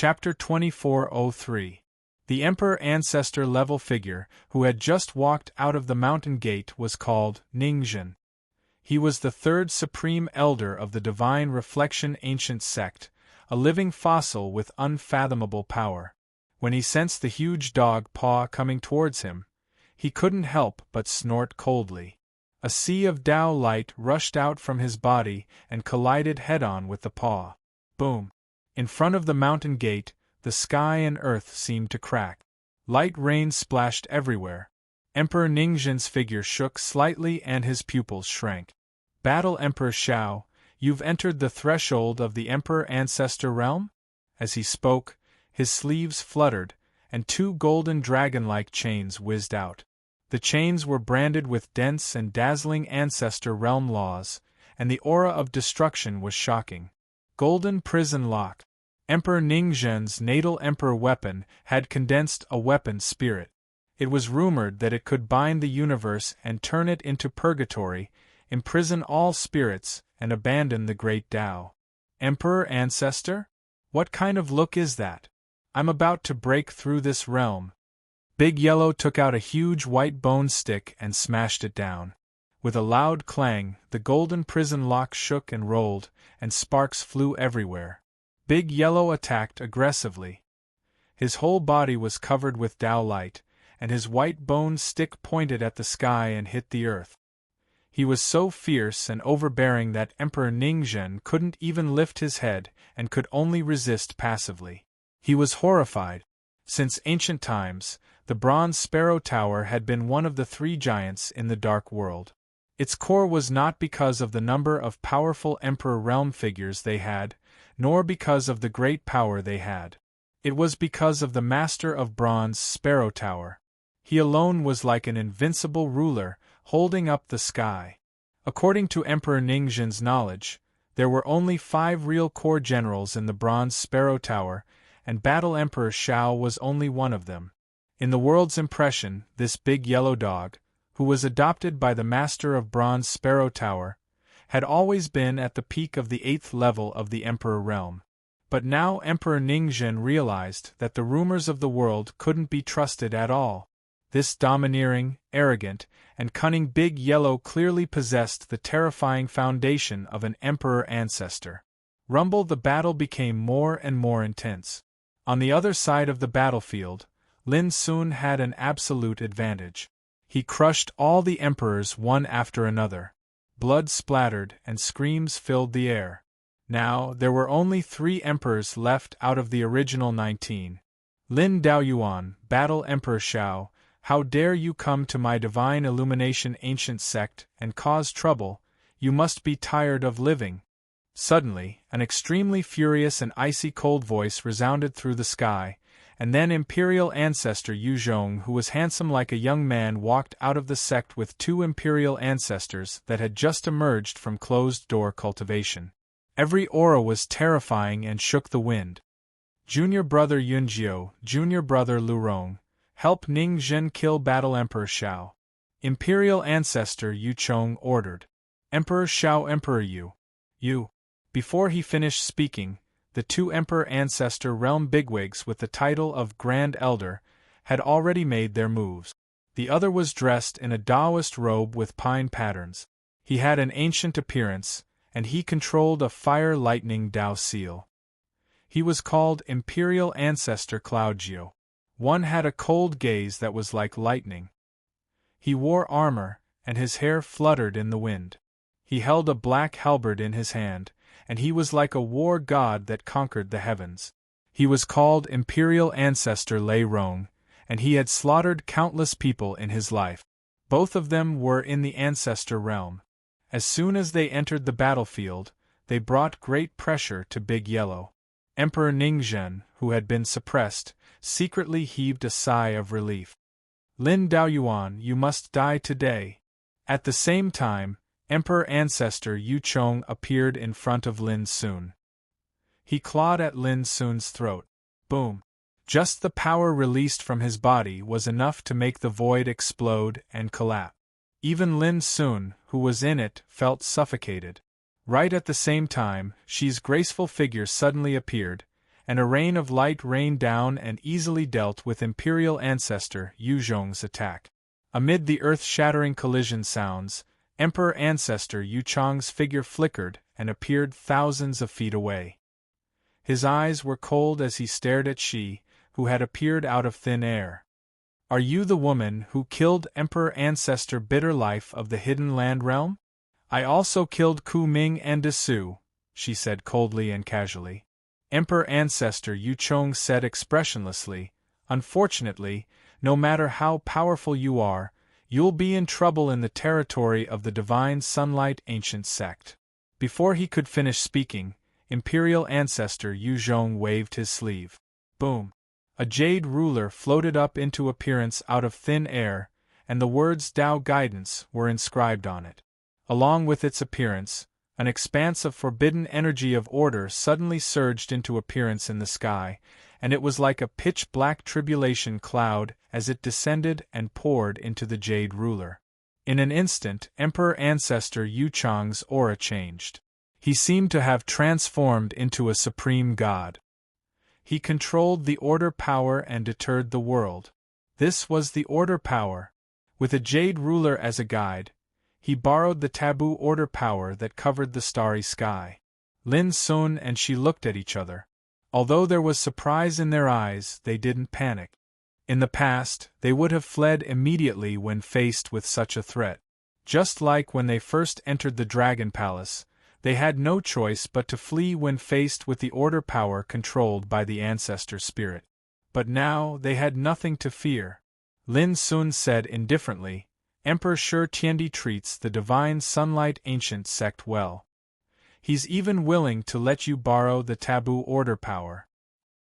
Chapter 2403. The Emperor Ancestor level figure, who had just walked out of the mountain gate, was called Ningzhen. He was the third supreme elder of the Divine Reflection ancient sect, a living fossil with unfathomable power. When he sensed the huge dog paw coming towards him, he couldn't help but snort coldly. A sea of Tao light rushed out from his body and collided head-on with the paw. Boom! In front of the mountain gate, the sky and earth seemed to crack. Light rain splashed everywhere. Emperor Ningzhen's figure shook slightly and his pupils shrank. Battle Emperor Shao, you've entered the threshold of the Emperor Ancestor realm? As he spoke, his sleeves fluttered, and two golden dragon-like chains whizzed out. The chains were branded with dense and dazzling Ancestor realm laws, and the aura of destruction was shocking. Golden Prison Lock. Emperor Ningzhen's natal emperor weapon had condensed a weapon spirit. It was rumored that it could bind the universe and turn it into purgatory, imprison all spirits, and abandon the great Tao. Emperor Ancestor? What kind of look is that? I'm about to break through this realm. Big Yellow took out a huge white bone stick and smashed it down. With a loud clang, the golden prison lock shook and rolled, and sparks flew everywhere. Big Yellow attacked aggressively. His whole body was covered with Tao light, and his white bone stick pointed at the sky and hit the earth. He was so fierce and overbearing that Emperor Ningzhen couldn't even lift his head and could only resist passively. He was horrified. Since ancient times, the Bronze Sparrow Tower had been one of the three giants in the Dark World. Its core was not because of the number of powerful Emperor realm figures they had, nor because of the great power they had. It was because of the Master of Bronze Sparrow Tower. He alone was like an invincible ruler, holding up the sky. According to Emperor Ningzhen's knowledge, there were only 5 real core generals in the Bronze Sparrow Tower, and Battle Emperor Shao was only one of them. In the world's impression, this big yellow dog, who was adopted by the Master of Bronze Sparrow Tower, had always been at the peak of the 8th level of the Emperor realm. But now Emperor Ningzhen realized that the rumors of the world couldn't be trusted at all. This domineering, arrogant, and cunning Big Yellow clearly possessed the terrifying foundation of an Emperor Ancestor. Rumble. The battle became more and more intense. On the other side of the battlefield, Lin Sun had an absolute advantage. He crushed all the emperors one after another. Blood splattered and screams filled the air. Now there were only 3 emperors left out of the original 19. Lin Daoyuan, Battle Emperor Shao, how dare you come to my divine illumination ancient sect and cause trouble? You must be tired of living. Suddenly, an extremely furious and icy cold voice resounded through the sky, and then Imperial Ancestor Yu Zhong, who was handsome like a young man, walked out of the sect with 2 Imperial Ancestors that had just emerged from closed-door cultivation. Every aura was terrifying and shook the wind. Junior Brother Yunjiu, Junior Brother Lu Rong, help Ningzhen kill Battle Emperor Shao. Imperial Ancestor Yu Chong ordered. Emperor Shao, Emperor Yu. Before he finished speaking, the 2 Emperor Ancestor realm bigwigs with the title of Grand Elder had already made their moves. The other was dressed in a Taoist robe with pine patterns. He had an ancient appearance, and he controlled a fire-lightning Tao seal. He was called Imperial Ancestor Cloudjiu. One had a cold gaze that was like lightning. He wore armor, and his hair fluttered in the wind. He held a black halberd in his hand, and he was like a war god that conquered the heavens. He was called Imperial Ancestor Lei Rong, and he had slaughtered countless people in his life. Both of them were in the Ancestor realm. As soon as they entered the battlefield, they brought great pressure to Big Yellow. Emperor Ningzhen, who had been suppressed, secretly heaved a sigh of relief. Lin Daoyuan, you must die today. At the same time, Emperor Ancestor Yu Chong appeared in front of Lin Sun. He clawed at Lin Sun's throat. Boom! Just the power released from his body was enough to make the void explode and collapse. Even Lin Sun, who was in it, felt suffocated. Right at the same time, Shi's graceful figure suddenly appeared, and a rain of light rained down and easily dealt with Imperial Ancestor Yu Zhong's attack. Amid the earth-shattering collision sounds, Emperor Ancestor Yu Chang's figure flickered and appeared thousands of feet away. His eyes were cold as he stared at she, who had appeared out of thin air. "Are you the woman who killed Emperor Ancestor Bitter Life of the Hidden Land Realm?" "I also killed Ku Ming and Desu," she said coldly and casually. Emperor Ancestor Yu Chong said expressionlessly, "Unfortunately, no matter how powerful you are, you'll be in trouble in the territory of the Divine Sunlight Ancient Sect." Before he could finish speaking, Imperial Ancestor Yu Zhong waved his sleeve. Boom! A jade ruler floated up into appearance out of thin air, and the words Dao Guidance were inscribed on it. Along with its appearance, an expanse of forbidden energy of order suddenly surged into appearance in the sky, and it was like a pitch-black tribulation cloud as it descended and poured into the jade ruler. In an instant, Emperor Ancestor Yu Chang's aura changed. He seemed to have transformed into a supreme god. He controlled the order power and deterred the world. This was the order power. With a jade ruler as a guide, he borrowed the taboo order power that covered the starry sky. Lin Sun and she looked at each other. Although there was surprise in their eyes, they didn't panic. In the past, they would have fled immediately when faced with such a threat. Just like when they first entered the Dragon Palace, they had no choice but to flee when faced with the order power controlled by the ancestor spirit. But now they had nothing to fear. Lin Sun said indifferently, "Emperor Shi Tiandi treats the Divine Sunlight Ancient Sect well. He's even willing to let you borrow the taboo order power.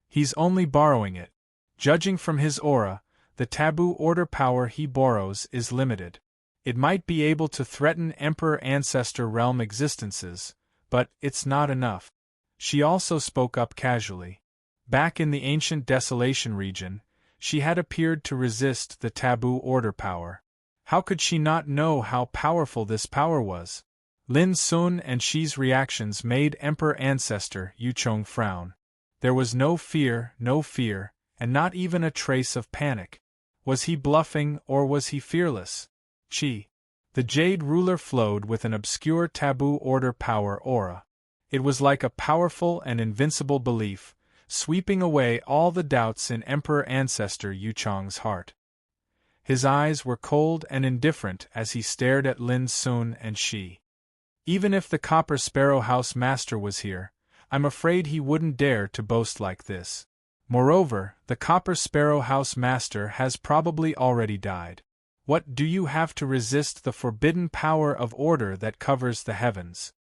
He's only borrowing it. Judging from his aura, the taboo order power he borrows is limited. It might be able to threaten Emperor Ancestor Realm existences, but it's not enough." She also spoke up casually. Back in the ancient Desolation region, she had appeared to resist the taboo order power. How could she not know how powerful this power was? Lin Sun and Shi's reactions made Emperor Ancestor Yu Chong frown. There was no fear, and not even a trace of panic. Was he bluffing or was he fearless? Chi. The jade ruler flowed with an obscure taboo order power aura. It was like a powerful and invincible belief, sweeping away all the doubts in Emperor Ancestor Yu Chong's heart. His eyes were cold and indifferent as he stared at Lin Sun and Shi. "Even if the Copper Sparrow House Master was here, I'm afraid he wouldn't dare to boast like this. Moreover, the Copper Sparrow House Master has probably already died. What do you have to resist the forbidden power of order that covers the heavens?"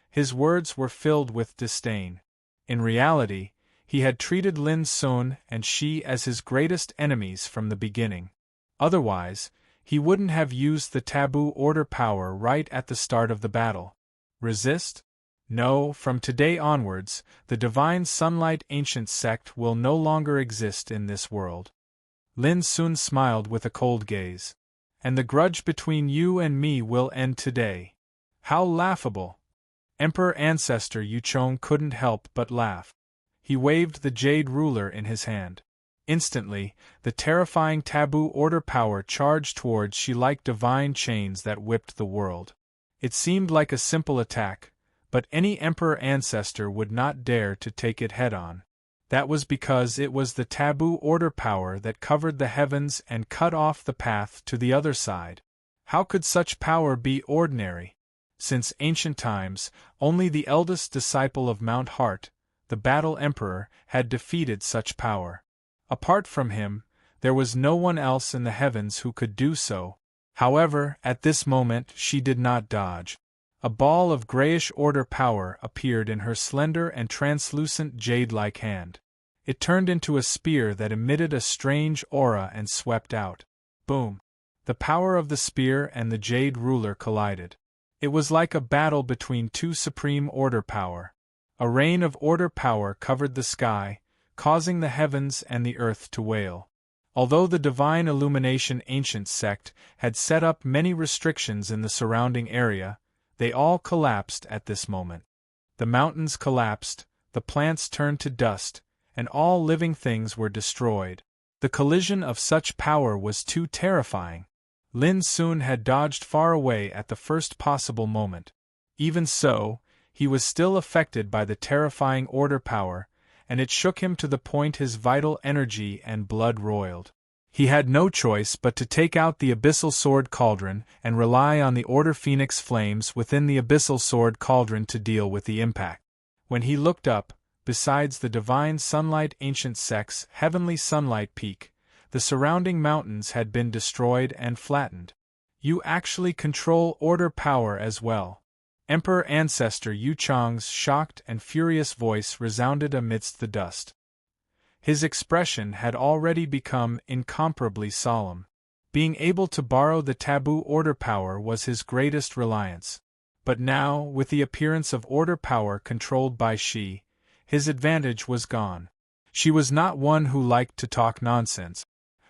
His words were filled with disdain. In reality, he had treated Lin Sun and Shi as his greatest enemies from the beginning. Otherwise, he wouldn't have used the taboo order power right at the start of the battle. Resist? No, from today onwards, the Divine Sunlight Ancient Sect will no longer exist in this world. Lin Sun smiled with a cold gaze. "And the grudge between you and me will end today." How laughable! Emperor Ancestor Yu Chong couldn't help but laugh. He waved the jade ruler in his hand. Instantly, the terrifying taboo order power charged towards she like divine chains that whipped the world. It seemed like a simple attack, but any Emperor Ancestor would not dare to take it head-on. That was because it was the taboo order power that covered the heavens and cut off the path to the other side. How could such power be ordinary? Since ancient times, only the eldest disciple of Mount Heart, the Battle Emperor, had defeated such power. Apart from him, there was no one else in the heavens who could do so. However, at this moment she did not dodge. A ball of grayish order power appeared in her slender and translucent jade-like hand. It turned into a spear that emitted a strange aura and swept out. Boom! The power of the spear and the jade ruler collided. It was like a battle between two supreme order power. A rain of order power covered the sky, causing the heavens and the earth to wail. Although the Divine Illumination Ancient Sect had set up many restrictions in the surrounding area, they all collapsed at this moment. The mountains collapsed, the plants turned to dust, and all living things were destroyed. The collision of such power was too terrifying. Lin Sun had dodged far away at the first possible moment. Even so, he was still affected by the terrifying order power, and it shook him to the point his vital energy and blood roiled. He had no choice but to take out the Abyssal Sword Cauldron and rely on the Order Phoenix flames within the Abyssal Sword Cauldron to deal with the impact. When he looked up, besides the divine sunlight ancient sect's heavenly sunlight peak, the surrounding mountains had been destroyed and flattened. You actually control order power as well. Emperor Ancestor Yu Chang's shocked and furious voice resounded amidst the dust. His expression had already become incomparably solemn. Being able to borrow the taboo order power was his greatest reliance. But now, with the appearance of order power controlled by she, his advantage was gone. She was not one who liked to talk nonsense.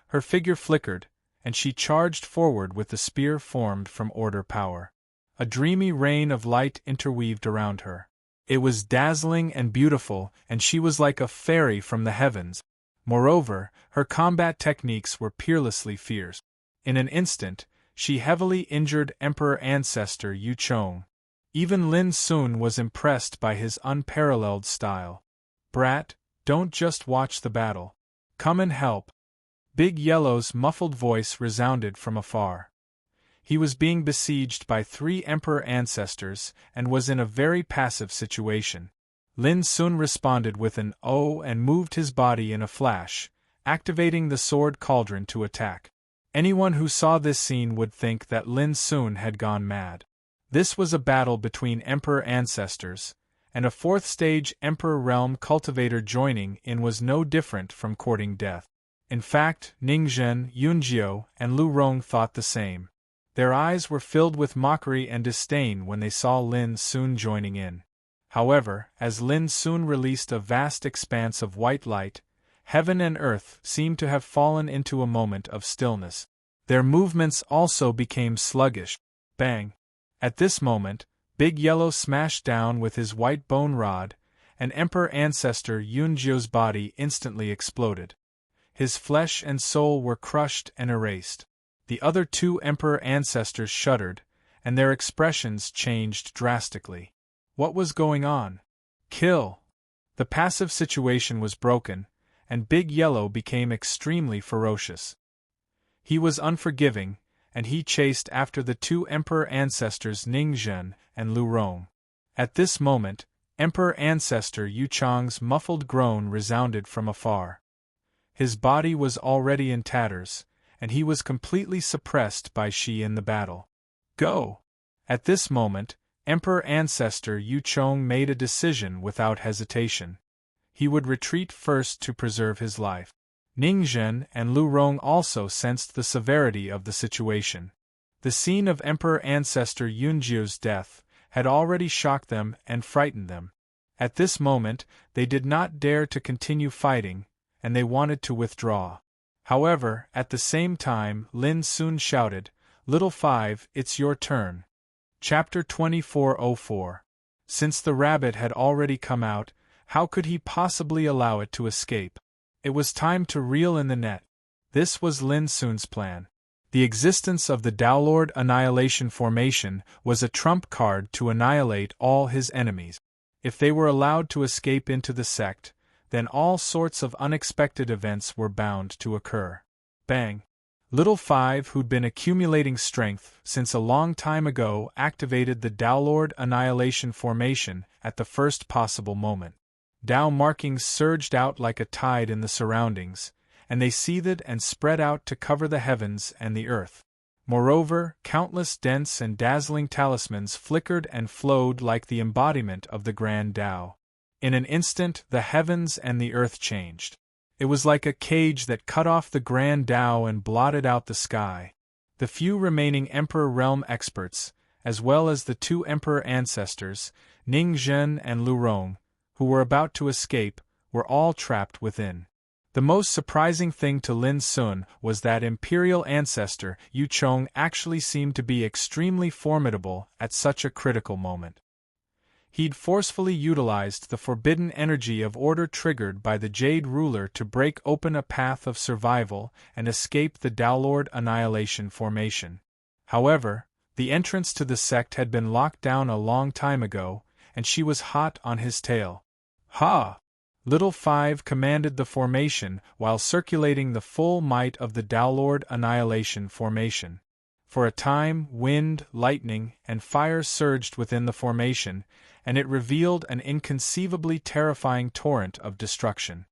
Her figure flickered, and she charged forward with the spear formed from order power. A dreamy rain of light interweaved around her. It was dazzling and beautiful, and she was like a fairy from the heavens. Moreover, her combat techniques were peerlessly fierce. In an instant, she heavily injured Emperor Ancestor Yu Chong. Even Lin Sun was impressed by his unparalleled style. "Brat, don't just watch the battle. Come and help." Big Yellow's muffled voice resounded from afar. He was being besieged by 3 Emperor Ancestors and was in a very passive situation. Lin Sun responded with an "oh" and moved his body in a flash, activating the sword cauldron to attack. Anyone who saw this scene would think that Lin Sun had gone mad. This was a battle between Emperor Ancestors, and a 4th-stage Emperor Realm cultivator joining in was no different from courting death. In fact, Ningzhen, Yunjiu, and Lu Rong thought the same. Their eyes were filled with mockery and disdain when they saw Lin Sun joining in. However, as Lin Sun released a vast expanse of white light, heaven and earth seemed to have fallen into a moment of stillness. Their movements also became sluggish. Bang! At this moment, Big Yellow smashed down with his white bone rod, and Emperor Ancestor Yunjiu's body instantly exploded. His flesh and soul were crushed and erased. The other 2 Emperor Ancestors shuddered, and their expressions changed drastically. What was going on? Kill! The passive situation was broken, and Big Yellow became extremely ferocious. He was unforgiving, and he chased after the 2 Emperor Ancestors Ningzhen and Lu Rong. At this moment, Emperor Ancestor Yu Chang's muffled groan resounded from afar. His body was already in tatters, and he was completely suppressed by she in the battle. Go! At this moment, Emperor Ancestor Yu Chong made a decision without hesitation. He would retreat first to preserve his life. Ningzhen and Lu Rong also sensed the severity of the situation. The scene of Emperor Ancestor Yunjiu's death had already shocked them and frightened them. At this moment, they did not dare to continue fighting, and they wanted to withdraw. However, at the same time, Lin Sun shouted, "Little Five, it's your turn." Chapter 2404. Since the rabbit had already come out, how could he possibly allow it to escape? It was time to reel in the net. This was Lin Sun's plan. The existence of the Downlord Annihilation Formation was a trump card to annihilate all his enemies. If they were allowed to escape into the sect, then all sorts of unexpected events were bound to occur. Bang! Little Five, who'd been accumulating strength since a long time ago, activated the Downlord Annihilation Formation at the first possible moment. Dao markings surged out like a tide in the surroundings, and they seethed and spread out to cover the heavens and the earth. Moreover, countless dense and dazzling talismans flickered and flowed like the embodiment of the Grand Tao. In an instant, the heavens and the earth changed. It was like a cage that cut off the Grand Tao and blotted out the sky. The few remaining Emperor Realm experts, as well as the 2 Emperor Ancestors, Ningzhen and Lu Rong, who were about to escape, were all trapped within. The most surprising thing to Lin Sun was that Imperial Ancestor Yu Chong actually seemed to be extremely formidable at such a critical moment. He'd forcefully utilized the forbidden energy of order triggered by the Jade Ruler to break open a path of survival and escape the Downlord Annihilation formation. However, the entrance to the sect had been locked down a long time ago, and she was hot on his tail. Ha! Little Five commanded the formation while circulating the full might of the Downlord Annihilation formation. For a time, wind, lightning, and fire surged within the formation, and it revealed an inconceivably terrifying torrent of destruction.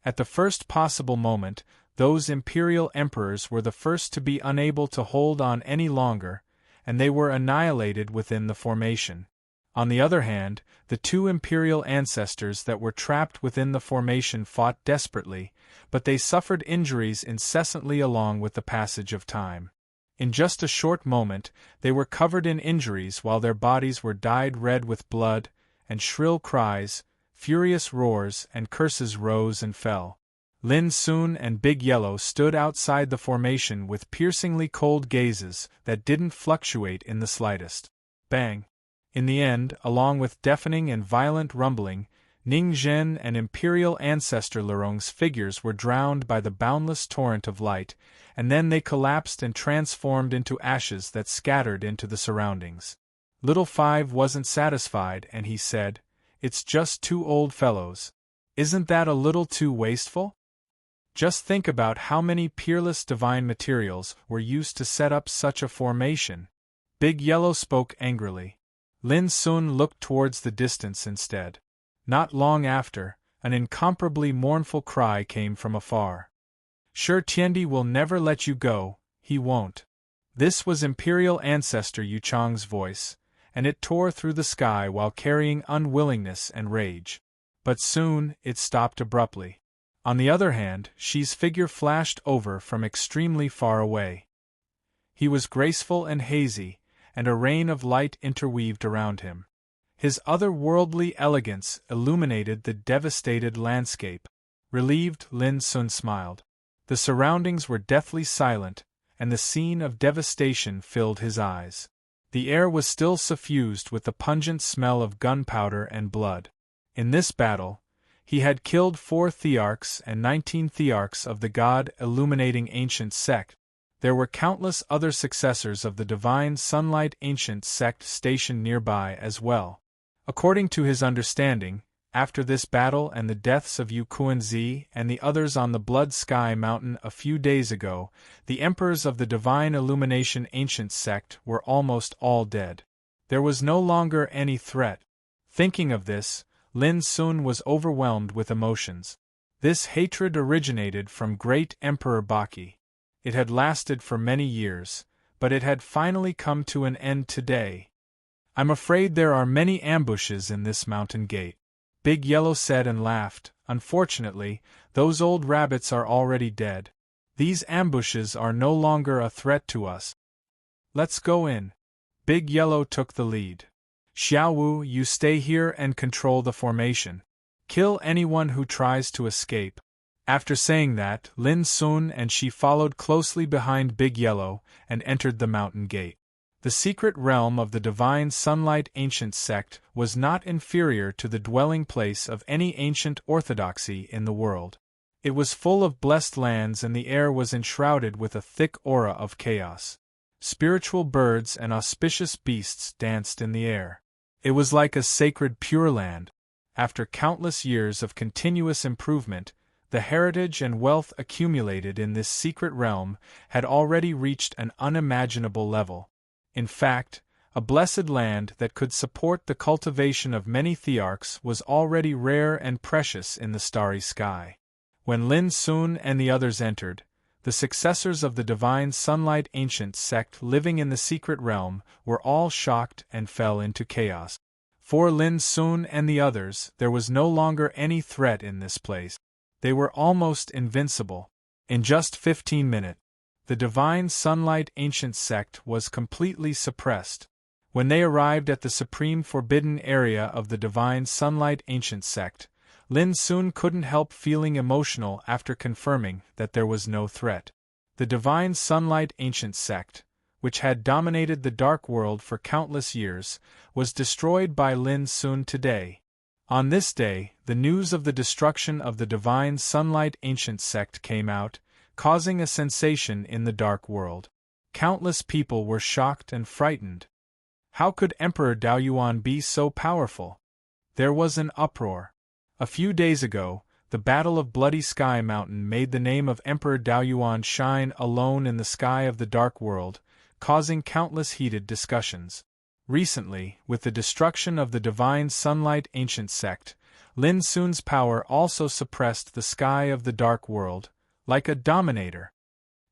At the first possible moment, those Imperial Emperors were the first to be unable to hold on any longer, and they were annihilated within the formation. On the other hand, the two Imperial ancestors that were trapped within the formation fought desperately, but they suffered injuries incessantly along with the passage of time. In just a short moment, they were covered in injuries while their bodies were dyed red with blood, and shrill cries, furious roars, and curses rose and fell. Lin Sun and Big Yellow stood outside the formation with piercingly cold gazes that didn't fluctuate in the slightest. Bang! In the end, along with deafening and violent rumbling, Ning Zhen and Imperial Ancestor Lorong's figures were drowned by the boundless torrent of light, and then they collapsed and transformed into ashes that scattered into the surroundings. Little Five wasn't satisfied, and he said, "It's just two old fellows. Isn't that a little too wasteful? Just think about how many peerless divine materials were used to set up such a formation." Big Yellow spoke angrily. Lin Sun looked towards the distance instead. Not long after, an incomparably mournful cry came from afar. "Sure, Tiendi will never let you go, he won't." This was Imperial Ancestor Yuchang's voice, and it tore through the sky while carrying unwillingness and rage. But soon, it stopped abruptly. On the other hand, Shi's figure flashed over from extremely far away. He was graceful and hazy, and a rain of light interweaved around him. His otherworldly elegance illuminated the devastated landscape. Relieved, Lin Sun smiled. The surroundings were deathly silent, and the scene of devastation filled his eyes. The air was still suffused with the pungent smell of gunpowder and blood. In this battle, he had killed 4 Thearchs and 19 Thearchs of the God-illuminating ancient sect. There were countless other successors of the divine sunlight ancient sect stationed nearby as well. According to his understanding, after this battle and the deaths of Yu Kuan-zi and the others on the Blood Sky Mountain a few days ago, the emperors of the divine illumination ancient sect were almost all dead. There was no longer any threat. Thinking of this, Lin Sun was overwhelmed with emotions. This hatred originated from Great Emperor Baki. It had lasted for many years, but it had finally come to an end today. "I'm afraid there are many ambushes in this mountain gate," Big Yellow said and laughed. "Unfortunately, those old rabbits are already dead. These ambushes are no longer a threat to us. Let's go in." Big Yellow took the lead. "Xiaowu, you stay here and control the formation. Kill anyone who tries to escape." After saying that, Lin Sun and she followed closely behind Big Yellow and entered the mountain gate. The secret realm of the divine sunlight ancient sect was not inferior to the dwelling place of any ancient orthodoxy in the world. It was full of blessed lands and the air was enshrouded with a thick aura of chaos. Spiritual birds and auspicious beasts danced in the air. It was like a sacred Pure Land. After countless years of continuous improvement, the heritage and wealth accumulated in this secret realm had already reached an unimaginable level. In fact, a blessed land that could support the cultivation of many Thearchs was already rare and precious in the starry sky. When Lin Sun and the others entered, the successors of the divine sunlight ancient sect living in the secret realm were all shocked and fell into chaos. For Lin Sun and the others, there was no longer any threat in this place. They were almost invincible. In just 15 minutes, the divine sunlight ancient sect was completely suppressed. When they arrived at the supreme forbidden area of the divine sunlight ancient sect, Lin Sun couldn't help feeling emotional after confirming that there was no threat. The divine sunlight ancient sect, which had dominated the dark world for countless years, was destroyed by Lin Sun today. On this day, the news of the destruction of the divine sunlight ancient sect came out, causing a sensation in the dark world. Countless people were shocked and frightened. How could Emperor Daoyuan be so powerful? There was an uproar. A few days ago, the Battle of Bloody Sky Mountain made the name of Emperor Daoyuan shine alone in the sky of the dark world, causing countless heated discussions. Recently, with the destruction of the divine sunlight ancient sect, Lin Sun's power also suppressed the sky of the dark world, like a dominator.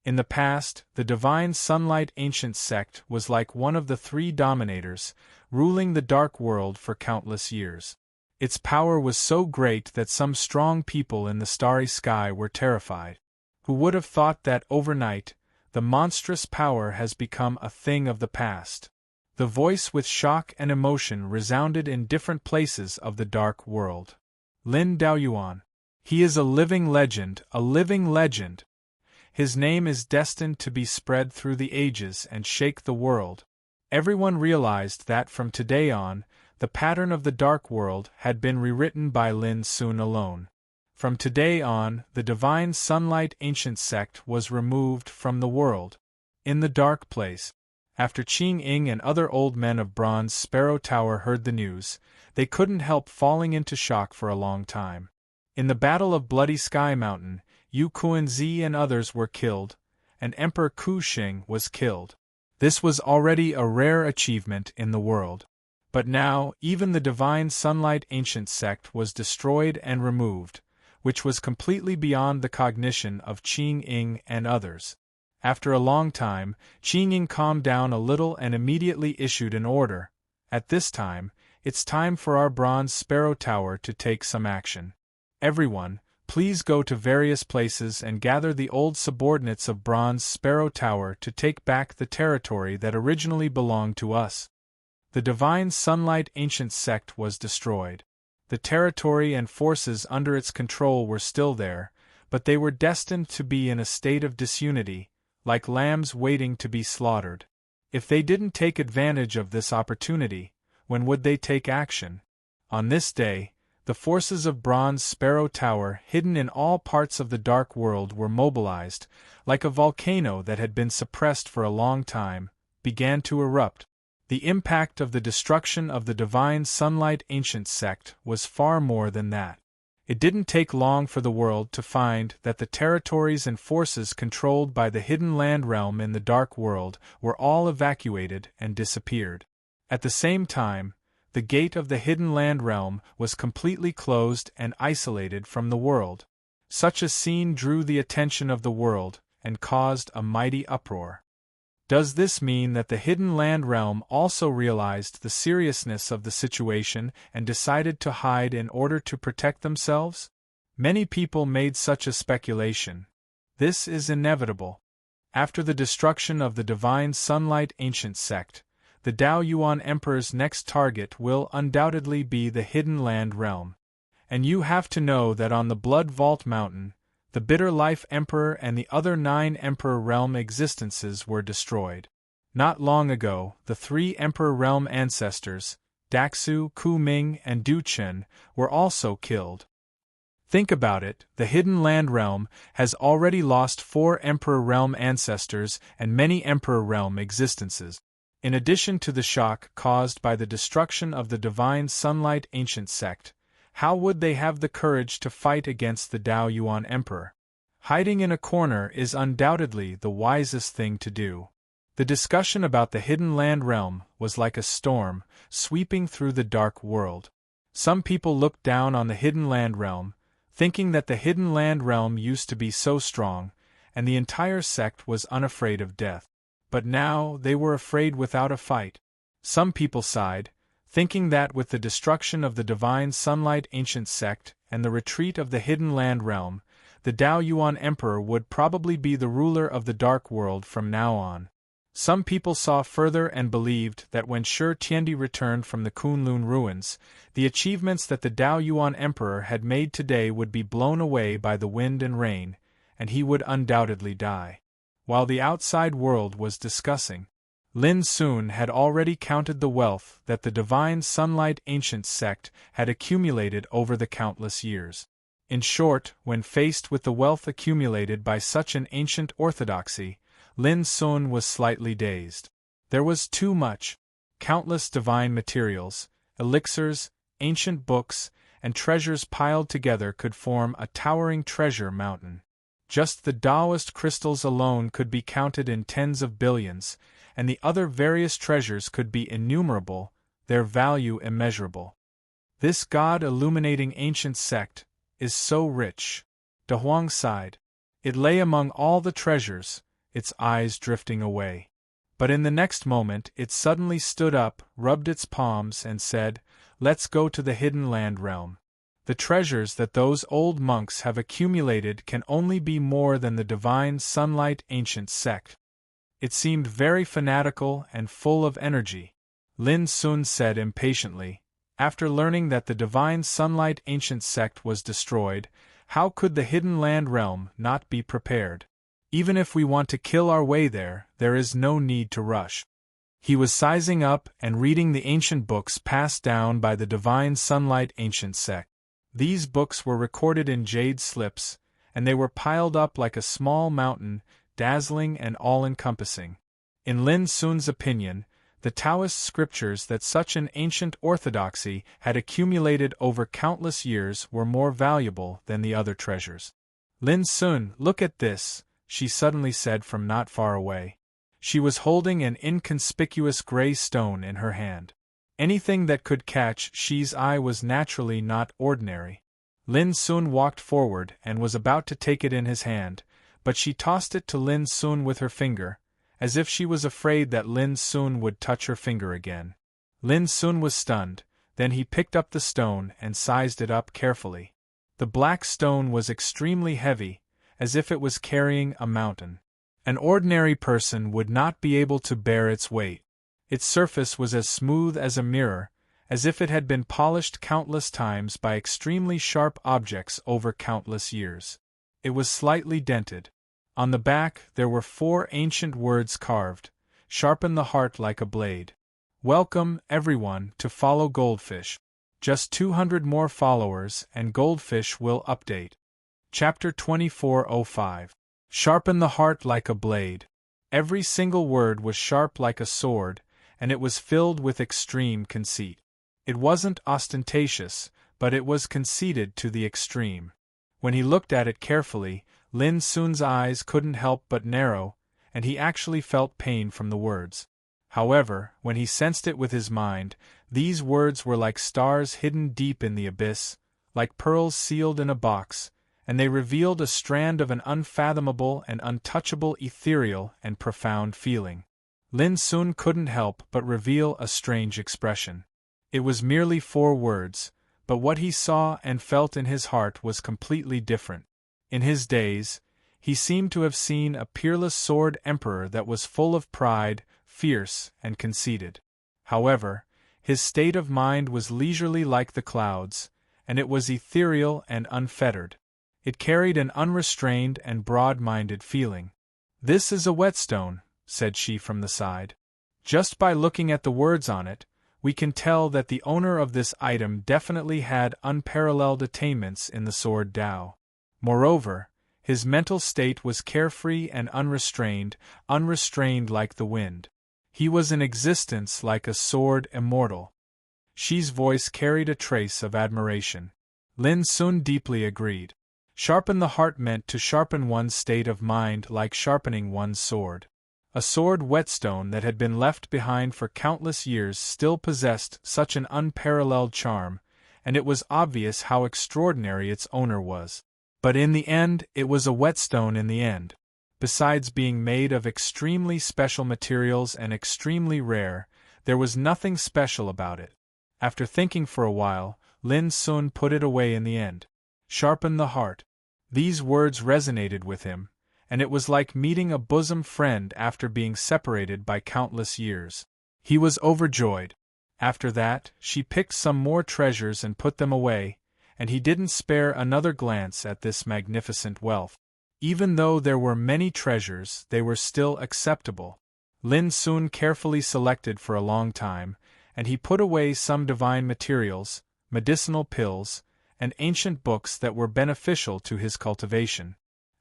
In the past, the divine sunlight ancient sect was like one of the three dominators, ruling the dark world for countless years. Its power was so great that some strong people in the starry sky were terrified. Who would have thought that overnight, the monstrous power has become a thing of the past? The voice with shock and emotion resounded in different places of the dark world. Lin Daoyuan. He is a living legend, a living legend. His name is destined to be spread through the ages and shake the world. Everyone realized that from today on, the pattern of the dark world had been rewritten by Lin Sun alone. From today on, the divine sunlight ancient sect was removed from the world. In the dark place, after Qing Ying and other old men of Bronze Sparrow Tower heard the news, they couldn't help falling into shock for a long time. In the Battle of Bloody Sky Mountain, Yu Kuan-zi and others were killed, and Emperor Ku Xing was killed. This was already a rare achievement in the world. But now, even the divine sunlight ancient sect was destroyed and removed, which was completely beyond the cognition of Qing Ying and others. After a long time, Qing Ying calmed down a little and immediately issued an order. At this time, it's time for our Bronze Sparrow Tower to take some action. Everyone, please go to various places and gather the old subordinates of Bronze Sparrow Tower to take back the territory that originally belonged to us. The divine sunlight ancient sect was destroyed. The territory and forces under its control were still there, but they were destined to be in a state of disunity, like lambs waiting to be slaughtered. If they didn't take advantage of this opportunity, when would they take action? On this day, the forces of Bronze Sparrow Tower, hidden in all parts of the dark world, were mobilized, like a volcano that had been suppressed for a long time, began to erupt. The impact of the destruction of the divine sunlight ancient sect was far more than that. It didn't take long for the world to find that the territories and forces controlled by the hidden land realm in the dark world were all evacuated and disappeared. At the same time, the gate of the hidden land realm was completely closed and isolated from the world. Such a scene drew the attention of the world and caused a mighty uproar. Does this mean that the hidden land realm also realized the seriousness of the situation and decided to hide in order to protect themselves? Many people made such a speculation. This is inevitable. After the destruction of the divine sunlight ancient sect, the Daoyuan Emperor's next target will undoubtedly be the hidden land realm. And you have to know that on the Blood Vault Mountain, the Bitter Life Emperor and the other 9 Emperor Realm existences were destroyed. Not long ago, the 3 Emperor Realm ancestors, Daxu, Ku Ming, and Du Chen, were also killed. Think about it, the Hidden Land Realm has already lost 4 Emperor Realm ancestors and many Emperor Realm existences. In addition to the shock caused by the destruction of the Divine Sunlight Ancient Sect, how would they have the courage to fight against the Daoyuan Emperor? Hiding in a corner is undoubtedly the wisest thing to do. The discussion about the Hidden Land Realm was like a storm, sweeping through the dark world. Some people looked down on the Hidden Land Realm, thinking that the Hidden Land Realm used to be so strong, and the entire sect was unafraid of death. But now they were afraid without a fight. Some people sighed, thinking that with the destruction of the Divine Sunlight Ancient Sect and the retreat of the Hidden Land Realm, the Daoyuan Emperor would probably be the ruler of the Dark World from now on. Some people saw further and believed that when Shi Tiandi returned from the Kunlun ruins, the achievements that the Daoyuan Emperor had made today would be blown away by the wind and rain, and he would undoubtedly die. While the outside world was discussing Lin Sun had already counted the wealth that the divine sunlight ancient sect had accumulated over the countless years. In short, when faced with the wealth accumulated by such an ancient orthodoxy, Lin Sun was slightly dazed. There was too much. Countless divine materials, elixirs, ancient books, and treasures piled together could form a towering treasure mountain. Just the Taoist crystals alone could be counted in tens of billions, and the other various treasures could be innumerable, their value immeasurable. This God-illuminating ancient sect is so rich. De Huang sighed. It lay among all the treasures, its eyes drifting away. But in the next moment it suddenly stood up, rubbed its palms, and said, "Let's go to the hidden land realm. The treasures that those old monks have accumulated can only be more than the divine sunlight ancient sect." It seemed very fanatical and full of energy. Lin Sun said impatiently, after learning that the divine sunlight ancient sect was destroyed, how could the hidden land realm not be prepared? Even if we want to kill our way there is no need to rush. He was sizing up and reading the ancient books passed down by the divine sunlight ancient sect. These books were recorded in jade slips, and they were piled up like a small mountain, dazzling and all-encompassing. In Lin Sun's opinion, the Taoist scriptures that such an ancient orthodoxy had accumulated over countless years were more valuable than the other treasures. "Lin Sun, look at this," she suddenly said from not far away. She was holding an inconspicuous gray stone in her hand. Anything that could catch Xi's eye was naturally not ordinary. Lin Sun walked forward and was about to take it in his hand, but she tossed it to Lin Sun with her finger, as if she was afraid that Lin Sun would touch her finger again. Lin Sun was stunned, then he picked up the stone and sized it up carefully. The black stone was extremely heavy, as if it was carrying a mountain. An ordinary person would not be able to bear its weight. Its surface was as smooth as a mirror, as if it had been polished countless times by extremely sharp objects over countless years. It was slightly dented. On the back there were 4 ancient words carved, "Sharpen the heart like a blade." "Welcome, everyone, to follow Goldfish. Just 200 more followers and Goldfish will update." Chapter 2405. Sharpen the heart like a blade. Every single word was sharp like a sword, and it was filled with extreme conceit. It wasn't ostentatious, but it was conceited to the extreme. When he looked at it carefully, Lin Sun's eyes couldn't help but narrow, and he actually felt pain from the words. However, when he sensed it with his mind, these words were like stars hidden deep in the abyss, like pearls sealed in a box, and they revealed a strand of an unfathomable and untouchable ethereal and profound feeling. Lin Sun couldn't help but reveal a strange expression. It was merely 4 words, but what he saw and felt in his heart was completely different. In his days, he seemed to have seen a peerless sword emperor that was full of pride, fierce, and conceited. However, his state of mind was leisurely like the clouds, and it was ethereal and unfettered. It carried an unrestrained and broad-minded feeling. "This is a whetstone," said she from the side. "Just by looking at the words on it, we can tell that the owner of this item definitely had unparalleled attainments in the sword Tao. Moreover, his mental state was carefree and unrestrained like the wind. He was in existence like a sword immortal." Xi's voice carried a trace of admiration. Lin Sun deeply agreed. Sharpen the heart meant to sharpen one's state of mind like sharpening one's sword. A sword whetstone that had been left behind for countless years still possessed such an unparalleled charm, and it was obvious how extraordinary its owner was. But in the end, it was a whetstone in the end. Besides being made of extremely special materials and extremely rare, there was nothing special about it. After thinking for a while, Lin Sun put it away in the end. Sharpen the heart. These words resonated with him, and it was like meeting a bosom friend after being separated by countless years. He was overjoyed. After that, she picked some more treasures and put them away, and he didn't spare another glance at this magnificent wealth. Even though there were many treasures, they were still acceptable. Lin Sun carefully selected for a long time, and he put away some divine materials, medicinal pills, and ancient books that were beneficial to his cultivation.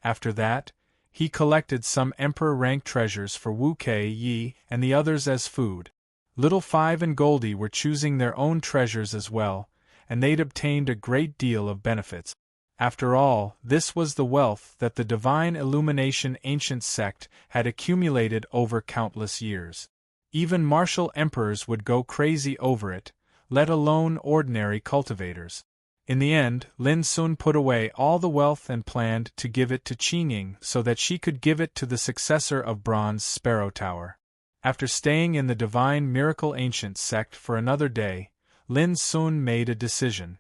After that, he collected some emperor-rank treasures for Wu Kei Yi and the others as food. Little Five and Goldie were choosing their own treasures as well, and they'd obtained a great deal of benefits. After all, this was the wealth that the Divine Illumination ancient sect had accumulated over countless years. Even martial emperors would go crazy over it, let alone ordinary cultivators. In the end, Lin Sun put away all the wealth and planned to give it to Qingying so that she could give it to the successor of Bronze Sparrow Tower. After staying in the Divine Miracle Ancient sect for another day, Lin Sun made a decision.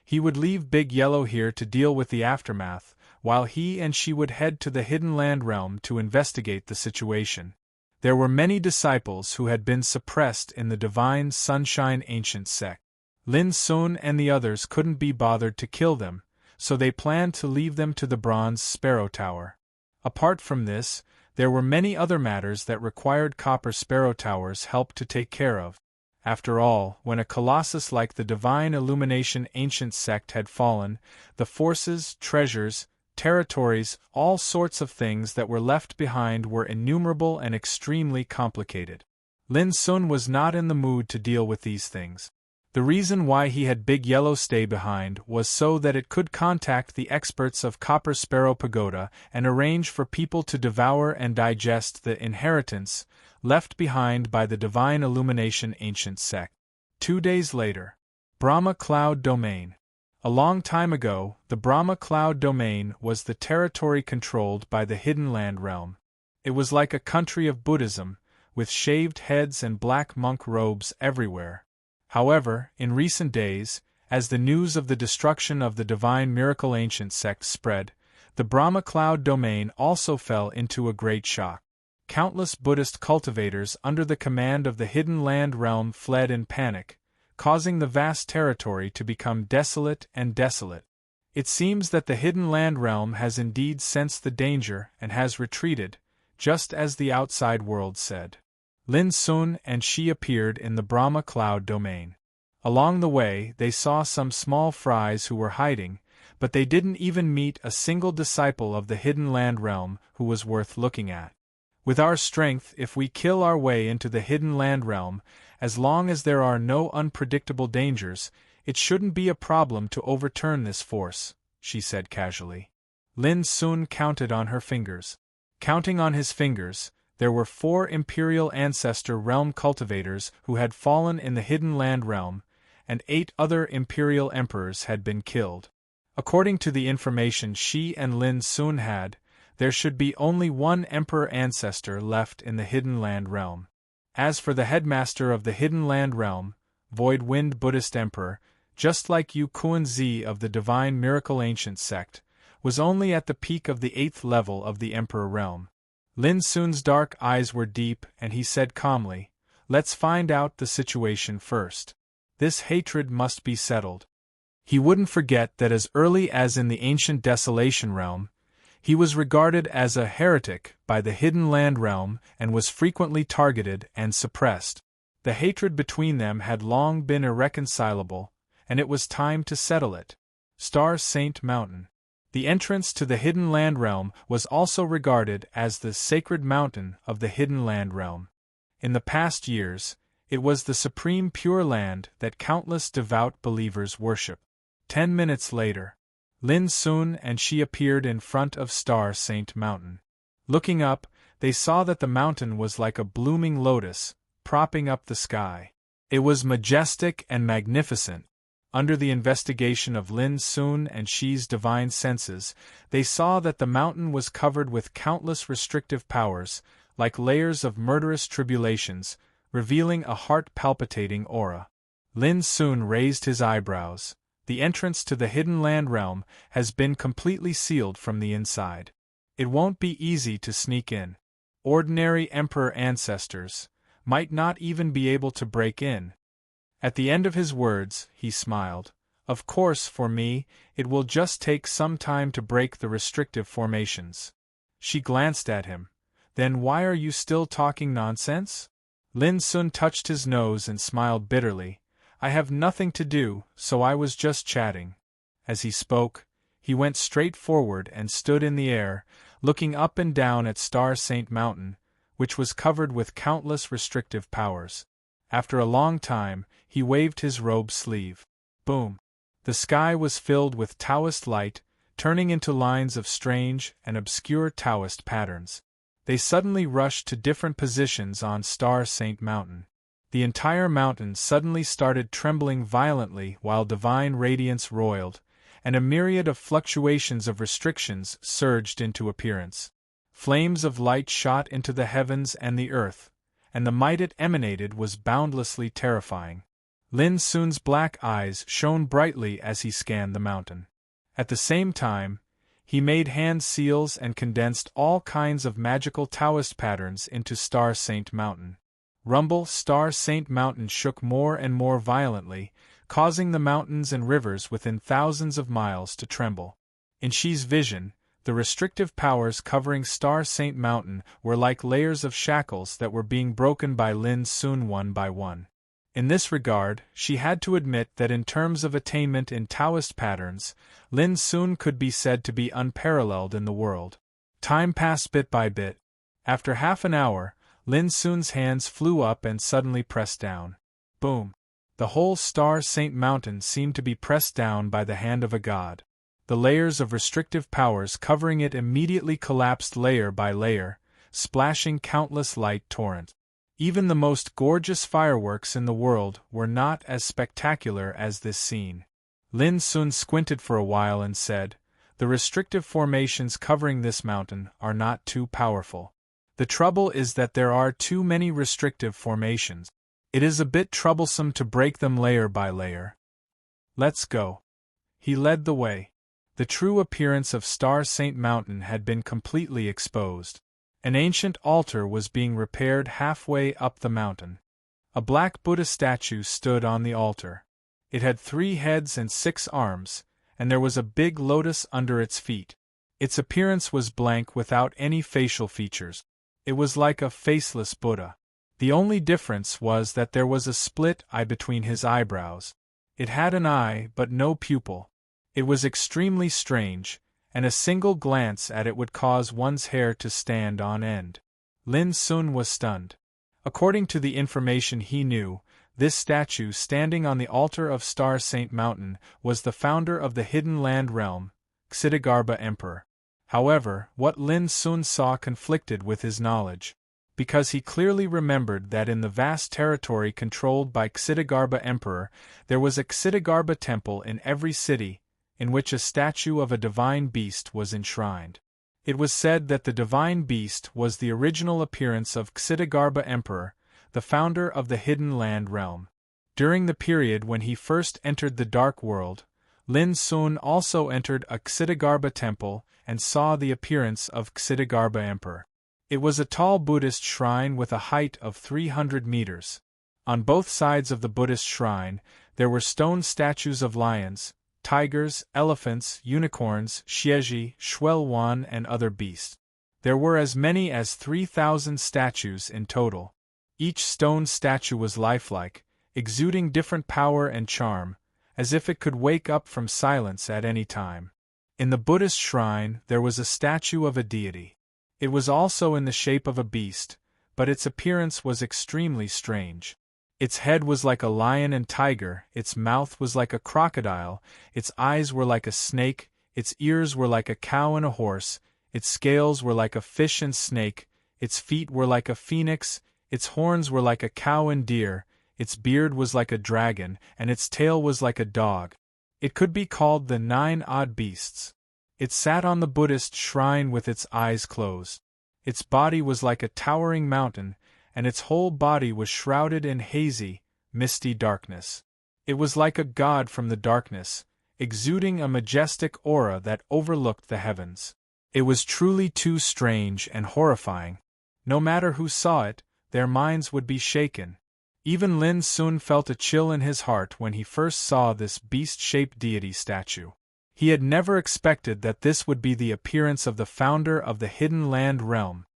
He would leave Big Yellow here to deal with the aftermath, while he and she would head to the Hidden Land realm to investigate the situation. There were many disciples who had been suppressed in the Divine Sunshine Ancient sect. Lin Sun and the others couldn't be bothered to kill them, so they planned to leave them to the Bronze Sparrow Tower. Apart from this, there were many other matters that required Copper Sparrow Tower's help to take care of. After all, when a colossus like the Divine Illumination Ancient sect had fallen, the forces, treasures, territories, all sorts of things that were left behind were innumerable and extremely complicated. Lin Sun was not in the mood to deal with these things. The reason why he had Big Yellow stay behind was so that it could contact the experts of Copper Sparrow Pagoda and arrange for people to devour and digest the inheritance left behind by the Divine Illumination Ancient sect. 2 days later. Brahma Cloud Domain. A long time ago, the Brahma Cloud Domain was the territory controlled by the Hidden Land realm. It was like a country of Buddhism, with shaved heads and black monk robes everywhere. However, in recent days, as the news of the destruction of the Divine Miracle Ancient sect spread, the Brahma Cloud Domain also fell into a great shock. Countless Buddhist cultivators under the command of the Hidden Land realm fled in panic, causing the vast territory to become desolate and desolate. It seems that the Hidden Land realm has indeed sensed the danger and has retreated, just as the outside world said. Lin Sun and she appeared in the Brahma Cloud Domain. Along the way, they saw some small fries who were hiding, but they didn't even meet a single disciple of the Hidden Land realm who was worth looking at. With our strength, if we kill our way into the Hidden Land realm, as long as there are no unpredictable dangers, it shouldn't be a problem to overturn this force, she said casually. Lin Sun counted on her fingers. Counting on his fingers, there were 4 Imperial Ancestor Realm cultivators who had fallen in the Hidden Land realm, and 8 other Imperial Emperors had been killed. According to the information she and Lin Sun had, there should be only 1 Emperor Ancestor left in the Hidden Land realm. As for the headmaster of the Hidden Land realm, Void Wind Buddhist Emperor, just like Yu Kuan-zi of the Divine Miracle Ancient sect, was only at the peak of the 8th level of the Emperor realm. Lin Sun's dark eyes were deep and he said calmly, "Let's find out the situation first. This hatred must be settled." He wouldn't forget that as early as in the ancient Desolation realm, he was regarded as a heretic by the Hidden Land realm and was frequently targeted and suppressed. The hatred between them had long been irreconcilable, and it was time to settle it. Star Saint Mountain. The entrance to the Hidden Land realm was also regarded as the sacred mountain of the Hidden Land realm. In the past years, it was the supreme pure land that countless devout believers worship. 10 minutes later, Lin Sun and she appeared in front of Star Saint Mountain. Looking up, they saw that the mountain was like a blooming lotus, propping up the sky. It was majestic and magnificent. Under the investigation of Lin Sun and she's divine senses, they saw that the mountain was covered with countless restrictive powers, like layers of murderous tribulations, revealing a heart-palpitating aura. Lin Sun raised his eyebrows. The entrance to the Hidden Land realm has been completely sealed from the inside. It won't be easy to sneak in. Ordinary Emperor Ancestors might not even be able to break in. At the end of his words, he smiled. Of course, for me, it will just take some time to break the restrictive formations. She glanced at him. Then why are you still talking nonsense? Lin Sun touched his nose and smiled bitterly. I have nothing to do, so I was just chatting. As he spoke, he went straight forward and stood in the air, looking up and down at Star Saint Mountain, which was covered with countless restrictive powers. After a long time, he waved his robe sleeve. Boom! The sky was filled with Taoist light, turning into lines of strange and obscure Taoist patterns. They suddenly rushed to different positions on Star Saint Mountain. The entire mountain suddenly started trembling violently while divine radiance roiled, and a myriad of fluctuations of restrictions surged into appearance. Flames of light shot into the heavens and the earth, and the might it emanated was boundlessly terrifying. Lin Sun's black eyes shone brightly as he scanned the mountain. At the same time, he made hand seals and condensed all kinds of magical Taoist patterns into Star Saint Mountain. Rumble! Star Saint Mountain shook more and more violently, causing the mountains and rivers within thousands of miles to tremble. In Shi's vision, the restrictive powers covering Star Saint Mountain were like layers of shackles that were being broken by Lin Sun one by one. In this regard, she had to admit that in terms of attainment in Taoist patterns, Lin Sun could be said to be unparalleled in the world. Time passed bit by bit. After half an hour, Lin Sun's hands flew up and suddenly pressed down. Boom! The whole Star Saint Mountain seemed to be pressed down by the hand of a god. The layers of restrictive powers covering it immediately collapsed layer by layer, splashing countless light torrents. Even the most gorgeous fireworks in the world were not as spectacular as this scene. Lin Sun squinted for a while and said, "The restrictive formations covering this mountain are not too powerful. The trouble is that there are too many restrictive formations. It is a bit troublesome to break them layer by layer. Let's go." He led the way. The true appearance of Star Saint Mountain had been completely exposed. An ancient altar was being repaired halfway up the mountain. A black Buddha statue stood on the altar. It had 3 heads and 6 arms, and there was a big lotus under its feet. Its appearance was blank without any facial features. It was like a faceless Buddha. The only difference was that there was a split eye between his eyebrows. It had an eye but no pupil. It was extremely strange, and a single glance at it would cause one's hair to stand on end. Lin Sun was stunned. According to the information he knew, this statue standing on the altar of Star Saint Mountain was the founder of the Hidden Land Realm, Xidigarbha Emperor. However, what Lin Sun saw conflicted with his knowledge, because he clearly remembered that in the vast territory controlled by Xidigarbha Emperor, there was a Xidigarbha temple in every city, in which a statue of a divine beast was enshrined. It was said that the divine beast was the original appearance of Xidigarbha Emperor, the founder of the Hidden Land Realm. During the period when he first entered the Dark World, Lin Sun also entered a Xidigarbha temple and saw the appearance of Xidigarbha Emperor. It was a tall Buddhist shrine with a height of 300 meters. On both sides of the Buddhist shrine, there were stone statues of lions, tigers, elephants, unicorns, xieji, xuelwan and other beasts. There were as many as 3,000 statues in total. Each stone statue was lifelike, exuding different power and charm, as if it could wake up from silence at any time. In the Buddhist shrine there was a statue of a deity. It was also in the shape of a beast, but its appearance was extremely strange. Its head was like a lion and tiger, its mouth was like a crocodile, its eyes were like a snake, its ears were like a cow and a horse, its scales were like a fish and snake, its feet were like a phoenix, its horns were like a cow and deer, its beard was like a dragon, and its tail was like a dog. It could be called the 9 odd beasts. It sat on the Buddhist shrine with its eyes closed. Its body was like a towering mountain, and its whole body was shrouded in hazy, misty darkness. It was like a god from the darkness, exuding a majestic aura that overlooked the heavens. It was truly too strange and horrifying. No matter who saw it, their minds would be shaken. Even Lin Sun felt a chill in his heart when he first saw this beast-shaped deity statue. He had never expected that this would be the appearance of the founder of the Hidden Land Realm.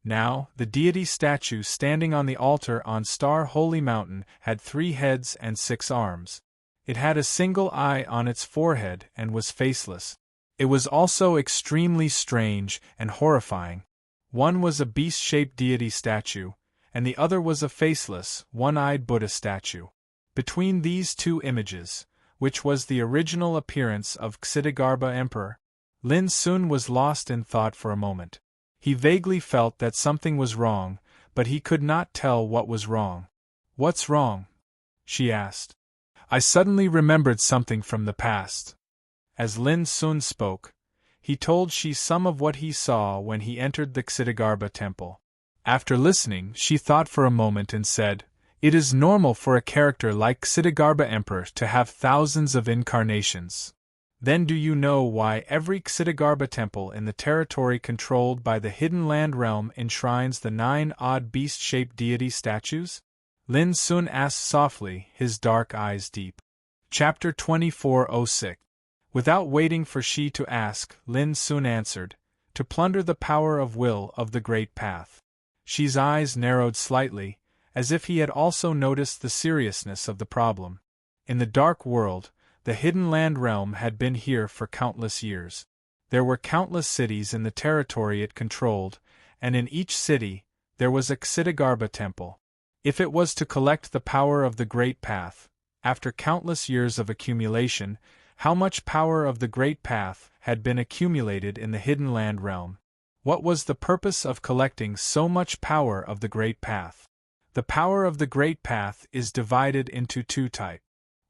Now, the deity statue standing on the altar on Star Holy Mountain had 3 heads and 6 arms. It had a single eye on its forehead and was faceless. It was also extremely strange and horrifying. One was a beast-shaped deity statue, and the other was a faceless, one-eyed Buddha statue. Between these two images, which was the original appearance of Ksitigarbha Emperor, Lin Sun was lost in thought for a moment. He vaguely felt that something was wrong, but he could not tell what was wrong. "What's wrong?" she asked. "I suddenly remembered something from the past." As Lin Sun spoke, he told she some of what he saw when he entered the Ksitigarbha temple. After listening, she thought for a moment and said, "It is normal for a character like Ksitigarbha Emperor to have thousands of incarnations. Then do you know why every Ksitigarbha temple in the territory controlled by the Hidden Land realm enshrines the 9 odd beast-shaped deity statues?" Lin Sun asked softly, his dark eyes deep. Chapter 2406. Without waiting for she to ask, Lin Sun answered, "To plunder the power of will of the Great Path." She's eyes narrowed slightly, as if he had also noticed the seriousness of the problem. In the dark world, the Hidden Land realm had been here for countless years. There were countless cities in the territory it controlled, and in each city, there was a Ksitigarbha temple. If it was to collect the power of the Great Path, after countless years of accumulation, how much power of the Great Path had been accumulated in the Hidden Land realm? What was the purpose of collecting so much power of the Great Path? The power of the Great Path is divided into 2 types.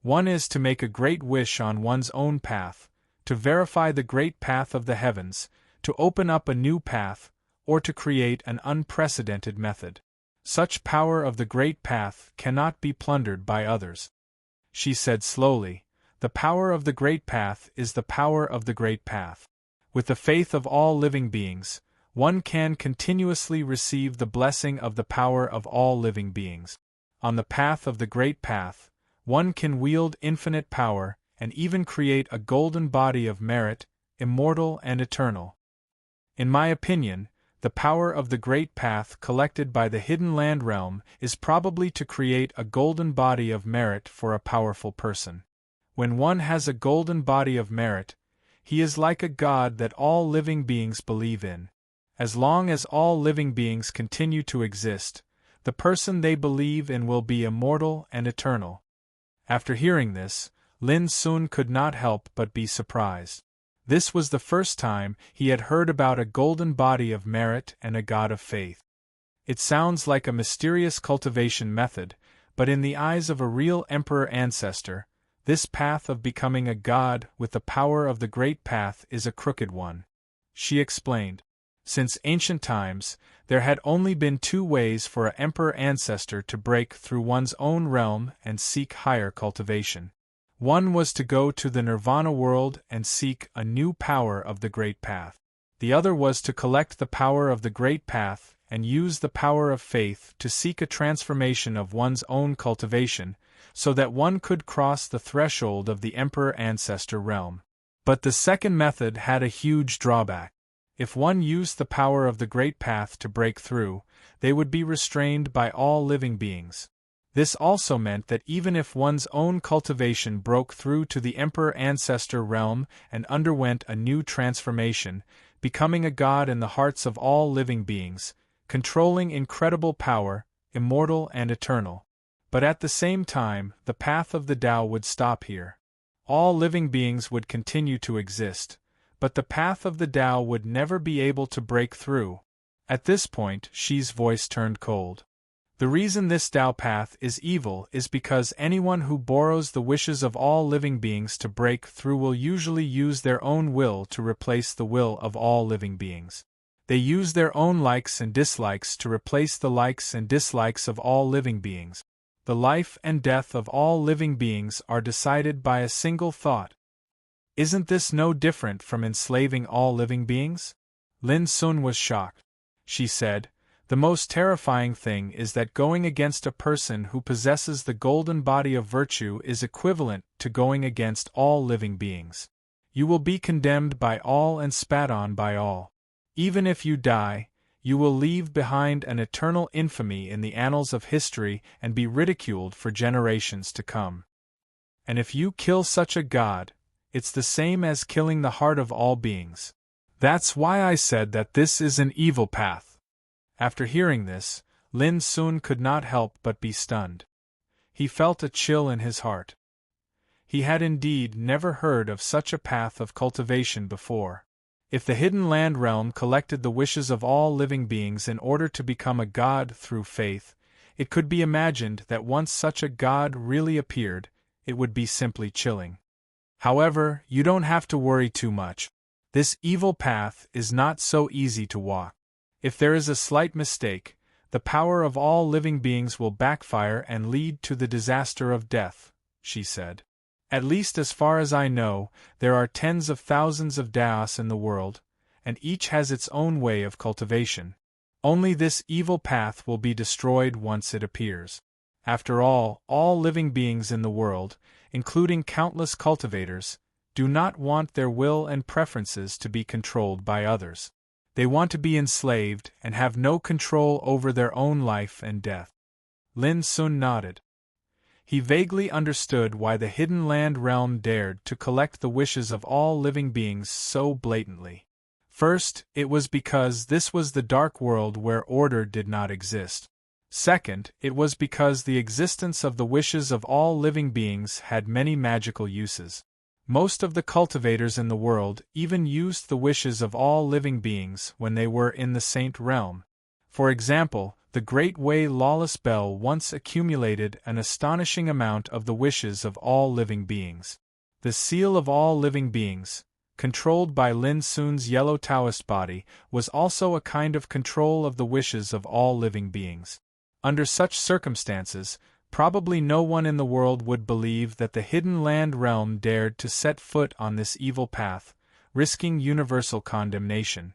One is to make a great wish on one's own path, to verify the great path of the heavens, to open up a new path, or to create an unprecedented method. Such power of the great path cannot be plundered by others. She said slowly, "The power of the great path is the power of the great path. With the faith of all living beings, one can continuously receive the blessing of the power of all living beings. On the path of the great path, one can wield infinite power and even create a golden body of merit, immortal and eternal. In my opinion, the power of the great path collected by the Hidden Land realm is probably to create a golden body of merit for a powerful person. When one has a golden body of merit, he is like a god that all living beings believe in. As long as all living beings continue to exist, the person they believe in will be immortal and eternal." After hearing this, Lin Sun could not help but be surprised. This was the first time he had heard about a golden body of merit and a god of faith. It sounds like a mysterious cultivation method, but in the eyes of a real emperor ancestor, this path of becoming a god with the power of the great path is a crooked one. She explained. Since ancient times, there had only been 2 ways for an emperor ancestor to break through one's own realm and seek higher cultivation. One was to go to the Nirvana world and seek a new power of the Great Path. The other was to collect the power of the Great Path and use the power of faith to seek a transformation of one's own cultivation, so that one could cross the threshold of the emperor ancestor realm. But the second method had a huge drawback. If one used the power of the Great Path to break through, they would be restrained by all living beings. This also meant that even if one's own cultivation broke through to the Emperor Ancestor realm and underwent a new transformation, becoming a god in the hearts of all living beings, controlling incredible power, immortal and eternal. But at the same time, the path of the Tao would stop here. All living beings would continue to exist, but the path of the Tao would never be able to break through. At this point, Shi's voice turned cold. The reason this Tao path is evil is because anyone who borrows the wishes of all living beings to break through will usually use their own will to replace the will of all living beings. They use their own likes and dislikes to replace the likes and dislikes of all living beings. The life and death of all living beings are decided by a single thought. Isn't this no different from enslaving all living beings? Lin Sun was shocked. She said, "The most terrifying thing is that going against a person who possesses the golden body of virtue is equivalent to going against all living beings. You will be condemned by all and spat on by all. Even if you die, You will leave behind an eternal infamy in the annals of history and be ridiculed for generations to come. And if you kill such a god, it's the same as killing the heart of all beings. That's why I said that this is an evil path." After hearing this, Lin Sun could not help but be stunned. He felt a chill in his heart. He had indeed never heard of such a path of cultivation before. If the hidden land realm collected the wishes of all living beings in order to become a god through faith, it could be imagined that once such a god really appeared, it would be simply chilling. However, you don't have to worry too much. This evil path is not so easy to walk. If there is a slight mistake, the power of all living beings will backfire and lead to the disaster of death," she said. "At least as far as I know, there are tens of thousands of Daos in the world, and each has its own way of cultivation. Only this evil path will be destroyed once it appears. After all living beings in the world, including countless cultivators, do not want their will and preferences to be controlled by others. They want to be enslaved and have no control over their own life and death." Lin Sun nodded. He vaguely understood why the hidden land realm dared to collect the wishes of all living beings so blatantly. First, it was because this was the dark world where order did not exist. Second, it was because the existence of the wishes of all living beings had many magical uses. Most of the cultivators in the world even used the wishes of all living beings when they were in the Saint realm. For example, the Great Way Lawless Bell once accumulated an astonishing amount of the wishes of all living beings. The seal of all living beings, controlled by Lin Sun's yellow Taoist body, was also a kind of control of the wishes of all living beings. Under such circumstances, probably no one in the world would believe that the hidden land realm dared to set foot on this evil path, risking universal condemnation.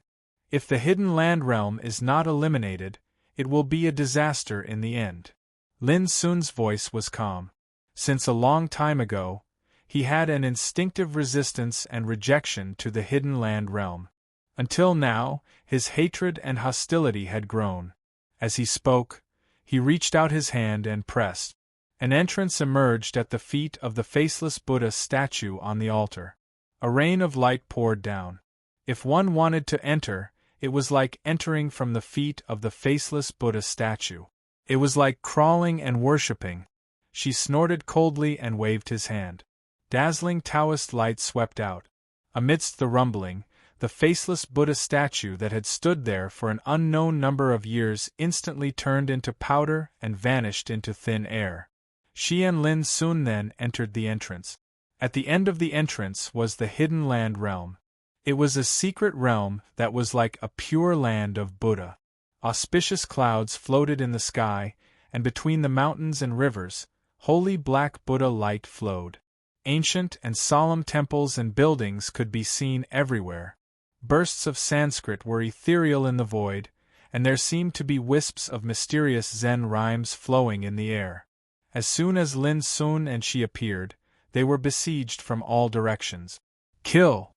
If the hidden land realm is not eliminated, it will be a disaster in the end. Lin Sun's voice was calm. Since a long time ago, he had an instinctive resistance and rejection to the hidden land realm. Until now, his hatred and hostility had grown. As he spoke, he reached out his hand and pressed. An entrance emerged at the feet of the faceless Buddha statue on the altar. A rain of light poured down. If one wanted to enter, it was like entering from the feet of the faceless Buddha statue. It was like crawling and worshipping. She snorted coldly and waved his hand. Dazzling Taoist light swept out. Amidst the rumbling, the faceless Buddha statue that had stood there for an unknown number of years instantly turned into powder and vanished into thin air. She and Lin Sun then entered the entrance. At the end of the entrance was the hidden land realm. It was a secret realm that was like a pure land of Buddha. Auspicious clouds floated in the sky, and between the mountains and rivers, holy black Buddha light flowed. Ancient and solemn temples and buildings could be seen everywhere. Bursts of Sanskrit were ethereal in the void, and there seemed to be wisps of mysterious Zen rhymes flowing in the air. As soon as Lin Sun and she appeared, they were besieged from all directions. "Kill!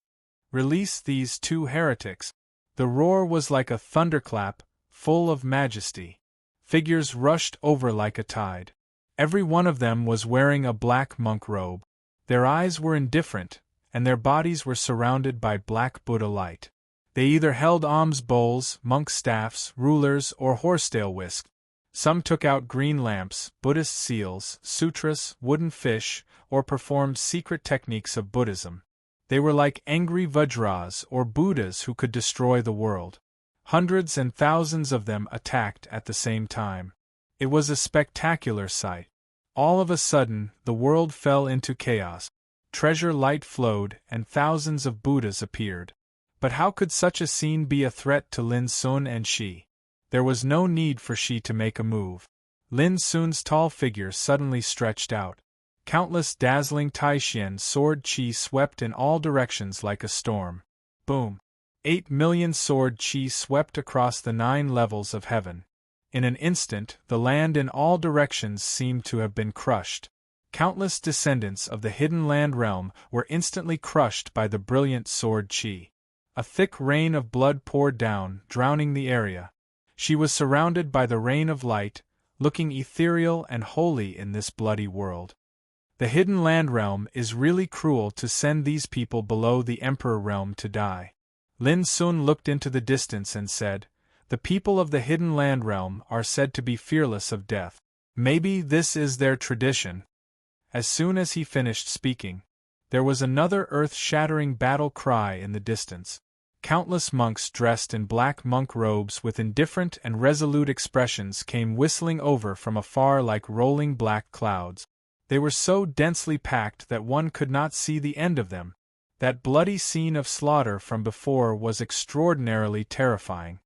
Release these two heretics!" The roar was like a thunderclap, full of majesty. Figures rushed over like a tide. Every one of them was wearing a black monk robe. Their eyes were indifferent, and their bodies were surrounded by black Buddha light. They either held alms bowls, monk staffs, rulers, or horsetail whisks. Some took out green lamps, Buddhist seals, sutras, wooden fish, or performed secret techniques of Buddhism. They were like angry Vajras or Buddhas who could destroy the world. Hundreds and thousands of them attacked at the same time. It was a spectacular sight. All of a sudden, the world fell into chaos. Treasure light flowed, and thousands of Buddhas appeared. But how could such a scene be a threat to Lin Sun and she? There was no need for she to make a move. Lin Sun's tall figure suddenly stretched out. Countless dazzling Taishan sword chi swept in all directions like a storm. Boom! 8 million sword chi swept across the 9 levels of heaven. In an instant, the land in all directions seemed to have been crushed. Countless descendants of the hidden land realm were instantly crushed by the brilliant sword chi. A thick rain of blood poured down, drowning the area. She was surrounded by the rain of light, looking ethereal and holy in this bloody world. The hidden land realm is really cruel to send these people below the Emperor realm to die. Lin Sun looked into the distance and said, "The people of the hidden land realm are said to be fearless of death. Maybe this is their tradition." As soon as he finished speaking, there was another earth-shattering battle cry in the distance. Countless monks dressed in black monk robes with indifferent and resolute expressions came whistling over from afar like rolling black clouds. They were so densely packed that one could not see the end of them. That bloody scene of slaughter from before was extraordinarily terrifying.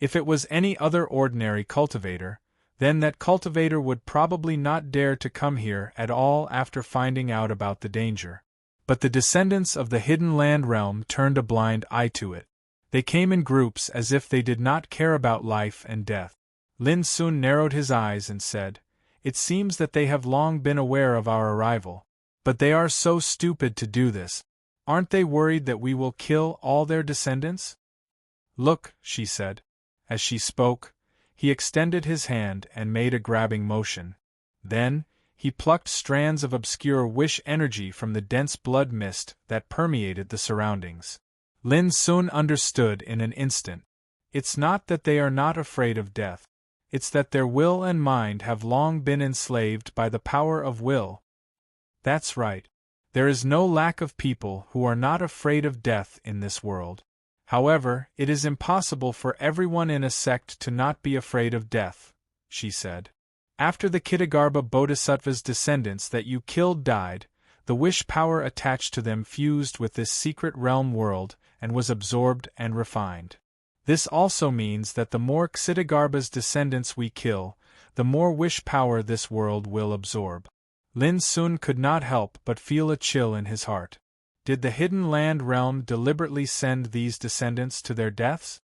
If it was any other ordinary cultivator, then that cultivator would probably not dare to come here at all after finding out about the danger. But the descendants of the hidden land realm turned a blind eye to it. They came in groups as if they did not care about life and death. Lin Sun narrowed his eyes and said, "It seems that they have long been aware of our arrival. But they are so stupid to do this. Aren't they worried that we will kill all their descendants?" "Look," she said. As she spoke, he extended his hand and made a grabbing motion. Then, he plucked strands of obscure wish energy from the dense blood mist that permeated the surroundings. Lin Sun understood in an instant. It's not that they are not afraid of death. It's that their will and mind have long been enslaved by the power of will. That's right. There is no lack of people who are not afraid of death in this world. However, it is impossible for everyone in a sect to not be afraid of death," she said. "After the Kittagarbha Bodhisattva's descendants that you killed died, the wish power attached to them fused with this secret realm world and was absorbed and refined. This also means that the more Ksitigarbha's descendants we kill, the more wish power this world will absorb." Lin Sun could not help but feel a chill in his heart. Did the hidden land realm deliberately send these descendants to their deaths?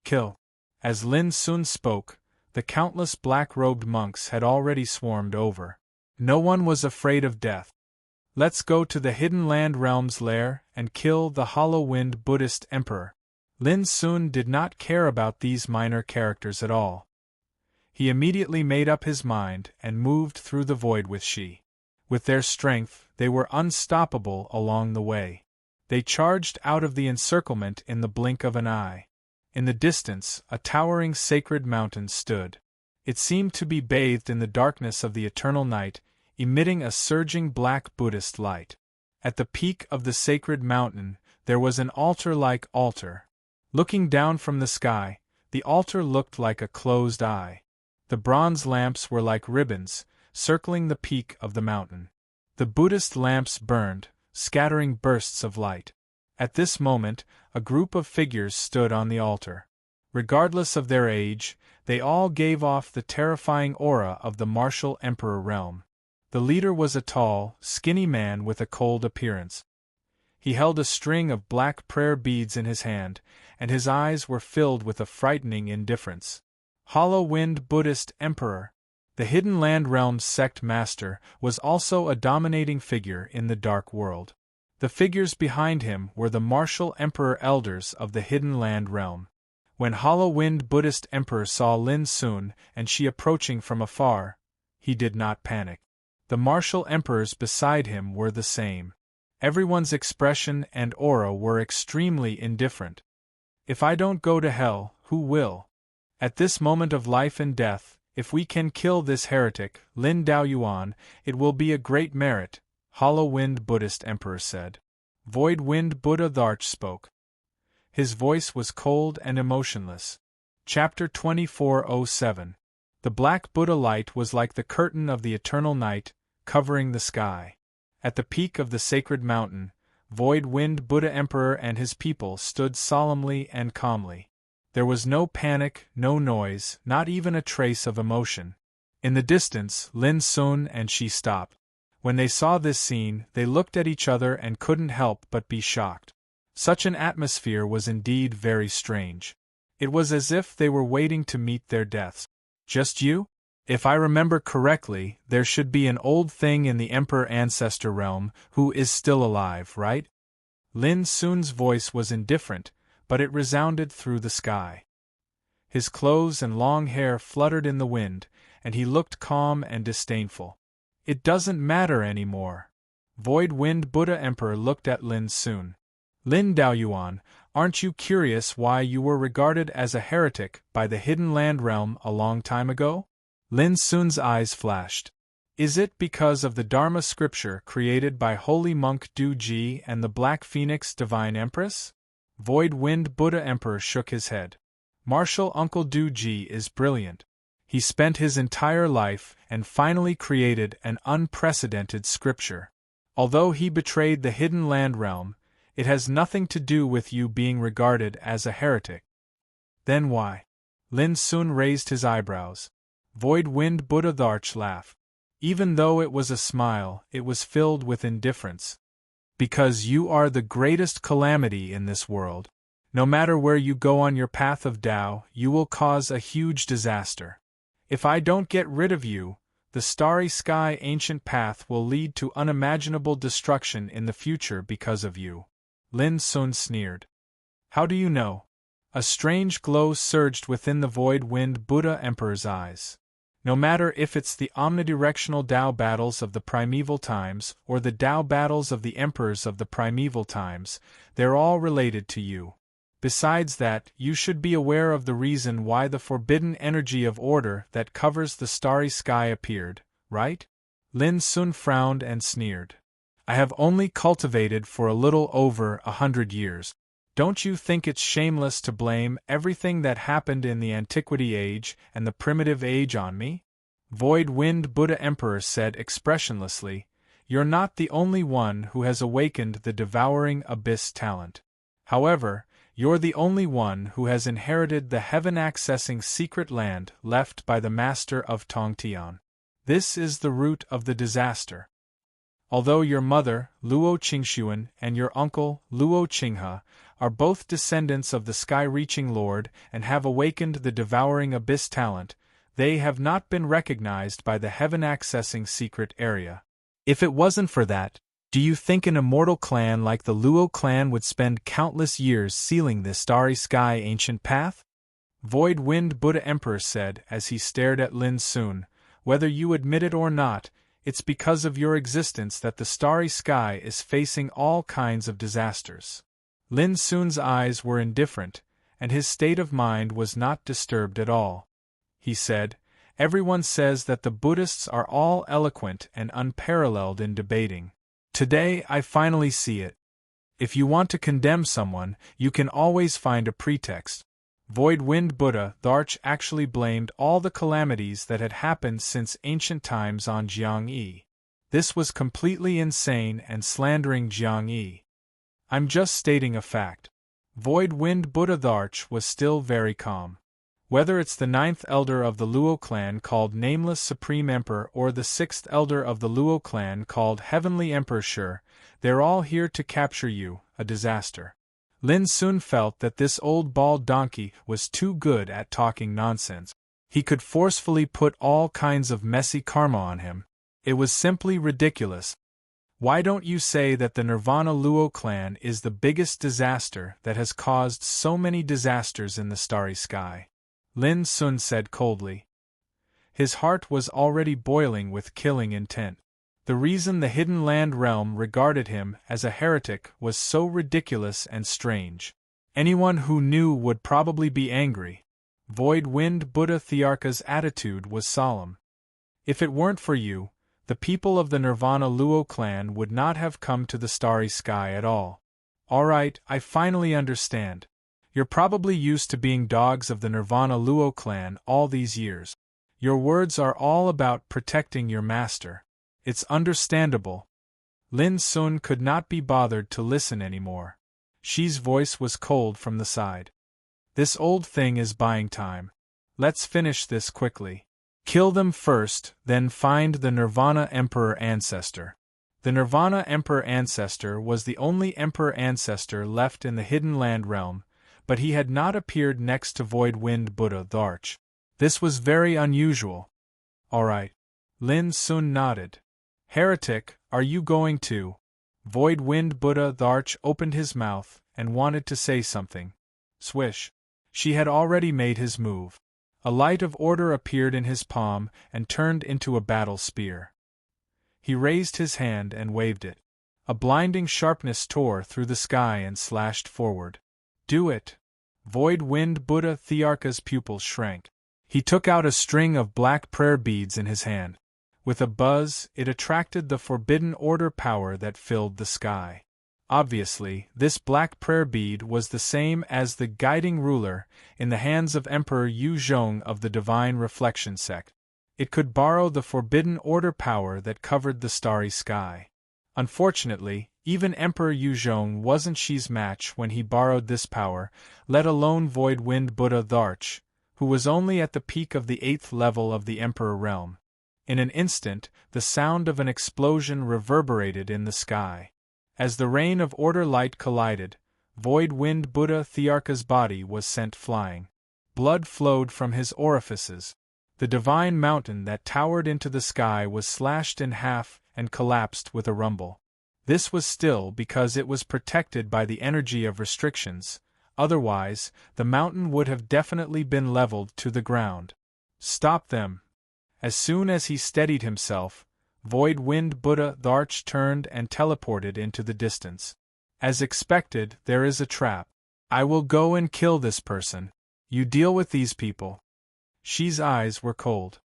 Kill. As Lin Sun spoke, the countless black-robed monks had already swarmed over. No one was afraid of death. "Let's go to the hidden land realm's lair and kill the hollow-wind Buddhist emperor." Lin Sun did not care about these minor characters at all. He immediately made up his mind and moved through the void with Shi. With their strength, they were unstoppable along the way. They charged out of the encirclement in the blink of an eye. In the distance, a towering sacred mountain stood. It seemed to be bathed in the darkness of the eternal night, emitting a surging black Buddhist light. At the peak of the sacred mountain, there was an altar-like altar. Looking down from the sky, the altar looked like a closed eye. The bronze lamps were like ribbons, circling the peak of the mountain. The Buddhist lamps burned, scattering bursts of light. At this moment, a group of figures stood on the altar. Regardless of their age, they all gave off the terrifying aura of the martial emperor realm. The leader was a tall, skinny man with a cold appearance. He held a string of black prayer beads in his hand, and his eyes were filled with a frightening indifference. Hollow-Wind Buddhist Emperor. The Hidden Land Realm's sect master was also a dominating figure in the dark world. The figures behind him were the martial emperor elders of the Hidden Land Realm. When Hollow-Wind Buddhist Emperor saw Lin Sun and she approaching from afar, he did not panic. The martial emperors beside him were the same. Everyone's expression and aura were extremely indifferent. "If I don't go to hell, who will? At this moment of life and death, if we can kill this heretic, Lin Daoyuan, it will be a great merit," Hollow-Wind Buddhist Emperor said. Void-Wind Buddha Tharch spoke. His voice was cold and emotionless. Chapter 2407. The black Buddha light was like the curtain of the eternal night, covering the sky. At the peak of the sacred mountain, Void-Wind Buddha Emperor and his people stood solemnly and calmly. There was no panic, no noise, not even a trace of emotion. In the distance, Lin Sun and she stopped. When they saw this scene, they looked at each other and couldn't help but be shocked. Such an atmosphere was indeed very strange. It was as if they were waiting to meet their deaths. "Just you? If I remember correctly, there should be an old thing in the Emperor Ancestor realm who is still alive, right?" Lin Sun's voice was indifferent, but it resounded through the sky. His clothes and long hair fluttered in the wind, and he looked calm and disdainful. It doesn't matter anymore. Void Wind Buddha Emperor looked at Lin Sun. Lin Daoyuan, aren't you curious why you were regarded as a heretic by the Hidden Land Realm a long time ago? Lin Sun's eyes flashed. Is it because of the Dharma scripture created by Holy Monk Du Ji and the Black Phoenix Divine Empress? Void Wind Buddha Emperor shook his head. Martial Uncle Du Ji is brilliant. He spent his entire life and finally created an unprecedented scripture. Although he betrayed the Hidden Land Realm, it has nothing to do with you being regarded as a heretic. Then why? Lin Sun raised his eyebrows. Void Wind Buddha Dharch laughed. Even though it was a smile, it was filled with indifference. Because you are the greatest calamity in this world. No matter where you go on your path of Tao, you will cause a huge disaster. If I don't get rid of you, the starry sky ancient path will lead to unimaginable destruction in the future because of you. Lin Sun sneered. How do you know? A strange glow surged within the Void Wind Buddha Emperor's eyes. No matter if it's the omnidirectional Tao battles of the primeval times or the Tao battles of the emperors of the primeval times, they're all related to you. Besides that, you should be aware of the reason why the forbidden energy of order that covers the starry sky appeared, right? Lin Sun frowned and sneered. I have only cultivated for a little over 100 years. Don't you think it's shameless to blame everything that happened in the Antiquity Age and the Primitive Age on me? Void Wind Buddha Emperor said expressionlessly, You're not the only one who has awakened the devouring abyss talent. However, you're the only one who has inherited the heaven-accessing secret land left by the master of Tongtian. This is the root of the disaster. Although your mother, Luo Qingxuan, and your uncle, Luo Qinghe, are both descendants of the sky-reaching lord and have awakened the devouring abyss talent, they have not been recognized by the heaven-accessing secret area. If it wasn't for that, do you think an immortal clan like the Luo clan would spend countless years sealing this starry sky ancient path? Void Wind Buddha Emperor said as he stared at Lin Sun, whether you admit it or not, it's because of your existence that the starry sky is facing all kinds of disasters. Lin Sun's eyes were indifferent, and his state of mind was not disturbed at all. He said, Everyone says that the Buddhists are all eloquent and unparalleled in debating. Today I finally see it. If you want to condemn someone, you can always find a pretext. Void Wind Buddha Dharch actually blamed all the calamities that had happened since ancient times on Jiang Yi. This was completely insane and slandering Jiang Yi. I'm just stating a fact. Void Wind Buddha Dharch was still very calm. Whether it's the 9th elder of the Luo clan called Nameless Supreme Emperor or the 6th elder of the Luo clan called Heavenly Emperor Sure, they're all here to capture you, a disaster. Lin Sun felt that this old bald donkey was too good at talking nonsense. He could forcefully put all kinds of messy karma on him. It was simply ridiculous. Why don't you say that the Nirvana Luo clan is the biggest disaster that has caused so many disasters in the starry sky? Lin Sun said coldly. His heart was already boiling with killing intent. The reason the Hidden Land Realm regarded him as a heretic was so ridiculous and strange. Anyone who knew would probably be angry. Void Wind Buddha Thearka's attitude was solemn. If it weren't for you, the people of the Nirvana Luo clan would not have come to the starry sky at all. Alright, I finally understand. You're probably used to being dogs of the Nirvana Luo clan all these years. Your words are all about protecting your master. It's understandable. Lin Sun could not be bothered to listen anymore. Xi's voice was cold from the side. This old thing is buying time. Let's finish this quickly. Kill them first, then find the Nirvana Emperor Ancestor. The Nirvana Emperor Ancestor was the only Emperor Ancestor left in the Hidden Land Realm, but he had not appeared next to Void Wind Buddha Dharch. This was very unusual. Alright. Lin Sun nodded. Heretic, are you going to? Void Wind Buddha Dharch opened his mouth and wanted to say something. Swish. She had already made his move. A light of order appeared in his palm and turned into a battle spear. He raised his hand and waved it. A blinding sharpness tore through the sky and slashed forward. Do it! Void Wind Buddha Thearka's pupils shrank. He took out a string of black prayer beads in his hand. With a buzz, it attracted the forbidden order power that filled the sky. Obviously, this black prayer bead was the same as the guiding ruler in the hands of Emperor Yu Zhong of the Divine Reflection sect. It could borrow the forbidden order power that covered the starry sky. Unfortunately, even Emperor Yu Zhong wasn't Shi's match when he borrowed this power, let alone Void Wind Buddha Tharch, who was only at the peak of the 8th level of the Emperor realm. In an instant, the sound of an explosion reverberated in the sky. As the rain of order light collided, Void Wind Buddha Thearka's body was sent flying. Blood flowed from his orifices. The divine mountain that towered into the sky was slashed in half and collapsed with a rumble. This was still because it was protected by the energy of restrictions, otherwise, the mountain would have definitely been leveled to the ground. Stop them! As soon as he steadied himself, Void Wind Buddha Tharch turned and teleported into the distance. As expected, there is a trap. I will go and kill this person. You deal with these people. Shi's eyes were cold.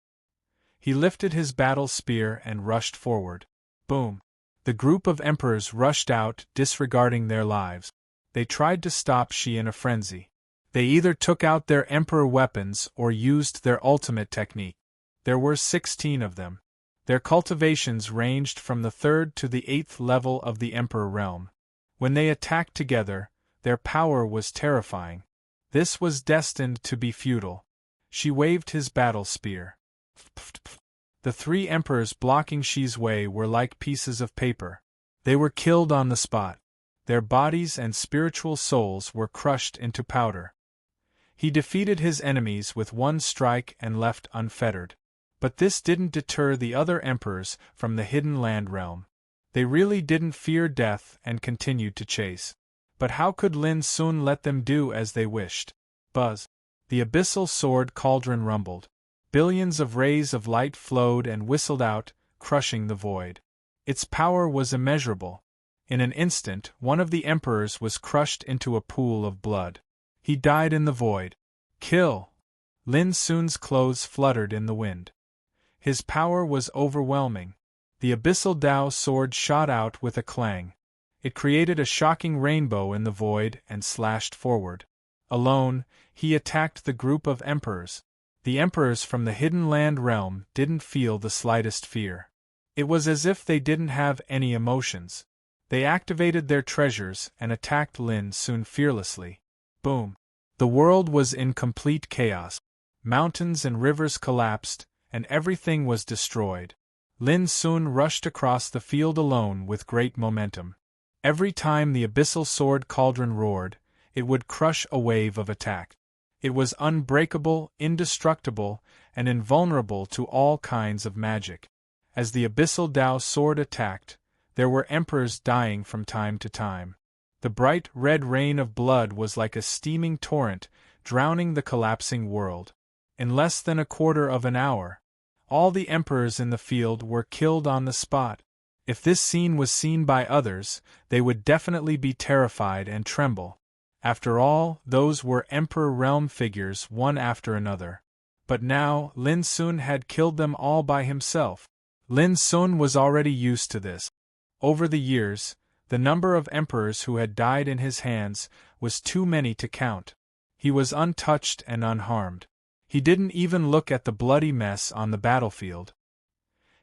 He lifted his battle spear and rushed forward. Boom! The group of emperors rushed out, disregarding their lives. They tried to stop Shi in a frenzy. They either took out their emperor weapons or used their ultimate technique. There were 16 of them. Their cultivations ranged from the 3rd to the 8th level of the Emperor realm. When they attacked together, their power was terrifying. This was destined to be futile. Shi waved his battle spear. The 3 emperors blocking Shi's way were like pieces of paper. They were killed on the spot. Their bodies and spiritual souls were crushed into powder. He defeated his enemies with one strike and left unfettered. But this didn't deter the other emperors from the Hidden Land realm. They really didn't fear death and continued to chase. But how could Lin Sun let them do as they wished? Buzz! The abyssal sword cauldron rumbled. Billions of rays of light flowed and whistled out, crushing the void. Its power was immeasurable. In an instant, one of the emperors was crushed into a pool of blood. He died in the void. Kill! Lin Sun's clothes fluttered in the wind. His power was overwhelming. The abyssal Dao sword shot out with a clang. It created a shocking rainbow in the void and slashed forward. Alone, he attacked the group of emperors. The emperors from the Hidden Land realm didn't feel the slightest fear. It was as if they didn't have any emotions. They activated their treasures and attacked Lin Sun fearlessly. Boom! The world was in complete chaos. Mountains and rivers collapsed, and everything was destroyed. Lin Sun rushed across the field alone with great momentum. Every time the abyssal sword cauldron roared, it would crush a wave of attack. It was unbreakable, indestructible, and invulnerable to all kinds of magic. As the abyssal Dao sword attacked, there were emperors dying from time to time. The bright red rain of blood was like a steaming torrent, drowning the collapsing world. In less than a quarter of an hour, all the emperors in the field were killed on the spot. If this scene was seen by others, they would definitely be terrified and tremble. After all, those were Emperor Realm figures one after another. But now, Lin Sun had killed them all by himself. Lin Sun was already used to this. Over the years, the number of emperors who had died in his hands was too many to count. He was untouched and unharmed. He didn't even look at the bloody mess on the battlefield.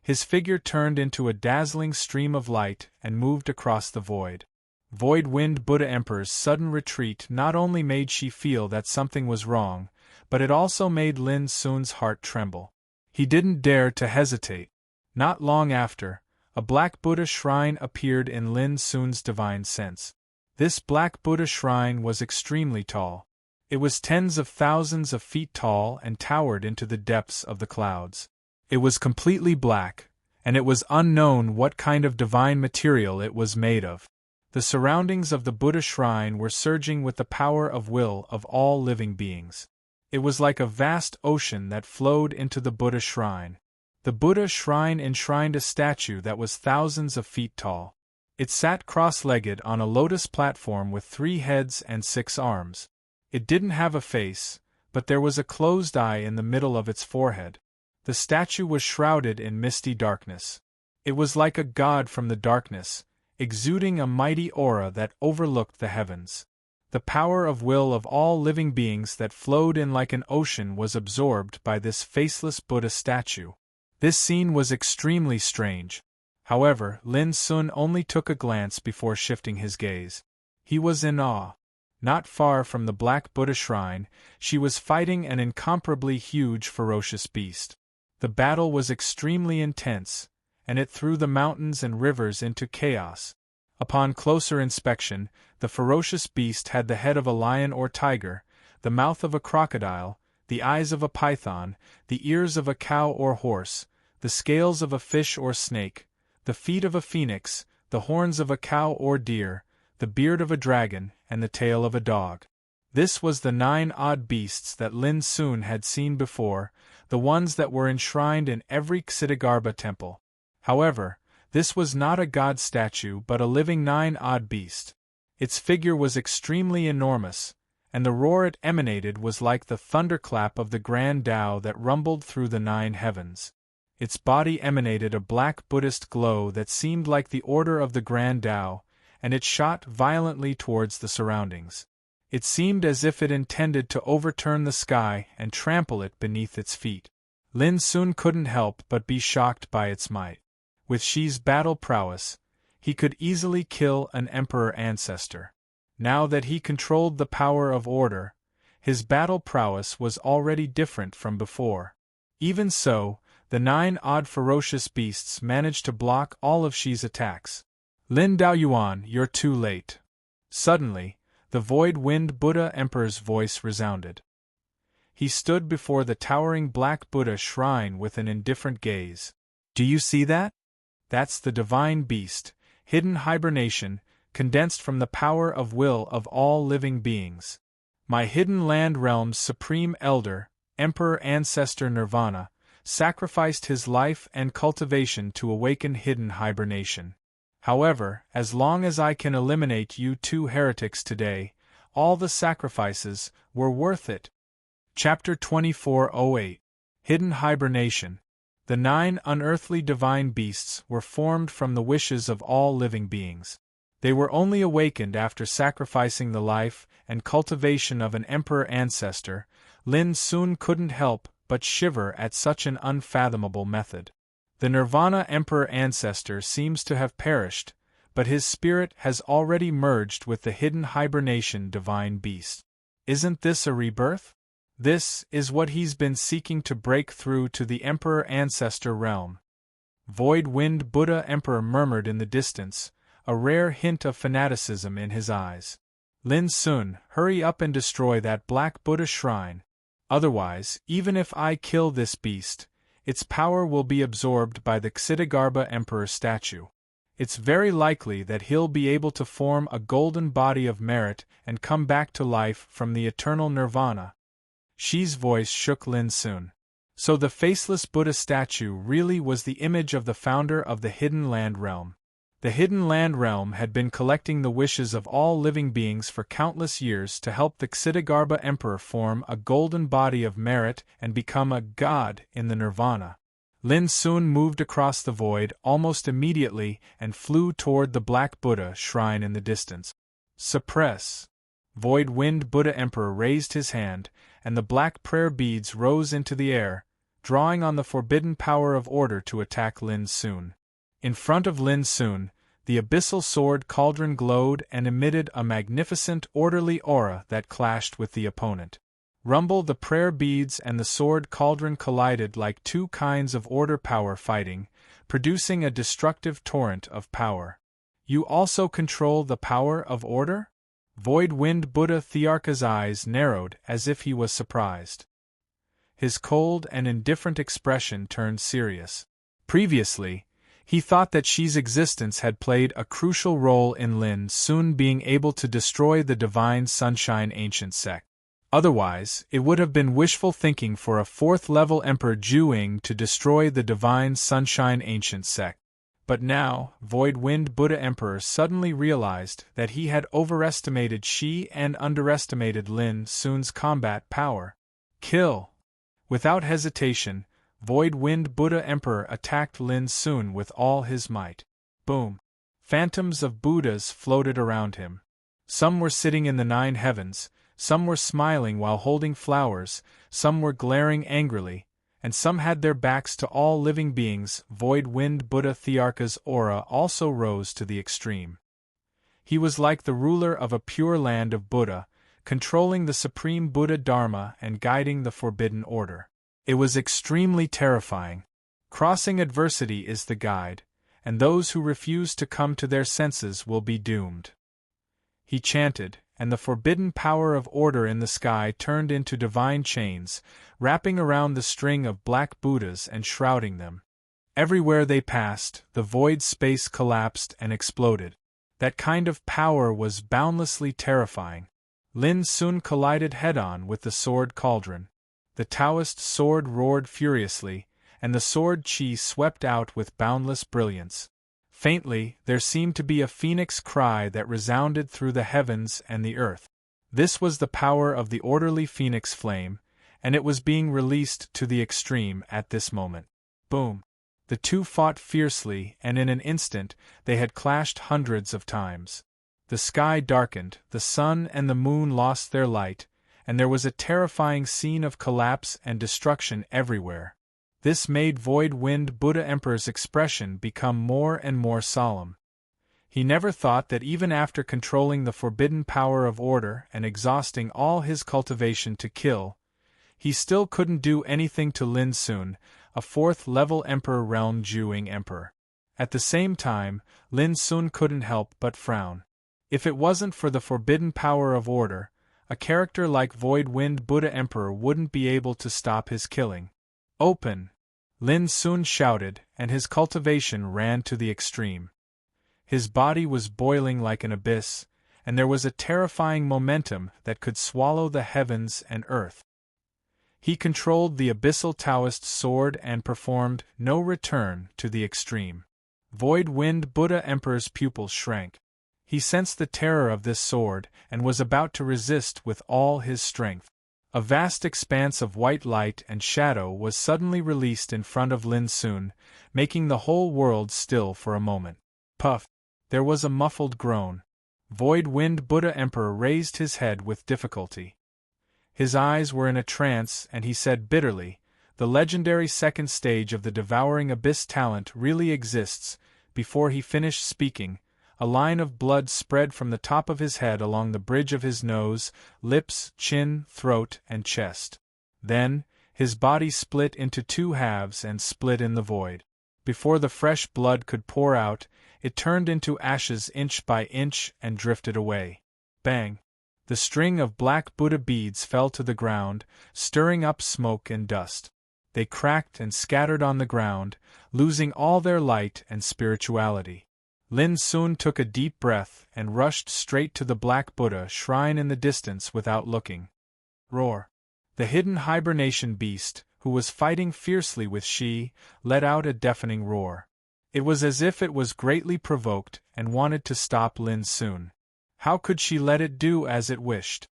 His figure turned into a dazzling stream of light and moved across the void. Void Wind Buddha Emperor's sudden retreat not only made Shi feel that something was wrong, but it also made Lin Sun's heart tremble. He didn't dare to hesitate. Not long after, a black Buddha shrine appeared in Lin Sun's divine sense. This black Buddha shrine was extremely tall. It was tens of thousands of feet tall and towered into the depths of the clouds. It was completely black, and it was unknown what kind of divine material it was made of. The surroundings of the Buddha shrine were surging with the power of will of all living beings. It was like a vast ocean that flowed into the Buddha shrine. The Buddha shrine enshrined a statue that was thousands of feet tall. It sat cross-legged on a lotus platform with 3 heads and 6 arms. It didn't have a face, but there was a closed eye in the middle of its forehead. The statue was shrouded in misty darkness. It was like a god from the darkness, exuding a mighty aura that overlooked the heavens. The power of will of all living beings that flowed in like an ocean was absorbed by this faceless Buddha statue. This scene was extremely strange. However, Lin Sun only took a glance before shifting his gaze. He was in awe. Not far from the Black Buddha shrine, she was fighting an incomparably huge ferocious beast. The battle was extremely intense, and it threw the mountains and rivers into chaos. Upon closer inspection, the ferocious beast had the head of a lion or tiger, the mouth of a crocodile, the eyes of a python, the ears of a cow or horse, the scales of a fish or snake, the feet of a phoenix, the horns of a cow or deer, the beard of a dragon, and the tail of a dog. This was the 9 odd beasts that Lin Sun had seen before, the ones that were enshrined in every Ksitigarbha temple. However, this was not a god statue but a living 9 odd beast. Its figure was extremely enormous, and the roar it emanated was like the thunderclap of the Grand Tao that rumbled through the 9 heavens. Its body emanated a black Buddhist glow that seemed like the order of the Grand Tao, and it shot violently towards the surroundings. It seemed as if it intended to overturn the sky and trample it beneath its feet. Lin Sun couldn't help but be shocked by its might. With Shi's battle prowess, he could easily kill an emperor ancestor. Now that he controlled the power of order, his battle prowess was already different from before. Even so, the 9 odd ferocious beasts managed to block all of Shi's attacks. Lin Daoyuan, you're too late. Suddenly, the void-wind Buddha Emperor's voice resounded. He stood before the towering Black Buddha shrine with an indifferent gaze. Do you see that? That's the divine beast, hidden hibernation, condensed from the power of will of all living beings. My hidden land realm's supreme elder, Emperor Ancestor Nirvana, sacrificed his life and cultivation to awaken hidden hibernation. However, as long as I can eliminate you 2 heretics today, all the sacrifices were worth it. Chapter 2408. Hidden Hibernation. The 9 unearthly divine beasts were formed from the wishes of all living beings. They were only awakened after sacrificing the life and cultivation of an emperor ancestor. Lin Sun couldn't help but shiver at such an unfathomable method. The Nirvana Emperor ancestor seems to have perished, but his spirit has already merged with the hidden hibernation divine beast. Isn't this a rebirth? This is what he's been seeking to break through to the Emperor Ancestor realm. Void-Wind Buddha Emperor murmured in the distance, a rare hint of fanaticism in his eyes. Lin Sun, hurry up and destroy that Black Buddha shrine. Otherwise, even if I kill this beast, its power will be absorbed by the Ksitigarbha Emperor statue. It's very likely that he'll be able to form a golden body of merit and come back to life from the eternal nirvana. Shi's voice shook Lin Sun. So the faceless Buddha statue really was the image of the founder of the Hidden Land Realm. The Hidden Land Realm had been collecting the wishes of all living beings for countless years to help the Ksitigarbha Emperor form a golden body of merit and become a god in the nirvana. Lin Sun moved across the void almost immediately and flew toward the Black Buddha shrine in the distance. Suppress! Void-Wind Buddha Emperor raised his hand, and the black prayer beads rose into the air, drawing on the forbidden power of order to attack Lin Sun. In front of Lin Sun, the abyssal sword cauldron glowed and emitted a magnificent orderly aura that clashed with the opponent. Rumble the prayer beads and the sword cauldron collided like 2 kinds of order power fighting, producing a destructive torrent of power. You also control the power of order? Void-Wind Buddha Thearka's eyes narrowed as if he was surprised. His cold and indifferent expression turned serious. Previously, He thought that Shi's existence had played a crucial role in Lin soon being able to destroy the Divine Sunshine Ancient Sect. Otherwise, it would have been wishful thinking for a fourth-level Emperor Ju-ing to destroy the Divine Sunshine Ancient Sect. But now, Void Wind Buddha Emperor suddenly realized that he had overestimated Shi and underestimated Lin Sun's combat power. Kill! Without hesitation, Void Wind Buddha Emperor attacked Lin Sun with all his might. Boom! Phantoms of Buddhas floated around him. Some were sitting in the 9 heavens, some were smiling while holding flowers, some were glaring angrily, and some had their backs to all living beings. Void Wind Buddha Thearka's aura also rose to the extreme. He was like the ruler of a pure land of Buddha, controlling the supreme Buddha Dharma and guiding the forbidden order. It was extremely terrifying. Crossing adversity is the guide, and those who refuse to come to their senses will be doomed. He chanted, and the forbidden power of order in the sky turned into divine chains, wrapping around the string of black Buddhas and shrouding them. Everywhere they passed, the void space collapsed and exploded. That kind of power was boundlessly terrifying. Lin Sun collided head-on with the sword cauldron. The Taoist sword roared furiously, and the sword chi swept out with boundless brilliance. Faintly, there seemed to be a phoenix cry that resounded through the heavens and the earth. This was the power of the orderly phoenix flame, and it was being released to the extreme at this moment. Boom! The two fought fiercely, and in an instant, they had clashed hundreds of times. The sky darkened, the sun and the moon lost their light, and there was a terrifying scene of collapse and destruction everywhere. This made Void Wind Buddha Emperor's expression become more and more solemn. He never thought that even after controlling the forbidden power of order and exhausting all his cultivation to kill, he still couldn't do anything to Lin Sun, a fourth-level Emperor Realm Ju-ing Emperor. At the same time, Lin Sun couldn't help but frown. If it wasn't for the forbidden power of order, a character like Void Wind Buddha Emperor wouldn't be able to stop his killing. Open! Lin Sun shouted, and his cultivation ran to the extreme. His body was boiling like an abyss, and there was a terrifying momentum that could swallow the heavens and earth. He controlled the abyssal Taoist sword and performed no return to the extreme. Void Wind Buddha Emperor's pupils shrank. He sensed the terror of this sword and was about to resist with all his strength. A vast expanse of white light and shadow was suddenly released in front of Lin Sun, making the whole world still for a moment. Puff! There was a muffled groan. Void Wind Buddha Emperor raised his head with difficulty. His eyes were in a trance and he said bitterly, "The legendary second stage of the Devouring Abyss talent really exists." Before he finished speaking, a line of blood spread from the top of his head along the bridge of his nose, lips, chin, throat, and chest. Then, his body split into 2 halves and split in the void. Before the fresh blood could pour out, it turned into ashes inch by inch and drifted away. Bang! The string of black Buddha beads fell to the ground, stirring up smoke and dust. They cracked and scattered on the ground, losing all their light and spirituality. Lin Sun took a deep breath and rushed straight to the Black Buddha shrine in the distance without looking. Roar! The hidden hibernation beast, who was fighting fiercely with Shi, let out a deafening roar. It was as if it was greatly provoked and wanted to stop Lin Sun. How could she let it do as it wished?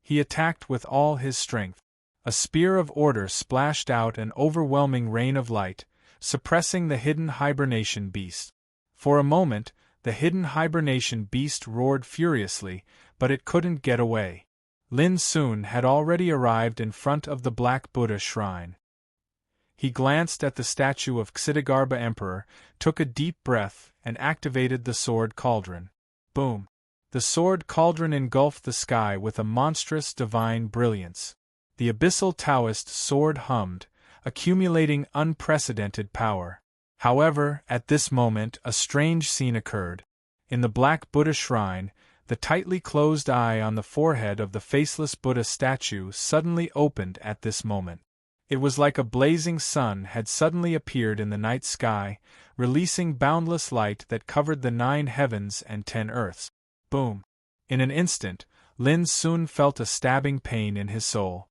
He attacked with all his strength. A spear of order splashed out an overwhelming rain of light, suppressing the hidden hibernation beast. For a moment, the hidden hibernation beast roared furiously, but it couldn't get away. Lin Sun had already arrived in front of the Black Buddha shrine. He glanced at the statue of Ksitigarbha Emperor, took a deep breath, and activated the sword cauldron. Boom! The sword cauldron engulfed the sky with a monstrous divine brilliance. The abyssal Taoist sword hummed, accumulating unprecedented power. However, at this moment a strange scene occurred. In the Black Buddha shrine, the tightly closed eye on the forehead of the faceless Buddha statue suddenly opened at this moment. It was like a blazing sun had suddenly appeared in the night sky, releasing boundless light that covered the 9 heavens and 10 earths. Boom! In an instant, Lin Sun felt a stabbing pain in his soul.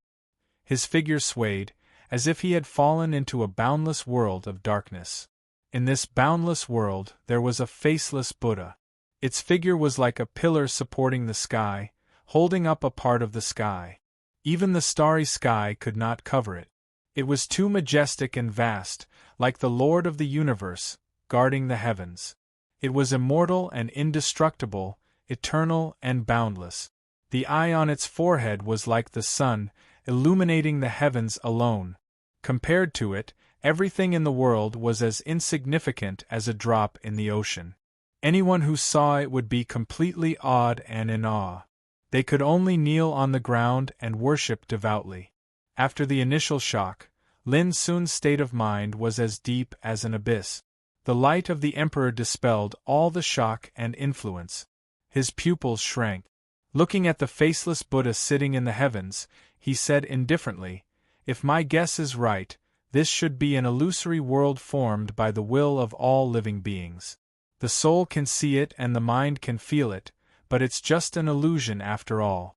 His figure swayed, as if he had fallen into a boundless world of darkness. In this boundless world there was a faceless Buddha. Its figure was like a pillar supporting the sky, holding up a part of the sky. Even the starry sky could not cover it. It was too majestic and vast, like the Lord of the universe, guarding the heavens. It was immortal and indestructible, eternal and boundless. The eye on its forehead was like the sun, illuminating the heavens alone. Compared to it, everything in the world was as insignificant as a drop in the ocean. Anyone who saw it would be completely awed and in awe. They could only kneel on the ground and worship devoutly. After the initial shock, Lin Sun's state of mind was as deep as an abyss. The light of the Emperor dispelled all the shock and influence. His pupils shrank. Looking at the faceless Buddha sitting in the heavens, he said indifferently, "If my guess is right, this should be an illusory world formed by the will of all living beings. The soul can see it and the mind can feel it, but it's just an illusion after all.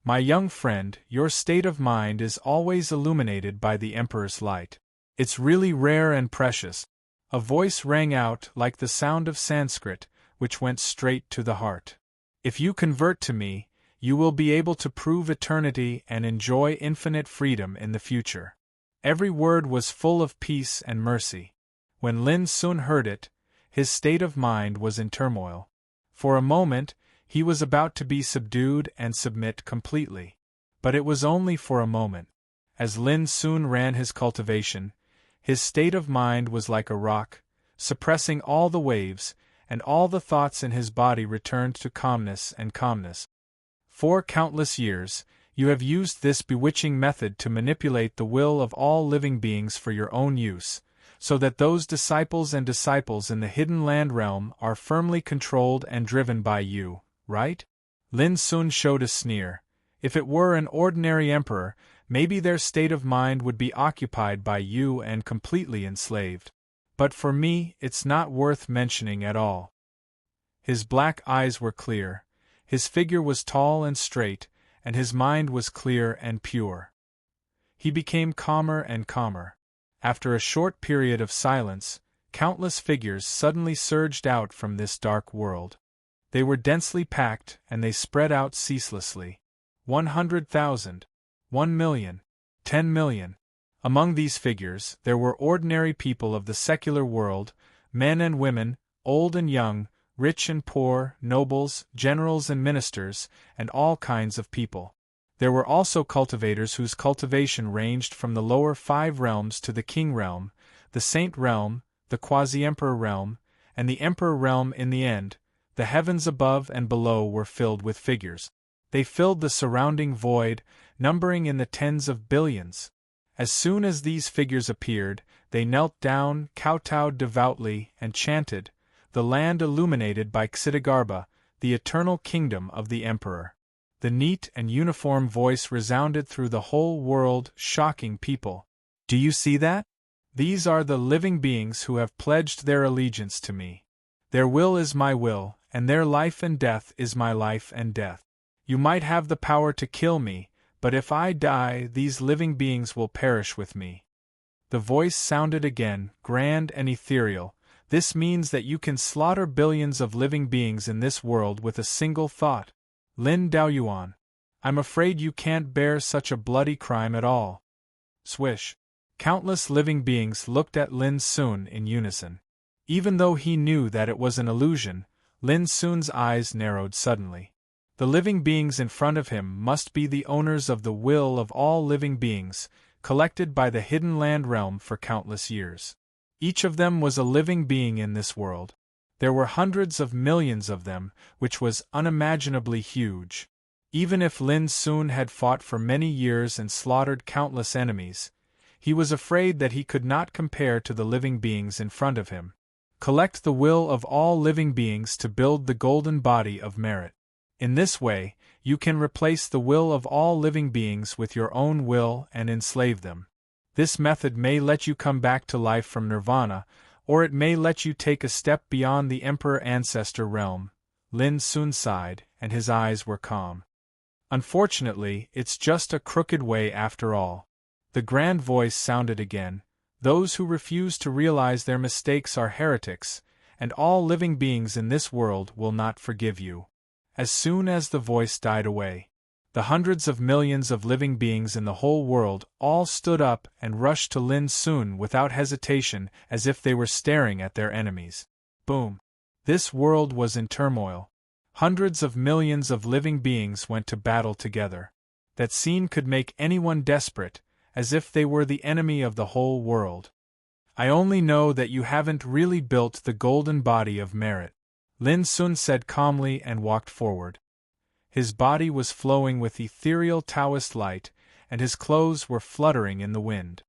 My young friend, your state of mind is always illuminated by the Emperor's light. It's really rare and precious." A voice rang out like the sound of Sanskrit, which went straight to the heart. "If you convert to me, you will be able to prove eternity and enjoy infinite freedom in the future." Every word was full of peace and mercy. When Lin Sun heard it, his state of mind was in turmoil. For a moment, he was about to be subdued and submit completely. But it was only for a moment. As Lin Sun ran his cultivation, his state of mind was like a rock, suppressing all the waves, and all the thoughts in his body returned to calmness and calmness. For countless years, you have used this bewitching method to manipulate the will of all living beings for your own use, so that those disciples and disciples in the hidden land realm are firmly controlled and driven by you, right? Lin Sun showed a sneer. If it were an ordinary emperor, maybe their state of mind would be occupied by you and completely enslaved. But for me, it's not worth mentioning at all. His black eyes were clear, his figure was tall and straight, and his mind was clear and pure. He became calmer and calmer. After a short period of silence, countless figures suddenly surged out from this dark world. They were densely packed and they spread out ceaselessly. 100,000, 1,000,000, 10,000,000. Among these figures, there were ordinary people of the secular world, men and women, old and young, rich and poor, nobles, generals and ministers, and all kinds of people. There were also cultivators whose cultivation ranged from the lower 5 realms to the king realm, the saint realm, the quasi-emperor realm, and the emperor realm in the end. The heavens above and below were filled with figures. They filled the surrounding void, numbering in the tens of billions. As soon as these figures appeared, they knelt down, kowtowed devoutly, and chanted, "The land illuminated by Ksitigarbha, the eternal kingdom of the Emperor." The neat and uniform voice resounded through the whole world, shocking people. "Do you see that? These are the living beings who have pledged their allegiance to me. Their will is my will, and their life and death is my life and death. You might have the power to kill me, but if I die, these living beings will perish with me." The voice sounded again, grand and ethereal. "This means that you can slaughter billions of living beings in this world with a single thought. Lin Daoyuan, I'm afraid you can't bear such a bloody crime at all." Swish. Countless living beings looked at Lin Sun in unison. Even though he knew that it was an illusion, Lin Sun's eyes narrowed suddenly. The living beings in front of him must be the owners of the will of all living beings, collected by the hidden land realm for countless years. Each of them was a living being in this world. There were hundreds of millions of them, which was unimaginably huge. Even if Lin Sun had fought for many years and slaughtered countless enemies, he was afraid that he could not compare to the living beings in front of him. Collect the will of all living beings to build the golden body of merit. In this way, you can replace the will of all living beings with your own will and enslave them. This method may let you come back to life from nirvana, or it may let you take a step beyond the Emperor-Ancestor realm. Lin Sun sighed, and his eyes were calm. Unfortunately, it's just a crooked way after all. The grand voice sounded again. Those who refuse to realize their mistakes are heretics, and all living beings in this world will not forgive you. As soon as the voice died away, the hundreds of millions of living beings in the whole world all stood up and rushed to Lin Sun without hesitation, as if they were staring at their enemies. Boom! This world was in turmoil. Hundreds of millions of living beings went to battle together. That scene could make anyone desperate, as if they were the enemy of the whole world. I only know that you haven't really built the golden body of merit, Lin Sun said calmly and walked forward. His body was flowing with ethereal Taoist light, and his clothes were fluttering in the wind.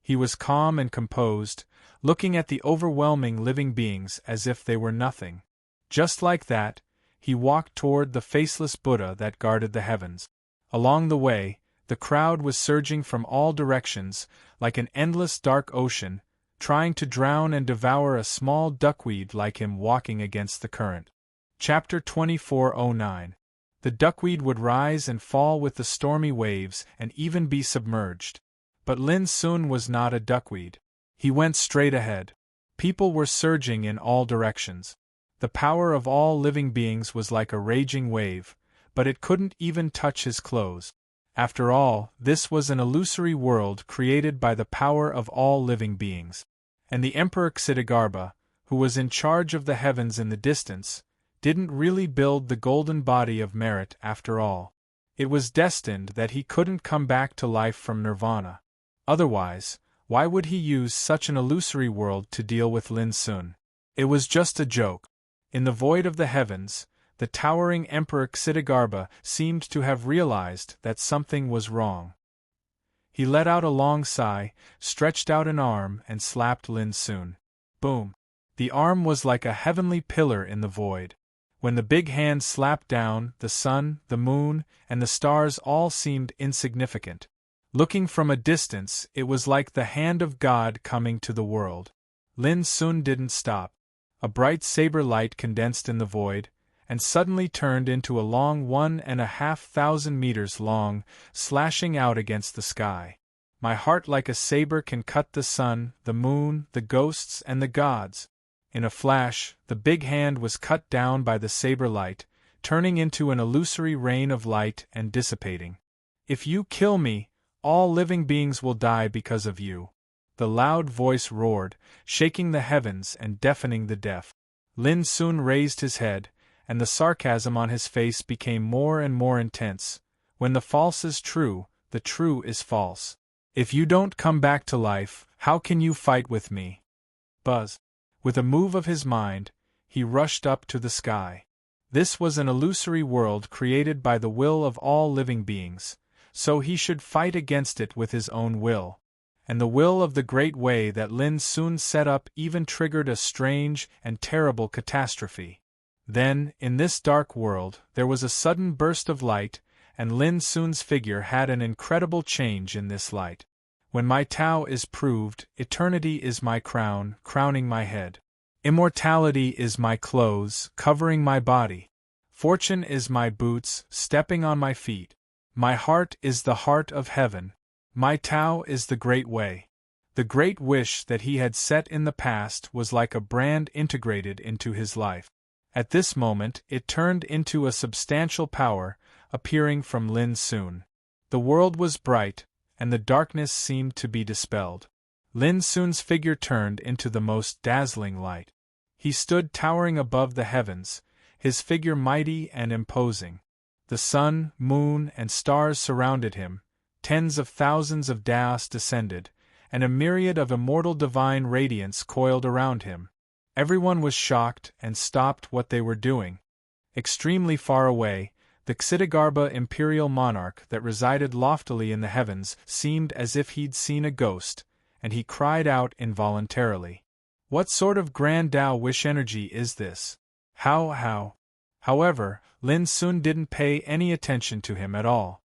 He was calm and composed, looking at the overwhelming living beings as if they were nothing. Just like that, he walked toward the faceless Buddha that guarded the heavens. Along the way, the crowd was surging from all directions, like an endless dark ocean, trying to drown and devour a small duckweed like him walking against the current. Chapter 2409. The duckweed would rise and fall with the stormy waves and even be submerged. But Lin Sun was not a duckweed. He went straight ahead. People were surging in all directions. The power of all living beings was like a raging wave, but it couldn't even touch his clothes. After all, this was an illusory world created by the power of all living beings. And the Emperor Xitigarbha, who was in charge of the heavens in the distance, didn't really build the golden body of merit after all. It was destined that he couldn't come back to life from nirvana. Otherwise, why would he use such an illusory world to deal with Lin Sun? It was just a joke. In the void of the heavens, the towering Emperor Xitigarbha seemed to have realized that something was wrong. He let out a long sigh, stretched out an arm and slapped Lin Sun. Boom! The arm was like a heavenly pillar in the void. When the big hand slapped down, the sun, the moon, and the stars all seemed insignificant. Looking from a distance, it was like the hand of God coming to the world. Lin Sun didn't stop. A bright saber light condensed in the void, and suddenly turned into a long 1,500 meters long, slashing out against the sky. My heart like a saber can cut the sun, the moon, the ghosts, and the gods. In a flash, the big hand was cut down by the saber light, turning into an illusory rain of light and dissipating. If you kill me, all living beings will die because of you. The loud voice roared, shaking the heavens and deafening the deaf. Lin Sun raised his head, and the sarcasm on his face became more and more intense. When the false is true, the true is false. If you don't come back to life, how can you fight with me? Buzz. With a move of his mind, he rushed up to the sky. This was an illusory world created by the will of all living beings, so he should fight against it with his own will. And the will of the great way that Lin Sun set up even triggered a strange and terrible catastrophe. Then, in this dark world, there was a sudden burst of light, and Lin Sun's figure had an incredible change in this light. When my Tao is proved, eternity is my crown, crowning my head. Immortality is my clothes, covering my body. Fortune is my boots, stepping on my feet. My heart is the heart of heaven. My Tao is the great way. The great wish that he had set in the past was like a brand integrated into his life. At this moment, it turned into a substantial power, appearing from Lin Sun. The world was bright, and the darkness seemed to be dispelled. Lin Sun's figure turned into the most dazzling light. He stood towering above the heavens, his figure mighty and imposing. The sun, moon, and stars surrounded him, tens of thousands of Daos descended, and a myriad of immortal divine radiance coiled around him. Everyone was shocked and stopped what they were doing. Extremely far away, the Xitigarbha imperial monarch that resided loftily in the heavens seemed as if he'd seen a ghost, and he cried out involuntarily. What sort of grand Tao wish energy is this? How? However, Lin Sun didn't pay any attention to him at all.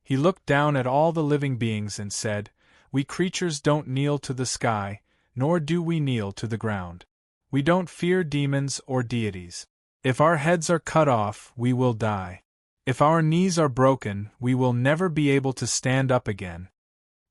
He looked down at all the living beings and said, We creatures don't kneel to the sky, nor do we kneel to the ground. We don't fear demons or deities. If our heads are cut off, we will die. If our knees are broken, we will never be able to stand up again.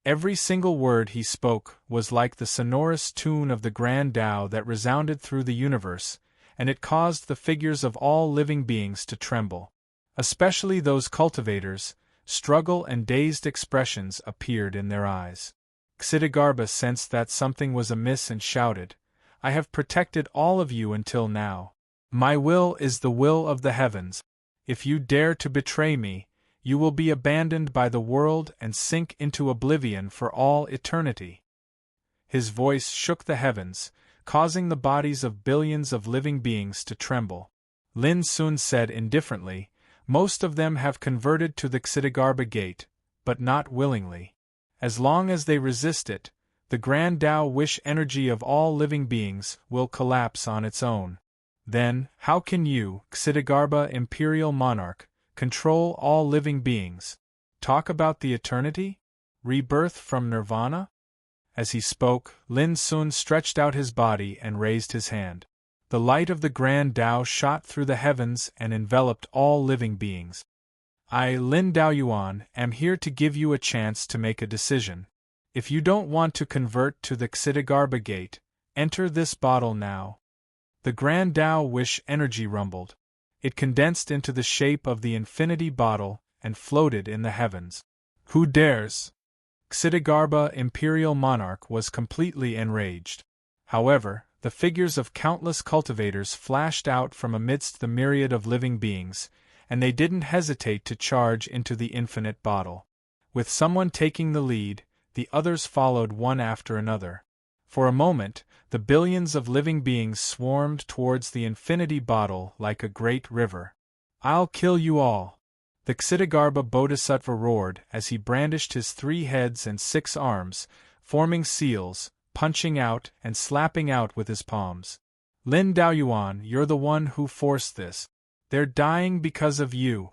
Every single word he spoke was like the sonorous tune of the grand Tao that resounded through the universe, and it caused the figures of all living beings to tremble. Especially those cultivators. Struggle and dazed expressions appeared in their eyes. Xidigarbha sensed that something was amiss and shouted, "I have protected all of you until now. My will is the will of the heavens. If you dare to betray me, you will be abandoned by the world and sink into oblivion for all eternity." His voice shook the heavens, causing the bodies of billions of living beings to tremble. Lin Sun said indifferently, "Most of them have converted to the Xidigarbha gate, but not willingly. As long as they resist it, the grand Tao wish energy of all living beings will collapse on its own. Then, how can you, Xidigarbha Imperial Monarch, control all living beings? Talk about the eternity? Rebirth from nirvana?" As he spoke, Lin Sun stretched out his body and raised his hand. The light of the grand Tao shot through the heavens and enveloped all living beings. "I, Lin Daoyuan, am here to give you a chance to make a decision. If you don't want to convert to the Xidigarbha gate, enter this bottle now." The grand Tao wish energy rumbled. It condensed into the shape of the infinity bottle and floated in the heavens. "Who dares?" Xidigarbha Imperial Monarch was completely enraged. However, the figures of countless cultivators flashed out from amidst the myriad of living beings, and they didn't hesitate to charge into the infinite bottle. With someone taking the lead, the others followed one after another. For a moment, the billions of living beings swarmed towards the infinity bottle like a great river. "I'll kill you all!" The Xidigarbha Bodhisattva roared as he brandished his 3 heads and 6 arms, forming seals, punching out and slapping out with his palms. "Lin Daoyuan, you're the one who forced this. They're dying because of you."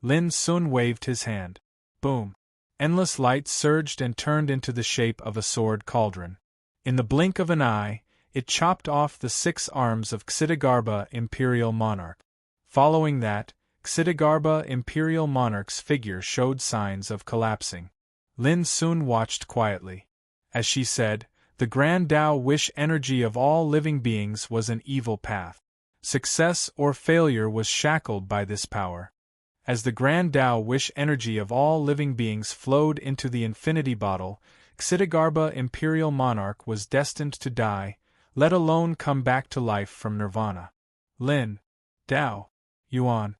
Lin Sun waved his hand. Boom! Endless light surged and turned into the shape of a sword cauldron. In the blink of an eye, it chopped off the 6 arms of Xidigarbha Imperial Monarch. Following that, Xidigarbha Imperial Monarch's figure showed signs of collapsing. Lin Sun watched quietly. As she said, the grand Tao wish energy of all living beings was an evil path. Success or failure was shackled by this power. As the grand Tao wish energy of all living beings flowed into the infinity bottle, Xidigarbha Imperial Monarch was destined to die, let alone come back to life from nirvana. Lin Daoyuan.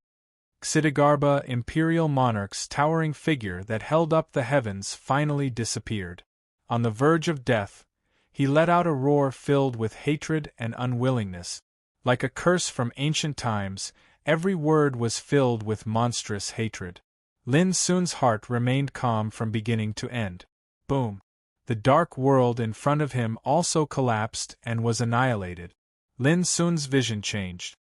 Xidigarbha Imperial Monarch's towering figure that held up the heavens finally disappeared. On the verge of death, he let out a roar filled with hatred and unwillingness. Like a curse from ancient times, every word was filled with monstrous hatred. Lin Sun's heart remained calm from beginning to end. Boom! The dark world in front of him also collapsed and was annihilated. Lin Sun's vision changed.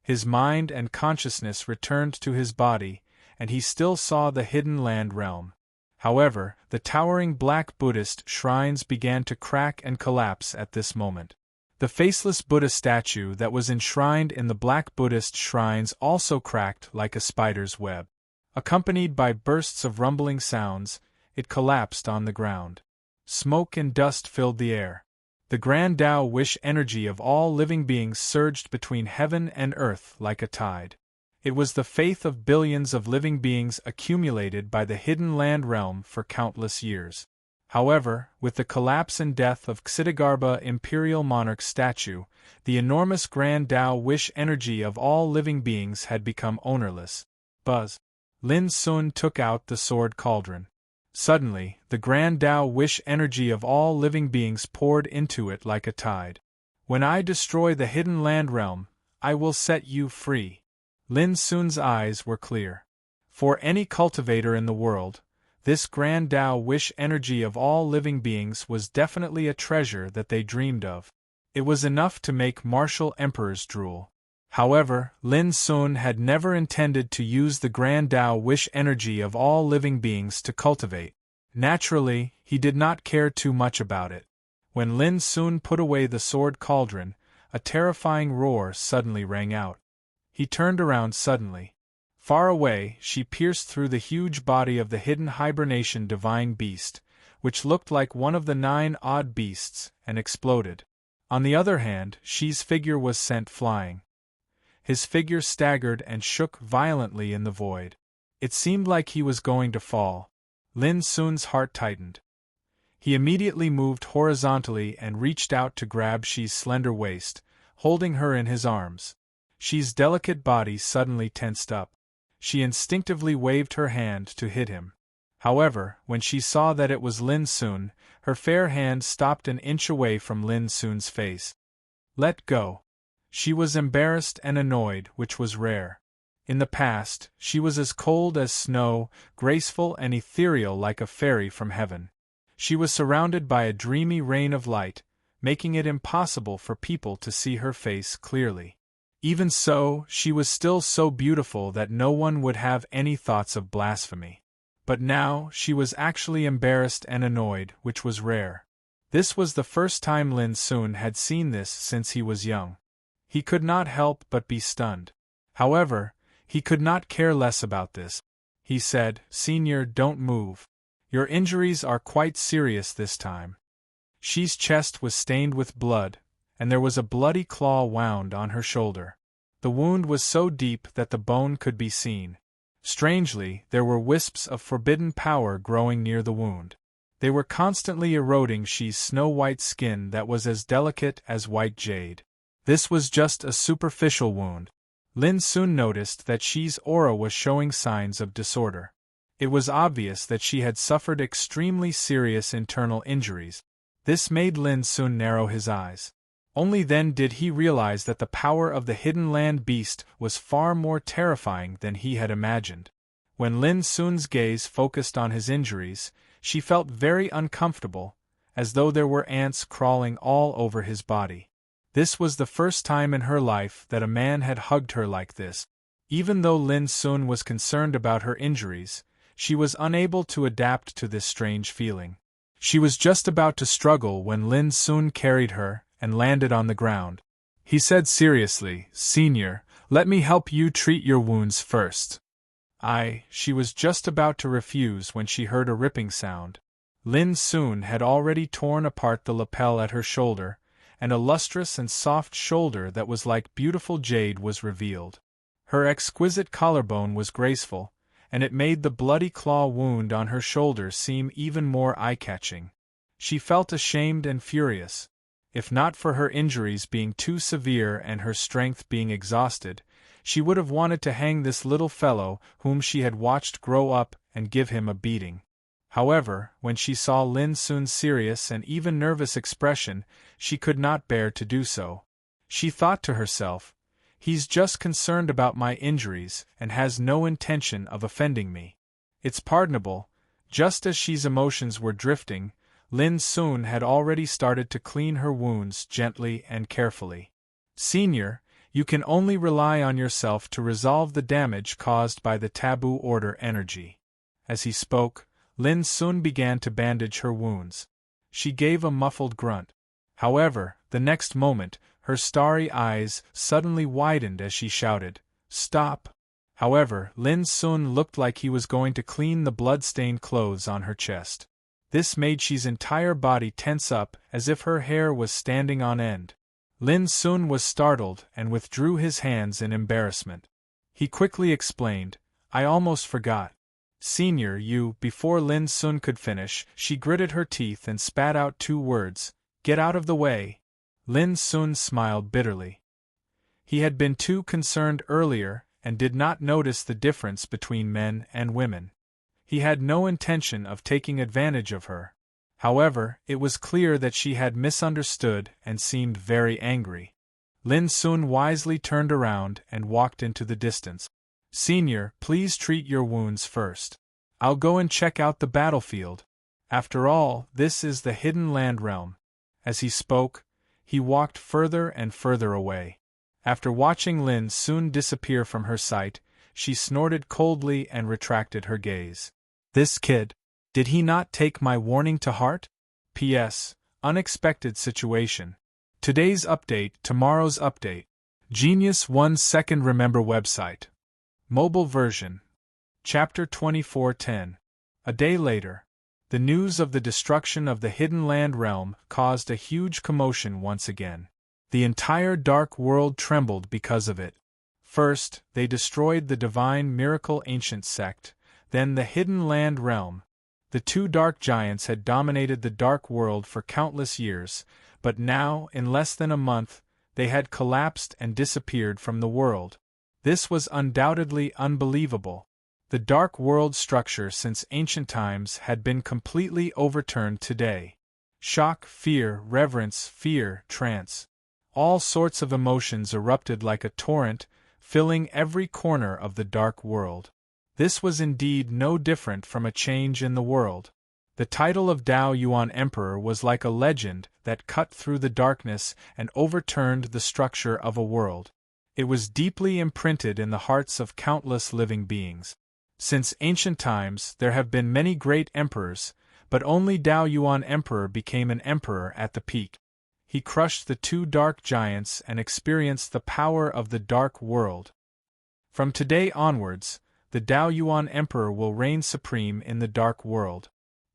His mind and consciousness returned to his body, and he still saw the hidden land realm. However, the towering black Buddhist shrines began to crack and collapse at this moment. The faceless Buddha statue that was enshrined in the black Buddhist shrines also cracked like a spider's web. Accompanied by bursts of rumbling sounds, it collapsed on the ground. Smoke and dust filled the air. The grand Tao wish energy of all living beings surged between heaven and earth like a tide. It was the faith of billions of living beings accumulated by the hidden land realm for countless years. However, with the collapse and death of Xidigarbha Imperial Monarch's statue, the enormous grand Tao wish energy of all living beings had become ownerless. Buzz! Lin Sun took out the sword cauldron. Suddenly, the grand Tao wish energy of all living beings poured into it like a tide. "When I destroy the hidden land realm, I will set you free." Lin Sun's eyes were clear. For any cultivator in the world, this grand Tao wish energy of all living beings was definitely a treasure that they dreamed of. It was enough to make martial emperors drool. However, Lin Sun had never intended to use the grand Tao wish energy of all living beings to cultivate. Naturally, he did not care too much about it. When Lin Sun put away the sword cauldron, a terrifying roar suddenly rang out. He turned around suddenly. Far away, she pierced through the huge body of the hidden hibernation divine beast, which looked like one of the 9 odd beasts, and exploded. On the other hand, Shi's figure was sent flying. His figure staggered and shook violently in the void. It seemed like he was going to fall. Lin Sun's heart tightened. He immediately moved horizontally and reached out to grab Shi's slender waist, holding her in his arms. Shi's delicate body suddenly tensed up. She instinctively waved her hand to hit him. However, when she saw that it was Lin Sun, her fair hand stopped an inch away from Lin Sun's face. Let go. She was embarrassed and annoyed, which was rare. In the past, she was as cold as snow, graceful and ethereal like a fairy from heaven. She was surrounded by a dreamy rain of light, making it impossible for people to see her face clearly. Even so, she was still so beautiful that no one would have any thoughts of blasphemy. But now, she was actually embarrassed and annoyed, which was rare. This was the first time Lin Sun had seen this since he was young. He could not help but be stunned. However, he could not care less about this. He said, "Senior, don't move. Your injuries are quite serious this time." Shi's chest was stained with blood, and there was a bloody claw wound on her shoulder. The wound was so deep that the bone could be seen. Strangely, there were wisps of forbidden power growing near the wound. They were constantly eroding Shi's snow-white skin that was as delicate as white jade. This was just a superficial wound. Lin Sun noticed that Shi's aura was showing signs of disorder. It was obvious that she had suffered extremely serious internal injuries. This made Lin Sun narrow his eyes. Only then did he realize that the power of the hidden land beast was far more terrifying than he had imagined. When Lin Sun's gaze focused on his injuries, she felt very uncomfortable, as though there were ants crawling all over his body. This was the first time in her life that a man had hugged her like this. Even though Lin Sun was concerned about her injuries, she was unable to adapt to this strange feeling. She was just about to struggle when Lin Sun carried her and landed on the ground. He said seriously, "Senior, let me help you treat your wounds first." She was just about to refuse when she heard a ripping sound. Lin Sun had already torn apart the lapel at her shoulder, and a lustrous and soft shoulder that was like beautiful jade was revealed. Her exquisite collarbone was graceful, and it made the bloody claw wound on her shoulder seem even more eye-catching. She felt ashamed and furious. If not for her injuries being too severe and her strength being exhausted, she would have wanted to hang this little fellow whom she had watched grow up and give him a beating. However, when she saw Lin Sun's serious and even nervous expression, she could not bear to do so. She thought to herself, "He's just concerned about my injuries and has no intention of offending me. It's pardonable." Just as Shi's emotions were drifting, Lin Sun had already started to clean her wounds gently and carefully. "Senior, you can only rely on yourself to resolve the damage caused by the taboo order energy." As he spoke, Lin Sun began to bandage her wounds. She gave a muffled grunt. However, the next moment, her starry eyes suddenly widened as she shouted, "Stop!" However, Lin Sun looked like he was going to clean the blood-stained clothes on her chest. This made Shi's entire body tense up as if her hair was standing on end. Lin Sun was startled and withdrew his hands in embarrassment. He quickly explained, "I almost forgot. Senior, you." Before Lin Sun could finish, she gritted her teeth and spat out 2 words, "Get out of the way." Lin Sun smiled bitterly. He had been too concerned earlier and did not notice the difference between men and women. He had no intention of taking advantage of her. However, it was clear that she had misunderstood and seemed very angry. Lin Sun wisely turned around and walked into the distance. "Senior, please treat your wounds first. I'll go and check out the battlefield. After all, this is the hidden land realm." As he spoke, he walked further and further away. After watching Lin Sun disappear from her sight, she snorted coldly and retracted her gaze. "This kid. Did he not take my warning to heart? P.S. Unexpected situation. Today's update, tomorrow's update. Genius 1 Second Remember website. Mobile version. Chapter 24:10. A day later. The news of the destruction of the Hidden Land realm caused a huge commotion once again. The entire dark world trembled because of it. First, they destroyed the divine miracle ancient sect, then the Hidden Land realm. The two dark giants had dominated the dark world for countless years, but now, in less than a month, they had collapsed and disappeared from the world. This was undoubtedly unbelievable. The dark world structure since ancient times had been completely overturned today. Shock, fear, reverence, fear, trance. All sorts of emotions erupted like a torrent, filling every corner of the dark world. This was indeed no different from a change in the world. The title of Dao Yuan Emperor was like a legend that cut through the darkness and overturned the structure of a world. It was deeply imprinted in the hearts of countless living beings. Since ancient times, there have been many great emperors, but only Dao Yuan Emperor became an emperor at the peak. He crushed the two dark giants and experienced the power of the dark world. From today onwards, the Dao Yuan Emperor will reign supreme in the dark world.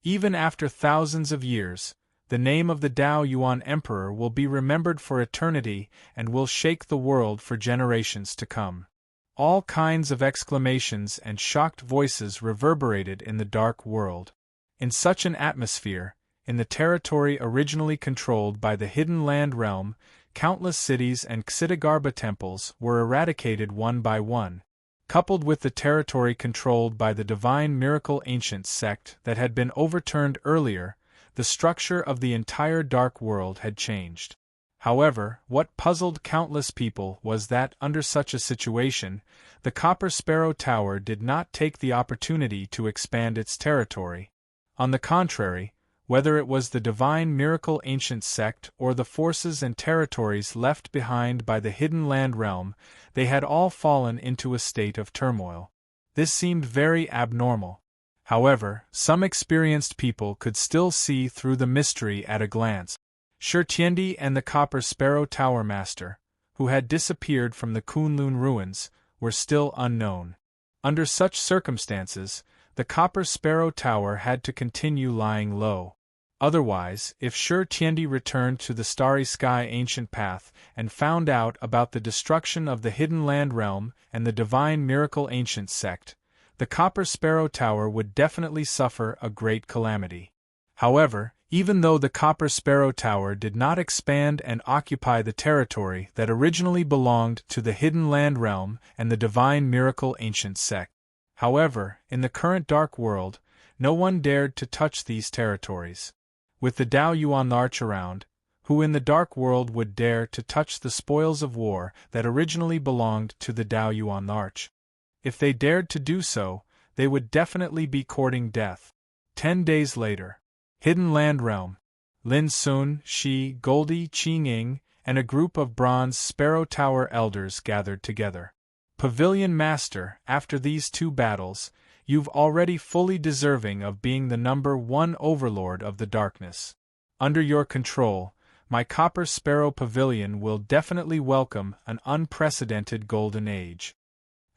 Even after thousands of years, the name of the Dao Yuan Emperor will be remembered for eternity and will shake the world for generations to come. All kinds of exclamations and shocked voices reverberated in the dark world. In such an atmosphere, in the territory originally controlled by the Hidden Land realm, countless cities and Ksitigarbha temples were eradicated one by one. Coupled with the territory controlled by the divine miracle ancient sect that had been overturned earlier, the structure of the entire dark world had changed. However, what puzzled countless people was that, under such a situation, the Copper Sparrow Tower did not take the opportunity to expand its territory. On the contrary, whether it was the divine miracle ancient sect or the forces and territories left behind by the Hidden Land realm, they had all fallen into a state of turmoil. This seemed very abnormal. However, some experienced people could still see through the mystery at a glance. Shi Tiandi and the Copper Sparrow Tower Master, who had disappeared from the Kunlun ruins, were still unknown. Under such circumstances, the Copper Sparrow Tower had to continue lying low. Otherwise, if Shi Tiandi returned to the Starry Sky ancient path and found out about the destruction of the Hidden Land realm and the divine miracle ancient sect, the Copper Sparrow Tower would definitely suffer a great calamity. However, even though the Copper Sparrow Tower did not expand and occupy the territory that originally belonged to the Hidden Land realm and the divine miracle ancient sect. However, in the current dark world, no one dared to touch these territories. With the Dao Yuan Arch around, who in the dark world would dare to touch the spoils of war that originally belonged to the Dao Yuan Arch? If they dared to do so, they would definitely be courting death. 10 days later. Hidden Land Realm. Lin Sun, Shi, Goldie, Qing, and a group of Bronze Sparrow Tower elders gathered together. Pavilion Master, after these 2 battles, you've already fully deserving of being the #1 overlord of the darkness. Under your control, my Copper Sparrow Pavilion will definitely welcome an unprecedented golden age.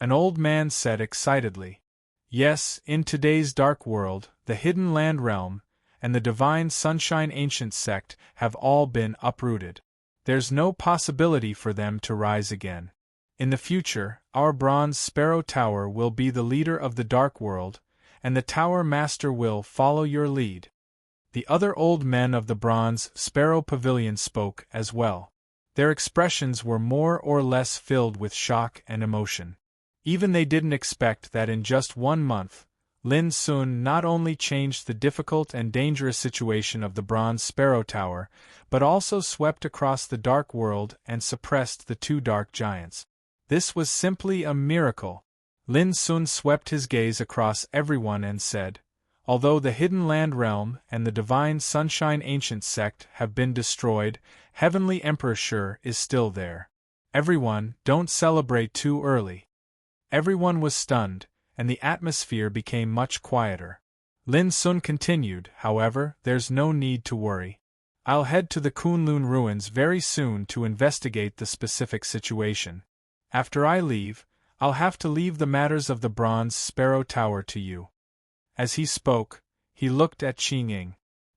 An old man said excitedly. Yes, in today's dark world, the Hidden Land Realm and the Divine Sunshine Ancient Sect have all been uprooted. There's no possibility for them to rise again. In the future, our Bronze Sparrow Tower will be the leader of the dark world, and the Tower Master will follow your lead. The other old men of the Bronze Sparrow Pavilion spoke as well. Their expressions were more or less filled with shock and emotion. Even they didn't expect that in just 1 month, Lin Sun not only changed the difficult and dangerous situation of the Bronze Sparrow Tower, but also swept across the dark world and suppressed the 2 dark giants. This was simply a miracle. Lin Sun swept his gaze across everyone and said, although the Hidden Land Realm and the Divine Sunshine Ancient Sect have been destroyed, Heavenly Emperor Shi is still there. Everyone, don't celebrate too early. Everyone was stunned, and the atmosphere became much quieter. Lin Sun continued, however, there's no need to worry. I'll head to the Kunlun ruins very soon to investigate the specific situation. After I leave, I'll have to leave the matters of the Bronze Sparrow Tower to you. As he spoke, he looked at Qi Ying.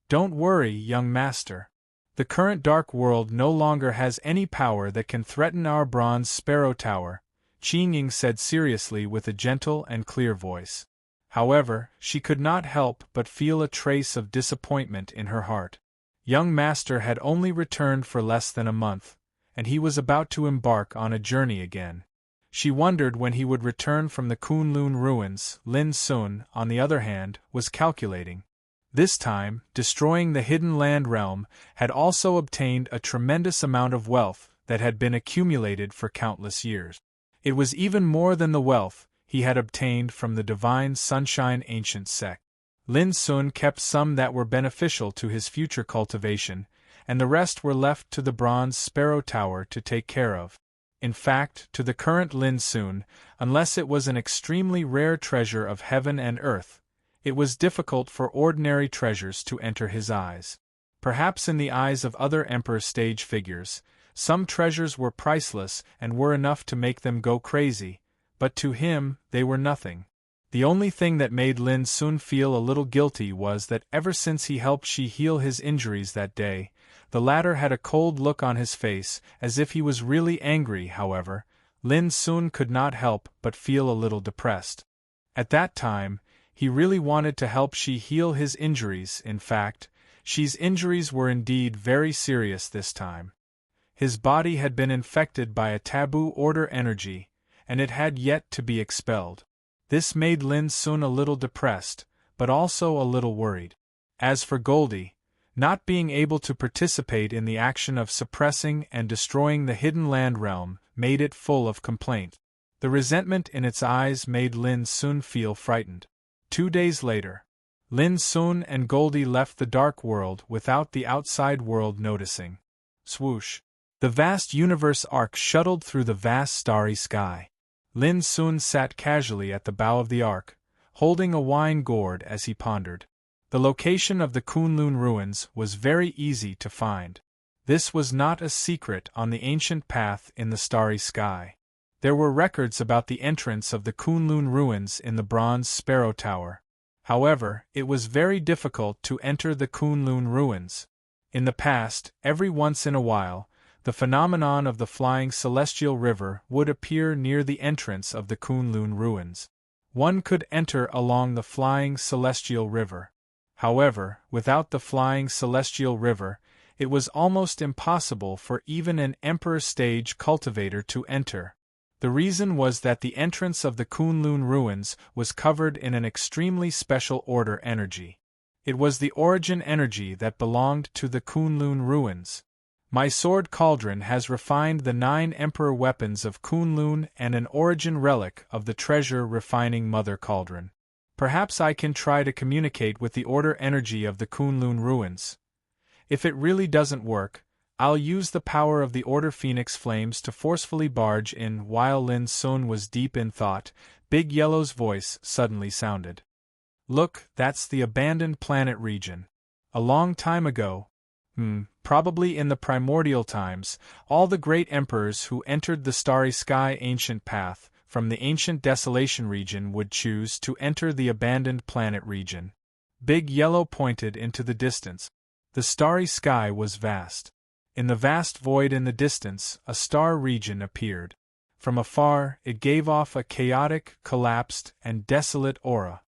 Don't worry, young master. The current dark world no longer has any power that can threaten our Bronze Sparrow Tower, Qi Ying said seriously with a gentle and clear voice. However, she could not help but feel a trace of disappointment in her heart. Young master had only returned for less than a month, and he was about to embark on a journey again. She wondered when he would return from the Kunlun ruins. Lin Sun, on the other hand, was calculating. This time, destroying the hidden land realm had also obtained a tremendous amount of wealth that had been accumulated for countless years. It was even more than the wealth he had obtained from the Divine Sunshine ancient sect. Lin Sun kept some that were beneficial to his future cultivation, and the rest were left to the Bronze Sparrow Tower to take care of. In fact, to the current Lin Sun, unless it was an extremely rare treasure of heaven and earth, it was difficult for ordinary treasures to enter his eyes. Perhaps in the eyes of other Emperor stage figures, some treasures were priceless and were enough to make them go crazy, but to him, they were nothing. The only thing that made Lin Sun feel a little guilty was that ever since he helped Xi heal his injuries that day, the latter had a cold look on his face, as if he was really angry. However, Lin Sun could not help but feel a little depressed. At that time, he really wanted to help Xi heal his injuries. In fact, Xi's injuries were indeed very serious this time. His body had been infected by a taboo order energy, and it had yet to be expelled. This made Lin Sun a little depressed, but also a little worried. As for Goldie, not being able to participate in the action of suppressing and destroying the hidden land realm made it full of complaint. The resentment in its eyes made Lin Sun feel frightened. 2 days later, Lin Sun and Goldie left the dark world without the outside world noticing. Swoosh! The vast universe arc shuttled through the vast starry sky. Lin Sun sat casually at the bow of the ark, holding a wine gourd as he pondered. The location of the Kunlun ruins was very easy to find. This was not a secret on the ancient path in the starry sky. There were records about the entrance of the Kunlun ruins in the Bronze Sparrow Tower. However, it was very difficult to enter the Kunlun ruins. In the past, every once in a while, the phenomenon of the flying celestial river would appear near the entrance of the Kunlun ruins. One could enter along the flying celestial river. However, without the flying celestial river, it was almost impossible for even an Emperor stage cultivator to enter. The reason was that the entrance of the Kunlun ruins was covered in an extremely special order energy. It was the origin energy that belonged to the Kunlun ruins. My sword cauldron has refined the 9 Emperor weapons of Kunlun and an origin relic of the treasure refining Mother Cauldron. Perhaps I can try to communicate with the order energy of the Kunlun ruins. If it really doesn't work, I'll use the power of the Order Phoenix Flames to forcefully barge in. While Lin Sun was deep in thought, Big Yellow's voice suddenly sounded. Look, that's the abandoned planet region. A long time ago, probably in the primordial times, all the great emperors who entered the starry sky ancient path from the ancient desolation region would choose to enter the abandoned planet region. Big Yellow pointed into the distance. The starry sky was vast. In the vast void in the distance, a star region appeared. From afar, it gave off a chaotic, collapsed, and desolate aura.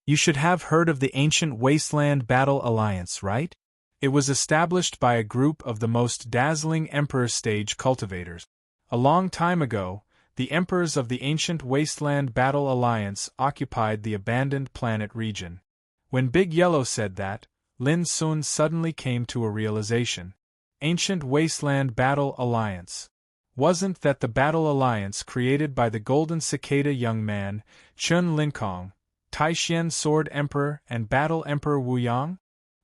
You should have heard of the ancient Wasteland Battle Alliance, right? It was established by a group of the most dazzling Emperor stage cultivators. A long time ago, the emperors of the ancient Wasteland Battle Alliance occupied the abandoned planet region. When Big Yellow said that, Lin Sun suddenly came to a realization. Ancient Wasteland Battle Alliance. Wasn't that the Battle Alliance created by the Golden Cicada young man, Chun Linkong, Taixien Sword Emperor and Battle Emperor Wu Yang?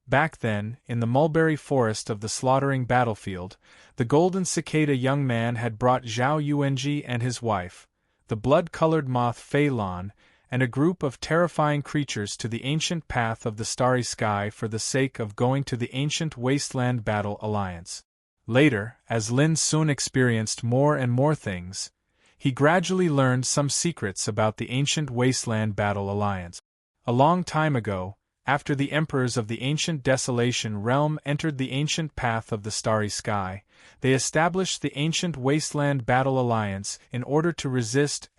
Back then, in the mulberry forest of the slaughtering battlefield, the Golden Cicada young man had brought Zhao Yuanji and his wife, the blood-colored moth Fei Lan, and a group of terrifying creatures to the ancient path of the starry sky for the sake of going to the ancient wasteland battle alliance. Later, as Lin Sun experienced more and more things, he gradually learned some secrets about the ancient wasteland battle alliance. A long time ago, after the emperors of the ancient desolation realm entered the ancient path of the starry sky, they established the ancient wasteland battle alliance in order to resist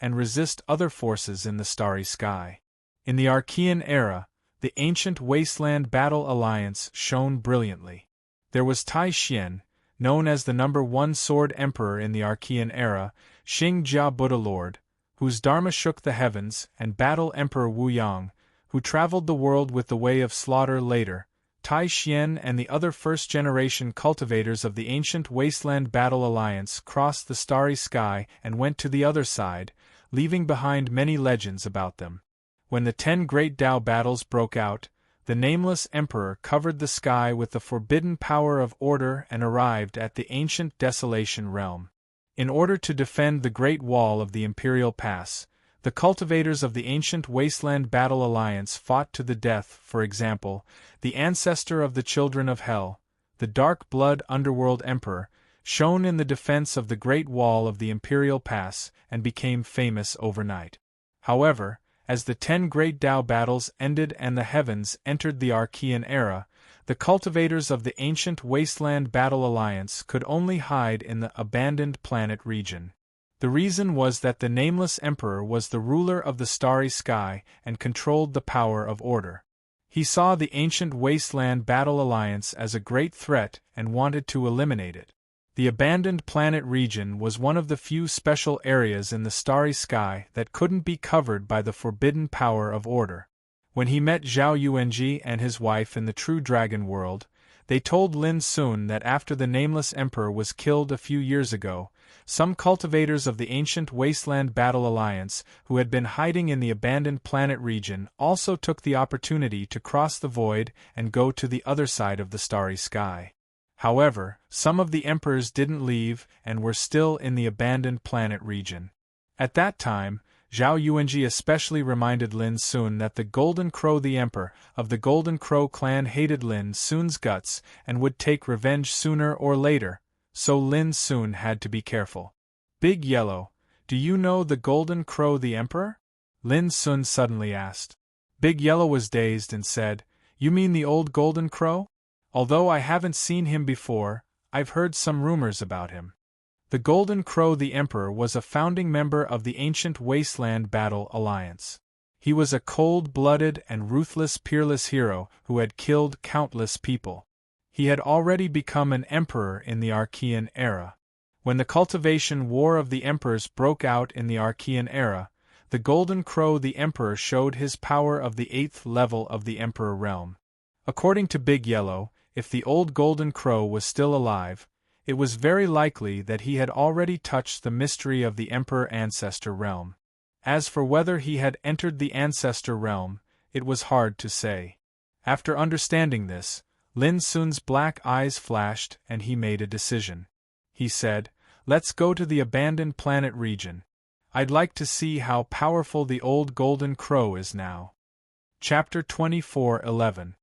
other forces in the starry sky. In the Archean era, the ancient wasteland battle alliance shone brilliantly. There was Tai Xian, known as the number 1 sword emperor in the Archean era, Xing Jia Buddha Lord, whose dharma shook the heavens, and Battle Emperor Wu Yang, who traveled the world with the way of slaughter later. Tai Xian and the other first-generation cultivators of the ancient wasteland battle alliance crossed the starry sky and went to the other side, leaving behind many legends about them. When the 10 great Tao battles broke out, the nameless emperor covered the sky with the forbidden power of order and arrived at the ancient desolation realm. In order to defend the Great Wall of the Imperial Pass, the cultivators of the ancient wasteland battle alliance fought to the death. For example, the ancestor of the children of Hell, the dark blood underworld emperor, shone in the defense of the Great Wall of the Imperial Pass and became famous overnight. However, as the 10 great Tao battles ended and the heavens entered the Archean era, the cultivators of the ancient wasteland battle alliance could only hide in the abandoned planet region. The reason was that the nameless emperor was the ruler of the starry sky and controlled the power of order. He saw the ancient wasteland battle alliance as a great threat and wanted to eliminate it. The abandoned planet region was one of the few special areas in the starry sky that couldn't be covered by the forbidden power of order. When he met Zhao Yuanji and his wife in the True Dragon world, they told Lin Sun that after the nameless emperor was killed a few years ago, some cultivators of the ancient wasteland battle alliance who had been hiding in the abandoned planet region also took the opportunity to cross the void and go to the other side of the starry sky. However, some of the emperors didn't leave and were still in the abandoned planet region. At that time, Zhao Yuanji especially reminded Lin Sun that the Golden Crow, the emperor of the Golden Crow clan, hated Lin Sun's guts and would take revenge sooner or later, so Lin Sun had to be careful. Big Yellow, do you know the Golden Crow, the emperor? Lin Sun suddenly asked. Big Yellow was dazed and said, You mean the old Golden Crow? Although I haven't seen him before, I've heard some rumors about him. The Golden Crow, the emperor, was a founding member of the ancient wasteland battle alliance. He was a cold-blooded and ruthless, peerless hero who had killed countless people. He had already become an emperor in the Archean era. When the cultivation war of the emperors broke out in the Archean era, the Golden Crow, the emperor, showed his power of the 8th level of the emperor realm. According to Big Yellow, if the old Golden Crow was still alive, it was very likely that he had already touched the mystery of the Emperor Ancestor realm. As for whether he had entered the Ancestor realm, it was hard to say. After understanding this, Lin Sun's black eyes flashed and he made a decision. He said, Let's go to the abandoned planet region. I'd like to see how powerful the old Golden Crow is now. Chapter 24:11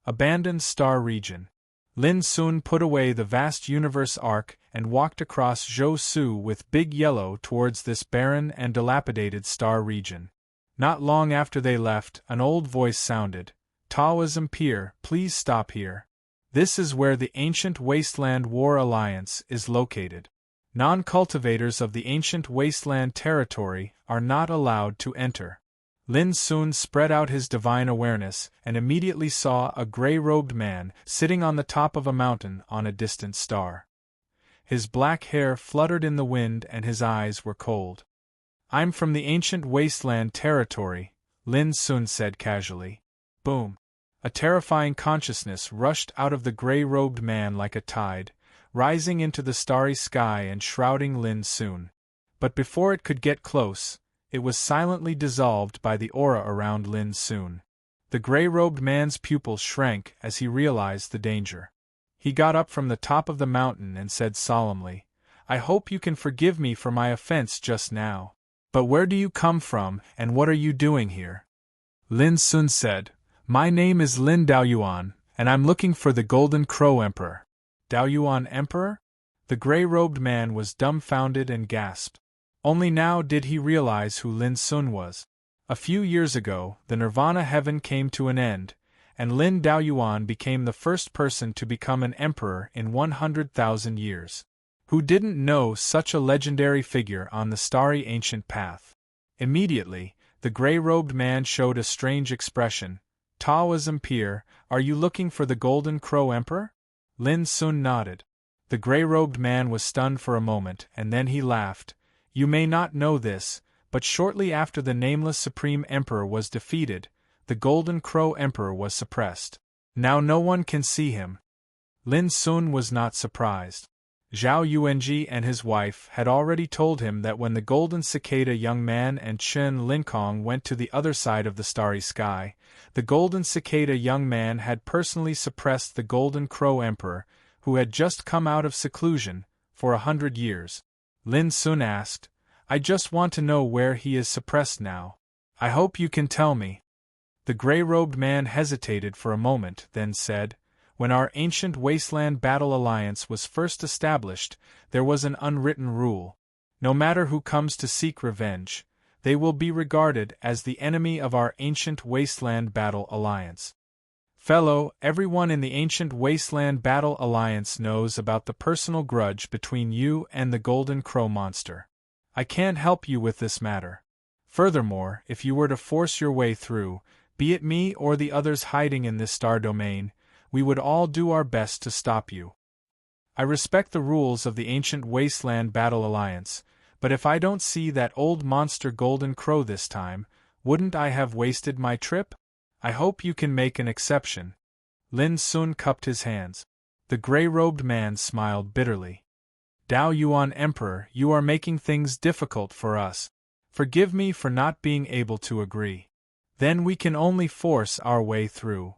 Abandoned Star Region. Lin Sun put away the vast universe arc and walked across Zhou Su with Big Yellow towards this barren and dilapidated star region. Not long after they left, an old voice sounded, Taoism Pier, please stop here. This is where the ancient Wasteland War Alliance is located. Non-cultivators of the ancient wasteland territory are not allowed to enter. Lin Sun spread out his divine awareness and immediately saw a gray-robed man sitting on the top of a mountain on a distant star. His black hair fluttered in the wind and his eyes were cold. I'm from the ancient wasteland territory, Lin Sun said casually. Boom! A terrifying consciousness rushed out of the gray-robed man like a tide, rising into the starry sky and shrouding Lin Sun. But before it could get close, it was silently dissolved by the aura around Lin Sun. The gray-robed man's pupils shrank as he realized the danger. He got up from the top of the mountain and said solemnly, I hope you can forgive me for my offense just now. But where do you come from, and what are you doing here? Lin Sun said, My name is Lin Daoyuan, and I'm looking for the Golden Crow Emperor. Daoyuan Emperor? The gray-robed man was dumbfounded and gasped. Only now did he realize who Lin Sun was. A few years ago, the Nirvana heaven came to an end, and Lin Daoyuan became the first person to become an emperor in 100,000 years. Who didn't know such a legendary figure on the starry ancient path? Immediately, the gray-robed man showed a strange expression. Taoism Peer, are you looking for the Golden Crow Emperor? Lin Sun nodded. The gray-robed man was stunned for a moment, and then he laughed. You may not know this, but shortly after the nameless Supreme Emperor was defeated, the Golden Crow Emperor was suppressed. Now no one can see him. Lin Sun was not surprised. Zhao Yuanji and his wife had already told him that when the Golden Cicada young man and Chen Linkong went to the other side of the starry sky, the Golden Cicada young man had personally suppressed the Golden Crow Emperor, who had just come out of seclusion, for 100 years. Lin Sun asked, I just want to know where he is suppressed now. I hope you can tell me. The gray-robed man hesitated for a moment, then said, When our ancient Wasteland Battle Alliance was first established, there was an unwritten rule. No matter who comes to seek revenge, they will be regarded as the enemy of our ancient Wasteland Battle Alliance. Fellow, everyone in the ancient Wasteland Battle Alliance knows about the personal grudge between you and the Golden Crow monster. I can't help you with this matter. Furthermore, if you were to force your way through, be it me or the others hiding in this star domain, we would all do our best to stop you. I respect the rules of the ancient Wasteland Battle Alliance, but if I don't see that old monster Golden Crow this time, wouldn't I have wasted my trip? I hope you can make an exception. Lin Sun cupped his hands. The gray-robed man smiled bitterly. Daoyuan Emperor, you are making things difficult for us. Forgive me for not being able to agree. Then we can only force our way through.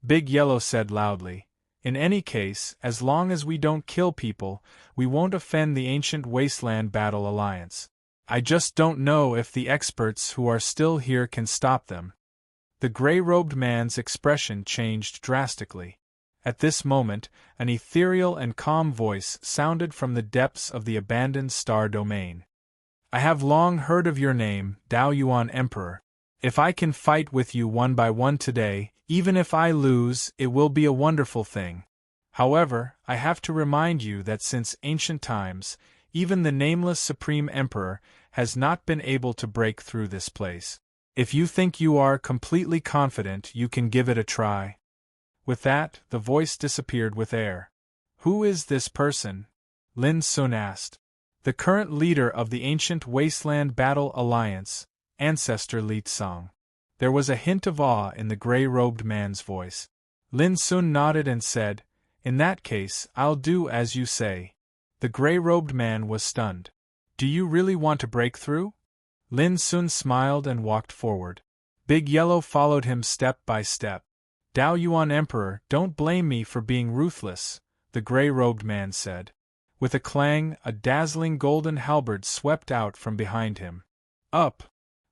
Big Yellow said loudly. In any case, as long as we don't kill people, we won't offend the ancient Wasteland Battle Alliance. I just don't know if the experts who are still here can stop them. The gray-robed man's expression changed drastically. At this moment, an ethereal and calm voice sounded from the depths of the abandoned star domain. I have long heard of your name, Daoyuan Emperor. If I can fight with you one by one today, even if I lose, it will be a wonderful thing. However, I have to remind you that since ancient times, even the nameless Supreme Emperor has not been able to break through this place. If you think you are completely confident, you can give it a try. With that, the voice disappeared with air. Who is this person? Lin Sun asked. The current leader of the ancient Wasteland Battle Alliance, Ancestor Li Tsang. There was a hint of awe in the gray-robed man's voice. Lin Sun nodded and said, In that case, I'll do as you say. The gray-robed man was stunned. Do you really want to break through? Lin Sun smiled and walked forward. Big Yellow followed him step by step. Daoyuan Emperor, don't blame me for being ruthless, the gray-robed man said. With a clang, a dazzling golden halberd swept out from behind him. Up!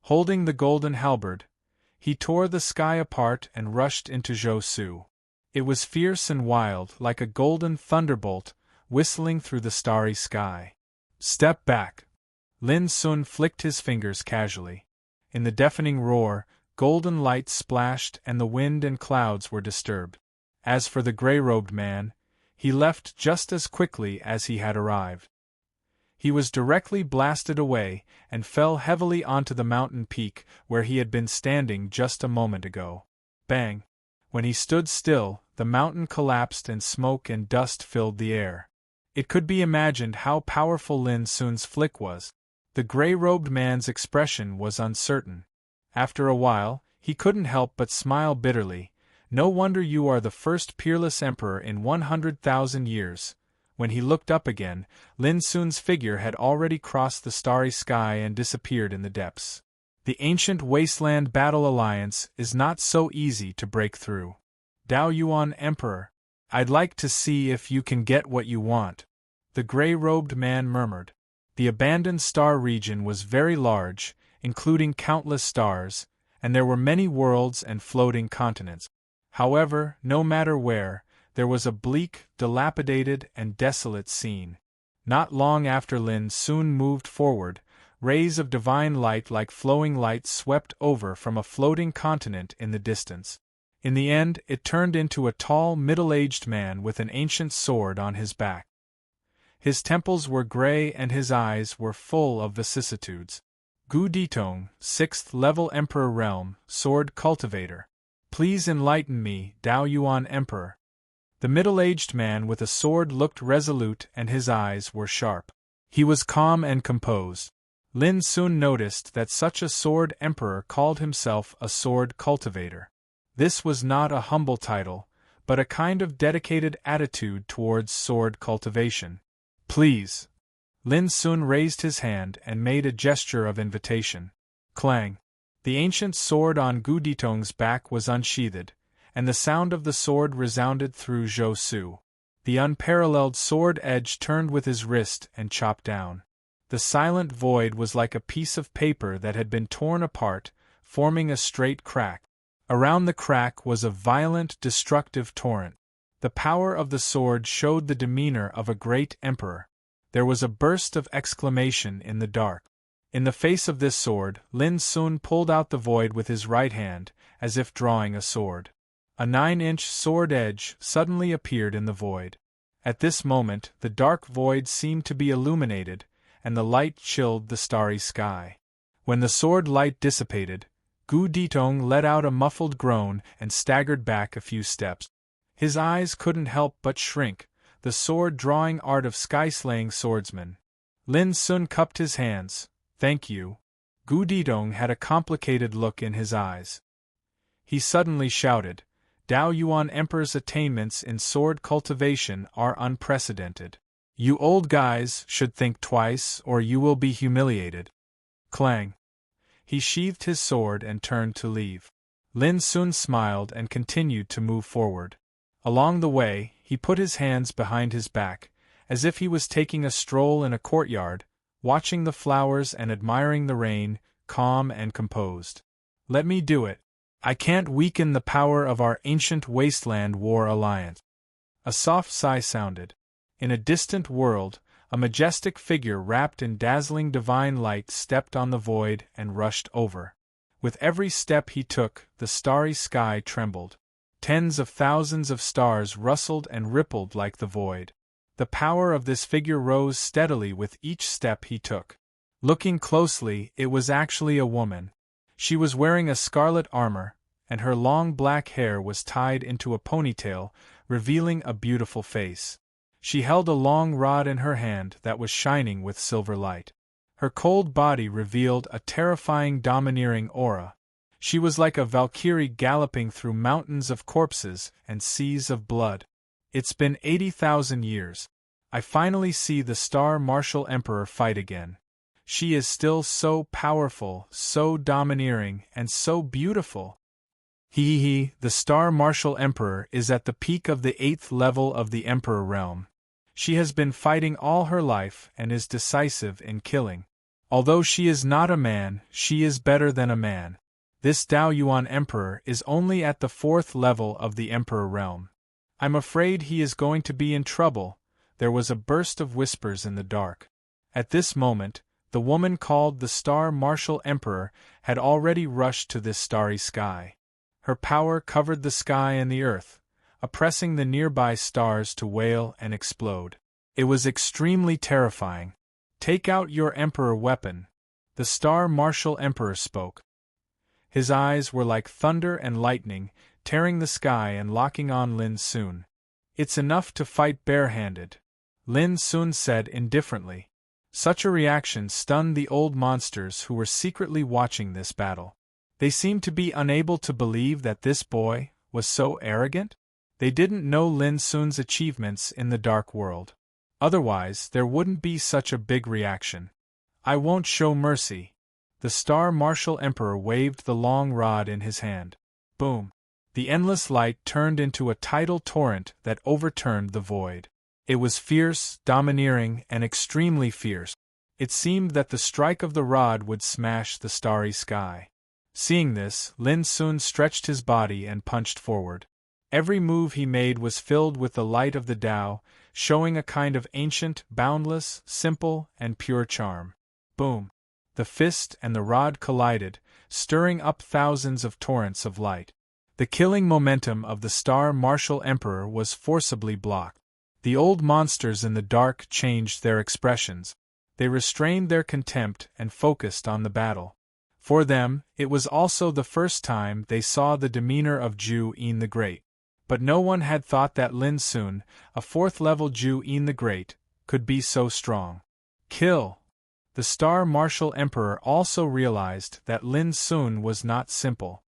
Holding the golden halberd, he tore the sky apart and rushed into Zhou Su. It was fierce and wild, like a golden thunderbolt, whistling through the starry sky. Step back! Lin Sun flicked his fingers casually. In the deafening roar, golden light splashed and the wind and clouds were disturbed. As for the gray-robed man, he left just as quickly as he had arrived. He was directly blasted away and fell heavily onto the mountain peak where he had been standing just a moment ago. Bang! When he stood still, the mountain collapsed and smoke and dust filled the air. It could be imagined how powerful Lin Sun's flick was. The gray-robed man's expression was uncertain. After a while, he couldn't help but smile bitterly. No wonder you are the first peerless emperor in 100,000 years. When he looked up again, Lin Sun's figure had already crossed the starry sky and disappeared in the depths. The ancient Wasteland Battle Alliance is not so easy to break through. Daoyuan Emperor, I'd like to see if you can get what you want, the gray-robed man murmured. The abandoned star region was very large, including countless stars, and there were many worlds and floating continents. However, no matter where, there was a bleak, dilapidated, and desolate scene. Not long after Lin soon moved forward, rays of divine light like flowing light swept over from a floating continent in the distance. In the end, it turned into a tall, middle-aged man with an ancient sword on his back. His temples were gray and his eyes were full of vicissitudes. Gu Ditong, 6th level Emperor Realm, Sword Cultivator. Please enlighten me, Dao Yuan Emperor. The middle-aged man with a sword looked resolute and his eyes were sharp. He was calm and composed. Lin soon noticed that such a sword emperor called himself a sword cultivator. This was not a humble title, but a kind of dedicated attitude towards sword cultivation. Please. Lin soon raised his hand and made a gesture of invitation. Clang. The ancient sword on Gu Ditong's back was unsheathed, and the sound of the sword resounded through Zhou Su. The unparalleled sword edge turned with his wrist and chopped down. The silent void was like a piece of paper that had been torn apart, forming a straight crack. Around the crack was a violent, destructive torrent. The power of the sword showed the demeanor of a great emperor. There was a burst of exclamation in the dark. In the face of this sword, Lin soon pulled out the void with his right hand, as if drawing a sword. A 9-inch sword edge suddenly appeared in the void. At this moment, the dark void seemed to be illuminated, and the light chilled the starry sky. When the sword light dissipated, Gu Ditong let out a muffled groan and staggered back a few steps. His eyes couldn't help but shrink, the sword-drawing art of sky-slaying swordsman. Lin Sun cupped his hands. Thank you. Gu Ditong had a complicated look in his eyes. He suddenly shouted, Dao Yuan Emperor's attainments in sword cultivation are unprecedented. You old guys should think twice or you will be humiliated. Clang. He sheathed his sword and turned to leave. Lin Sun smiled and continued to move forward. Along the way, he put his hands behind his back, as if he was taking a stroll in a courtyard, watching the flowers and admiring the rain, calm and composed. Let me do it. I can't weaken the power of our ancient wasteland war alliance. A soft sigh sounded. In a distant world, a majestic figure wrapped in dazzling divine light stepped on the void and rushed over. With every step he took, the starry sky trembled. Tens of thousands of stars rustled and rippled like the void. The power of this figure rose steadily with each step he took. Looking closely, it was actually a woman. She was wearing a scarlet armor, and her long black hair was tied into a ponytail, revealing a beautiful face. She held a long rod in her hand that was shining with silver light. Her cold body revealed a terrifying domineering aura. She was like a valkyrie galloping through mountains of corpses and seas of blood. It's been 80,000 years. I finally see the Star Martial Emperor fight again. She is still so powerful, so domineering, and so beautiful. The Star Martial Emperor is at the peak of the 8th level of the Emperor realm. She has been fighting all her life and is decisive in killing. Although she is not a man, she is better than a man. This Dao Yuan Emperor is only at the 4th level of the Emperor realm. I'm afraid he is going to be in trouble. There was a burst of whispers in the dark. At this moment, the woman called the Star Martial Emperor had already rushed to this starry sky. Her power covered the sky and the earth, oppressing the nearby stars to wail and explode. It was extremely terrifying. Take out your Emperor weapon. The Star Martial Emperor spoke. His eyes were like thunder and lightning, tearing the sky and locking on Lin Sun. It's enough to fight barehanded, Lin Sun said indifferently. Such a reaction stunned the old monsters who were secretly watching this battle. They seemed to be unable to believe that this boy was so arrogant. They didn't know Lin Sun's achievements in the dark world. Otherwise, there wouldn't be such a big reaction. I won't show mercy. The Star Martial Emperor waved the long rod in his hand. Boom! The endless light turned into a tidal torrent that overturned the void. It was fierce, domineering, and extremely fierce. It seemed that the strike of the rod would smash the starry sky. Seeing this, Lin Sun stretched his body and punched forward. Every move he made was filled with the light of the Tao, showing a kind of ancient, boundless, simple, and pure charm. Boom! The fist and the rod collided, stirring up thousands of torrents of light. The killing momentum of the Star Martial Emperor was forcibly blocked. The old monsters in the dark changed their expressions. They restrained their contempt and focused on the battle. For them, it was also the first time they saw the demeanor of Zhu Yin the Great. But no one had thought that Lin Sun, a fourth-level Zhu Yin the Great, could be so strong. Kill! The Star Martial Emperor also realized that Lin Sun was not simple.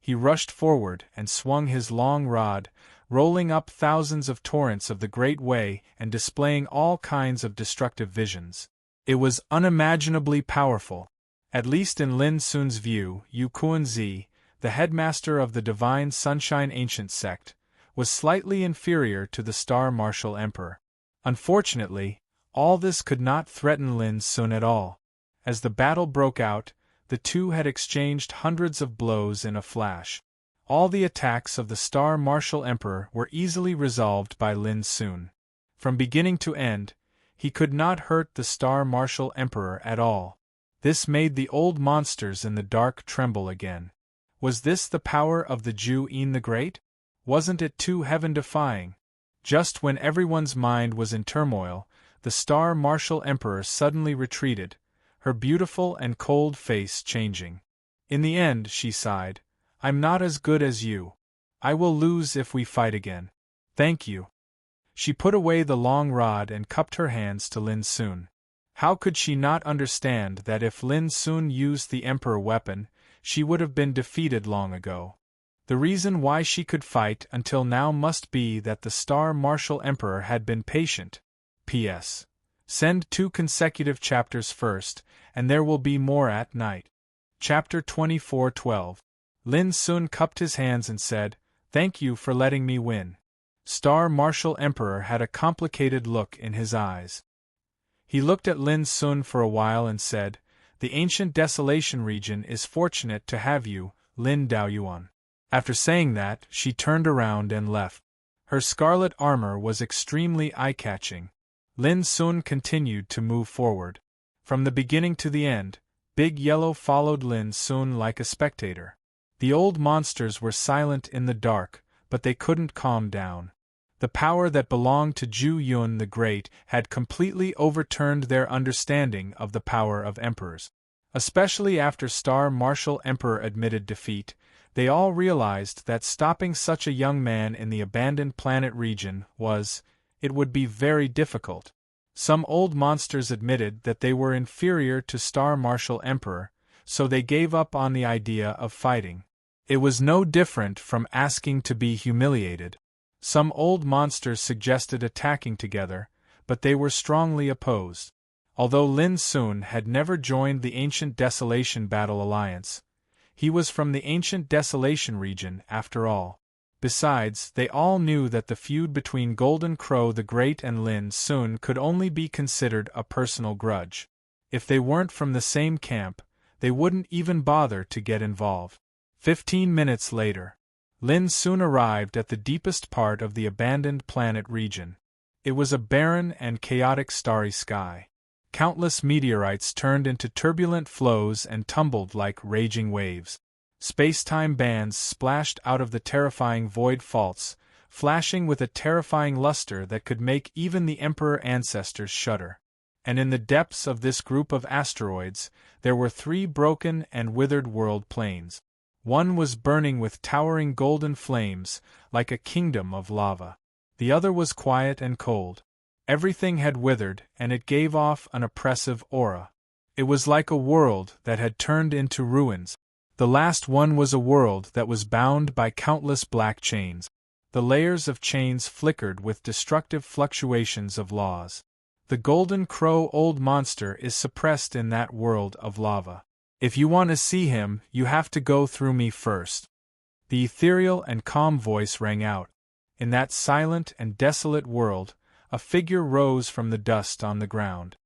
He rushed forward and swung his long rod, rolling up thousands of torrents of the Great Way and displaying all kinds of destructive visions. It was unimaginably powerful. At least in Lin Sun's view, Yu Kuan-zi, the headmaster of the Divine Sunshine Ancient Sect, was slightly inferior to the Star Martial Emperor. Unfortunately, all this could not threaten Lin Sun at all. As the battle broke out, the two had exchanged hundreds of blows in a flash. All the attacks of the Star Martial Emperor were easily resolved by Lin Sun. From beginning to end, he could not hurt the Star Martial Emperor at all. This made the old monsters in the dark tremble again. Was this the power of the Zhu Yin the Great? Wasn't it too heaven-defying? Just when everyone's mind was in turmoil, the Star Martial Emperor suddenly retreated, her beautiful and cold face changing. In the end, she sighed, "I'm not as good as you. I will lose if we fight again. Thank you." She put away the long rod and cupped her hands to Lin Sun. How could she not understand that if Lin Sun used the Emperor weapon, she would have been defeated long ago? The reason why she could fight until now must be that the Star Martial Emperor had been patient. P.S. Send 2 consecutive chapters first, and there will be more at night. Chapter 24:12. Lin Sun cupped his hands and said, "Thank you for letting me win." Star Martial Emperor had a complicated look in his eyes. He looked at Lin Sun for a while and said, "The ancient Desolation region is fortunate to have you, Lin Daoyuan." After saying that, she turned around and left. Her scarlet armor was extremely eye-catching. Lin Sun continued to move forward. From the beginning to the end, Big Yellow followed Lin Sun like a spectator. The old monsters were silent in the dark, but they couldn't calm down. The power that belonged to Zhu Yun the Great had completely overturned their understanding of the power of emperors. Especially after Star Martial Emperor admitted defeat, they all realized that stopping such a young man in the abandoned planet region would be very difficult. Some old monsters admitted that they were inferior to Star Martial Emperor, so they gave up on the idea of fighting. It was no different from asking to be humiliated. Some old monsters suggested attacking together, but they were strongly opposed. Although Lin Sun had never joined the Ancient Desolation Battle Alliance, he was from the Ancient Desolation region after all. Besides, they all knew that the feud between Golden Crow the Great and Lin Sun could only be considered a personal grudge. If they weren't from the same camp, they wouldn't even bother to get involved. 15 minutes later, Lin Sun arrived at the deepest part of the abandoned planet region. It was a barren and chaotic starry sky. Countless meteorites turned into turbulent flows and tumbled like raging waves. Space-time bands splashed out of the terrifying void faults, flashing with a terrifying luster that could make even the Emperor ancestors shudder. And in the depths of this group of asteroids, there were 3 broken and withered world planes. One was burning with towering golden flames, like a kingdom of lava. The other was quiet and cold. Everything had withered, and it gave off an oppressive aura. It was like a world that had turned into ruins. The last one was a world that was bound by countless black chains. The layers of chains flickered with destructive fluctuations of laws. The Golden Crow old monster is suppressed in that world of lava. If you want to see him, you have to go through me first. The ethereal and calm voice rang out. In that silent and desolate world, a figure rose from the dust on the ground.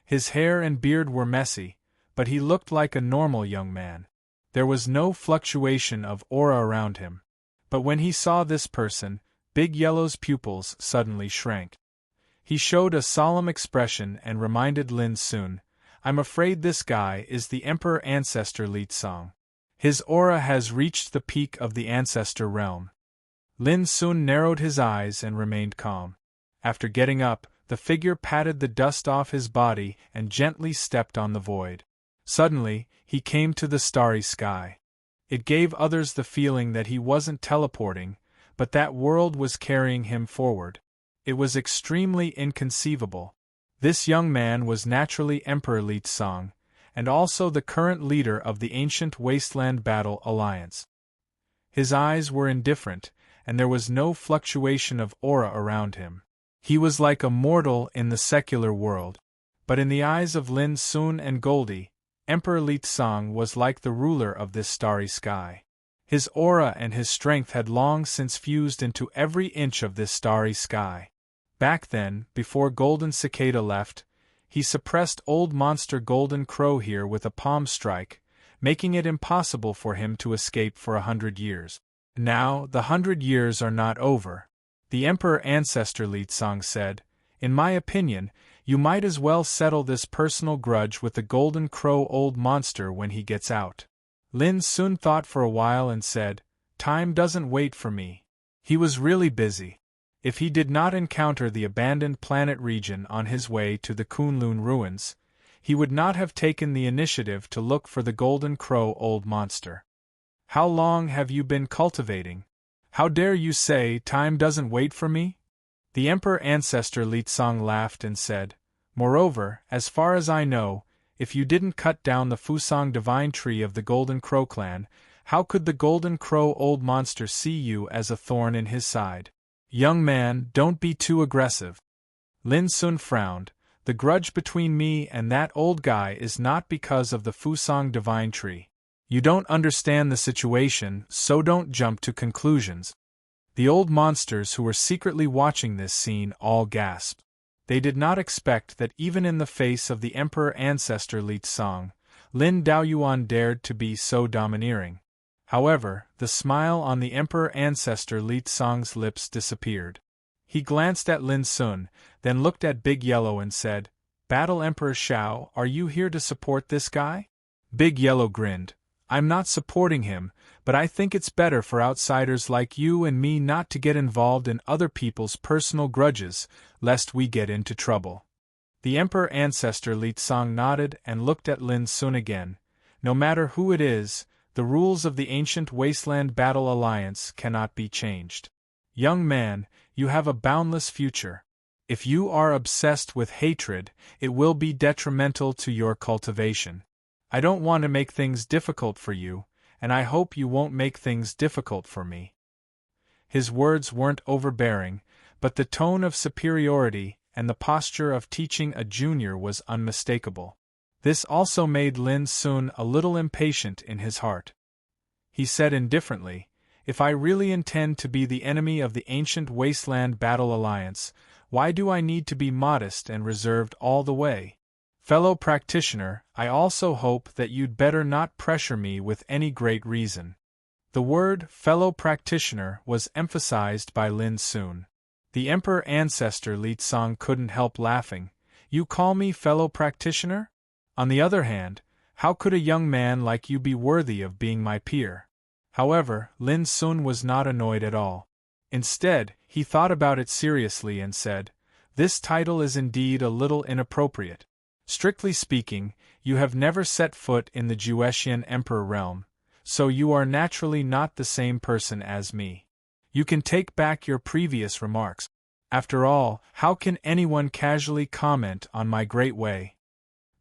His hair and beard were messy, but he looked like a normal young man. There was no fluctuation of aura around him. But when he saw this person, Big Yellow's pupils suddenly shrank. He showed a solemn expression and reminded Lin Sun, "I'm afraid this guy is the Emperor Ancestor Li Tsang. His aura has reached the peak of the Ancestor realm." Lin Sun narrowed his eyes and remained calm. After getting up, the figure patted the dust off his body and gently stepped on the void. Suddenly, he came to the starry sky. It gave others the feeling that he wasn't teleporting, but that world was carrying him forward. It was extremely inconceivable. This young man was naturally Emperor Li Tsang, and also the current leader of the ancient Wasteland Battle Alliance. His eyes were indifferent, and there was no fluctuation of aura around him. He was like a mortal in the secular world. But in the eyes of Lin Sun and Goldie, Emperor Li Tsang was like the ruler of this starry sky. His aura and his strength had long since fused into every inch of this starry sky. Back then, before Golden Cicada left, he suppressed old monster Golden Crow here with a palm strike, making it impossible for him to escape for 100 years. Now, the 100 years are not over. The Emperor Ancestor Li Tsang said, "In my opinion, you might as well settle this personal grudge with the Golden Crow old monster when he gets out." Lin Sun thought for a while and said, "Time doesn't wait for me." He was really busy. If he did not encounter the abandoned planet region on his way to the Kunlun ruins, he would not have taken the initiative to look for the Golden Crow old monster. "How long have you been cultivating? How dare you say time doesn't wait for me?" The Emperor Ancestor Li Tsang laughed and said, "Moreover, as far as I know, if you didn't cut down the Fusang divine tree of the Golden Crow clan, how could the Golden Crow old monster see you as a thorn in his side?" "Young man, don't be too aggressive." Lin Sun frowned. "The grudge between me and that old guy is not because of the Fusang divine tree. You don't understand the situation, so don't jump to conclusions." The old monsters who were secretly watching this scene all gasped. They did not expect that even in the face of the Emperor Ancestor Li Tsang, Lin Daoyuan dared to be so domineering. However, the smile on the Emperor Ancestor Li Tsang's lips disappeared. He glanced at Lin Sun, then looked at Big Yellow and said, "Battle Emperor Shao, are you here to support this guy?" Big Yellow grinned. "I'm not supporting him, but I think it's better for outsiders like you and me not to get involved in other people's personal grudges, lest we get into trouble." The Emperor Ancestor Li Tsang nodded and looked at Lin Sun again. "No matter who it is, the rules of the ancient Wasteland Battle Alliance cannot be changed. Young man, you have a boundless future. If you are obsessed with hatred, it will be detrimental to your cultivation. I don't want to make things difficult for you, and I hope you won't make things difficult for me." His words weren't overbearing, but the tone of superiority and the posture of teaching a junior was unmistakable. This also made Lin Sun a little impatient in his heart. He said indifferently, "If I really intend to be the enemy of the ancient Wasteland Battle Alliance, why do I need to be modest and reserved all the way? Fellow practitioner, I also hope that you'd better not pressure me with any great reason." The word fellow practitioner was emphasized by Lin Sun. The Emperor Ancestor Li Tsang couldn't help laughing. "You call me fellow practitioner? On the other hand, how could a young man like you be worthy of being my peer?" However, Lin Sun was not annoyed at all. Instead, he thought about it seriously and said, "This title is indeed a little inappropriate. Strictly speaking, you have never set foot in the Juetian Emperor realm, so you are naturally not the same person as me. You can take back your previous remarks. After all, how can anyone casually comment on my great way?"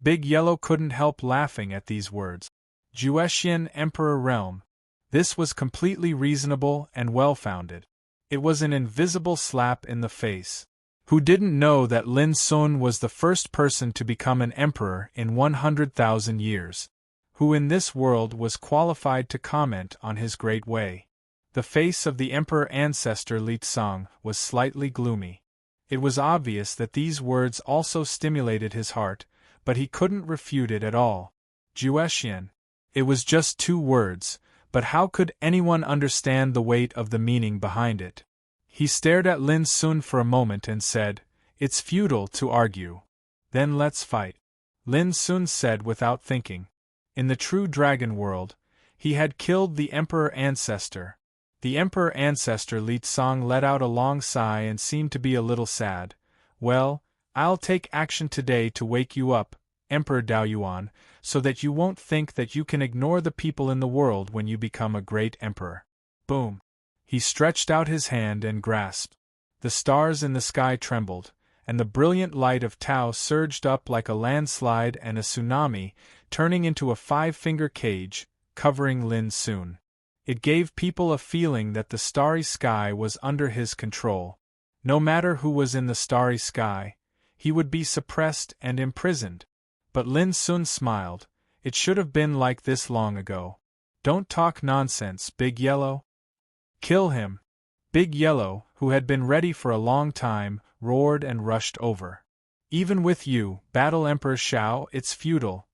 Big Yellow couldn't help laughing at these words. Juetian Emperor realm. This was completely reasonable and well-founded. It was an invisible slap in the face. Who didn't know that Lin Sun was the first person to become an emperor in 100,000 years? Who in this world was qualified to comment on his great way? The face of the Emperor Ancestor Li Tsang was slightly gloomy. It was obvious that these words also stimulated his heart, but he couldn't refute it at all. Juetian. It was just 2 words, but how could anyone understand the weight of the meaning behind it? He stared at Lin Sun for a moment and said, "It's futile to argue. Then let's fight," Lin Sun said without thinking. In the true dragon world, he had killed the Emperor Ancestor. The Emperor Ancestor Li Tsong let out a long sigh and seemed to be a little sad. "Well, I'll take action today to wake you up, Emperor Daoyuan, so that you won't think that you can ignore the people in the world when you become a great emperor." Boom! He stretched out his hand and grasped. The stars in the sky trembled, and the brilliant light of Tao surged up like a landslide and a tsunami, turning into a 5-finger cage, covering Lin Sun. It gave people a feeling that the starry sky was under his control. No matter who was in the starry sky, he would be suppressed and imprisoned. But Lin Sun smiled. It should have been like this long ago. "Don't talk nonsense, Big Yellow." "Kill him!" Big Yellow, who had been ready for a long time, roared and rushed over. "Even with you, Battle Emperor Shao, it's futile."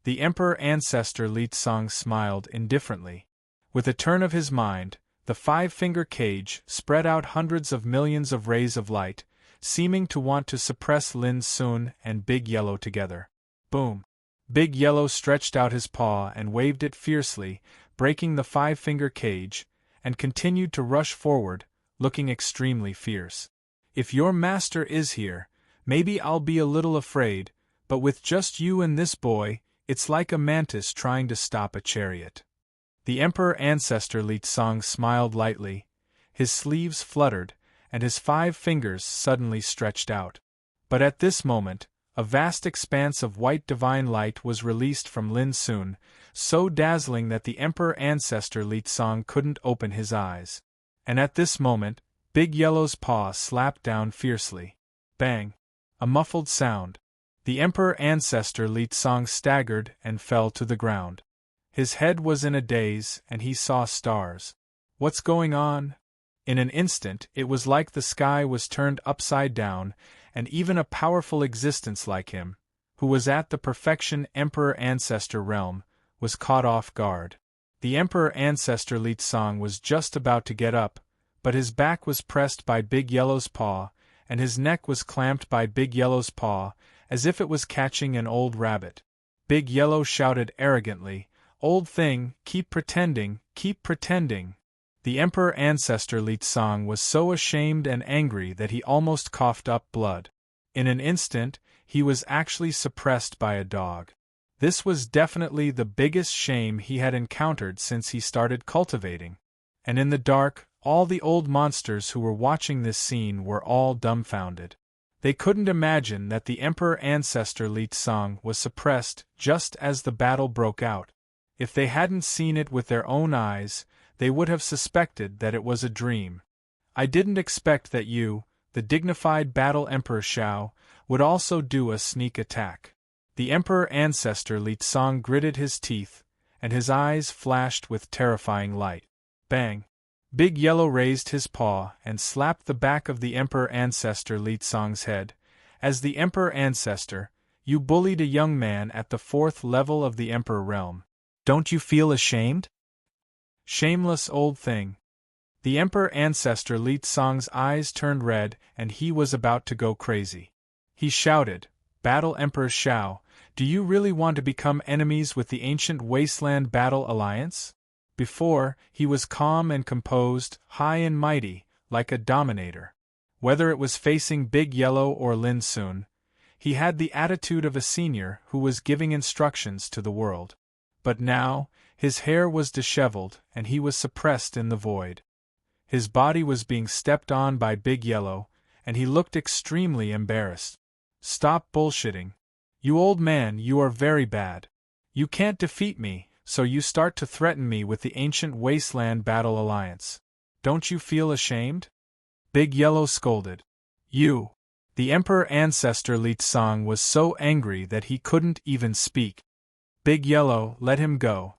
The Emperor Ancestor Li Tsong smiled indifferently. With a turn of his mind, the 5-finger cage spread out hundreds of millions of rays of light, seeming to want to suppress Lin Sun and Big Yellow together. Boom! Big Yellow stretched out his paw and waved it fiercely, breaking the 5-finger cage, and continued to rush forward, looking extremely fierce. "If your master is here, maybe I'll be a little afraid, but with just you and this boy, it's like a mantis trying to stop a chariot." The Emperor Ancestor Li Tsong smiled lightly. His sleeves fluttered, and his 5 fingers suddenly stretched out. But at this moment, a vast expanse of white divine light was released from Lin Sun, so dazzling that the Emperor Ancestor Li Tsong couldn't open his eyes. And at this moment, Big Yellow's paw slapped down fiercely. Bang! A muffled sound. The Emperor Ancestor Li Tsong staggered and fell to the ground. His head was in a daze, and he saw stars. What's going on? In an instant, it was like the sky was turned upside down, and even a powerful existence like him, who was at the perfection Emperor Ancestor realm, was caught off guard. The Emperor Ancestor Li Tsong was just about to get up, but his back was pressed by Big Yellow's paw, and his neck was clamped by Big Yellow's paw, as if it was catching an old rabbit. Big Yellow shouted arrogantly, "Old thing, keep pretending, keep pretending." The Emperor Ancestor Li Tsong was so ashamed and angry that he almost coughed up blood. In an instant, he was actually suppressed by a dog. This was definitely the biggest shame he had encountered since he started cultivating. And in the dark, all the old monsters who were watching this scene were all dumbfounded. They couldn't imagine that the Emperor Ancestor Li Tsong was suppressed just as the battle broke out. If they hadn't seen it with their own eyes, they would have suspected that it was a dream. "I didn't expect that you, the dignified Battle Emperor Shao, would also do a sneak attack." The Emperor Ancestor Li Tsong gritted his teeth, and his eyes flashed with terrifying light. Bang! Big Yellow raised his paw and slapped the back of the Emperor Ancestor Li Tsong's head. "As the Emperor Ancestor, you bullied a young man at the 4th level of the Emperor realm. Don't you feel ashamed? Shameless old thing." The Emperor Ancestor Li Tsong's eyes turned red and he was about to go crazy. He shouted, "Battle Emperor Shao, do you really want to become enemies with the ancient Wasteland Battle Alliance?" Before, he was calm and composed, high and mighty, like a dominator. Whether it was facing Big Yellow or Lin Sun, he had the attitude of a senior who was giving instructions to the world. But now, his hair was disheveled and he was suppressed in the void. His body was being stepped on by Big Yellow, and he looked extremely embarrassed. "Stop bullshitting. You old man, you are very bad. You can't defeat me, so you start to threaten me with the ancient Wasteland Battle Alliance. Don't you feel ashamed?" Big Yellow scolded. "You!" The Emperor Ancestor Li Tsong was so angry that he couldn't even speak. "Big Yellow, let him go."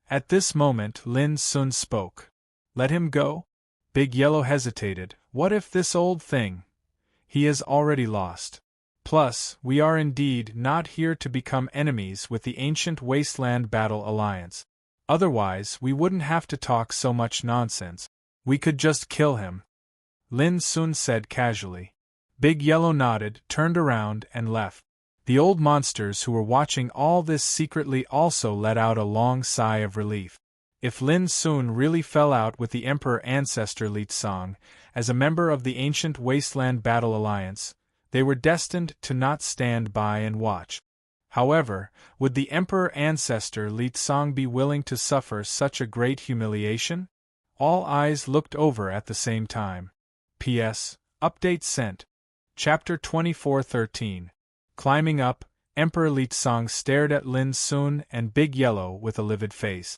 At this moment Lin Sun spoke. "Let him go?" Big Yellow hesitated. "What if this old thing? He is already lost. Plus, we are indeed not here to become enemies with the Ancient Wasteland Battle Alliance. Otherwise, we wouldn't have to talk so much nonsense. We could just kill him. Lin Sun said casually. Big Yellow nodded, turned around, and left. The old monsters who were watching all this secretly also let out a long sigh of relief. If Lin Sun really fell out with the Emperor Ancestor Li Tsang, as a member of the Ancient Wasteland Battle Alliance, they were destined to not stand by and watch. However, would the Emperor Ancestor Li Tsang be willing to suffer such a great humiliation? All eyes looked over at the same time. P.S. Update sent. Chapter 24:13. Climbing up, Emperor Li Tsang stared at Lin Sun and Big Yellow with a livid face.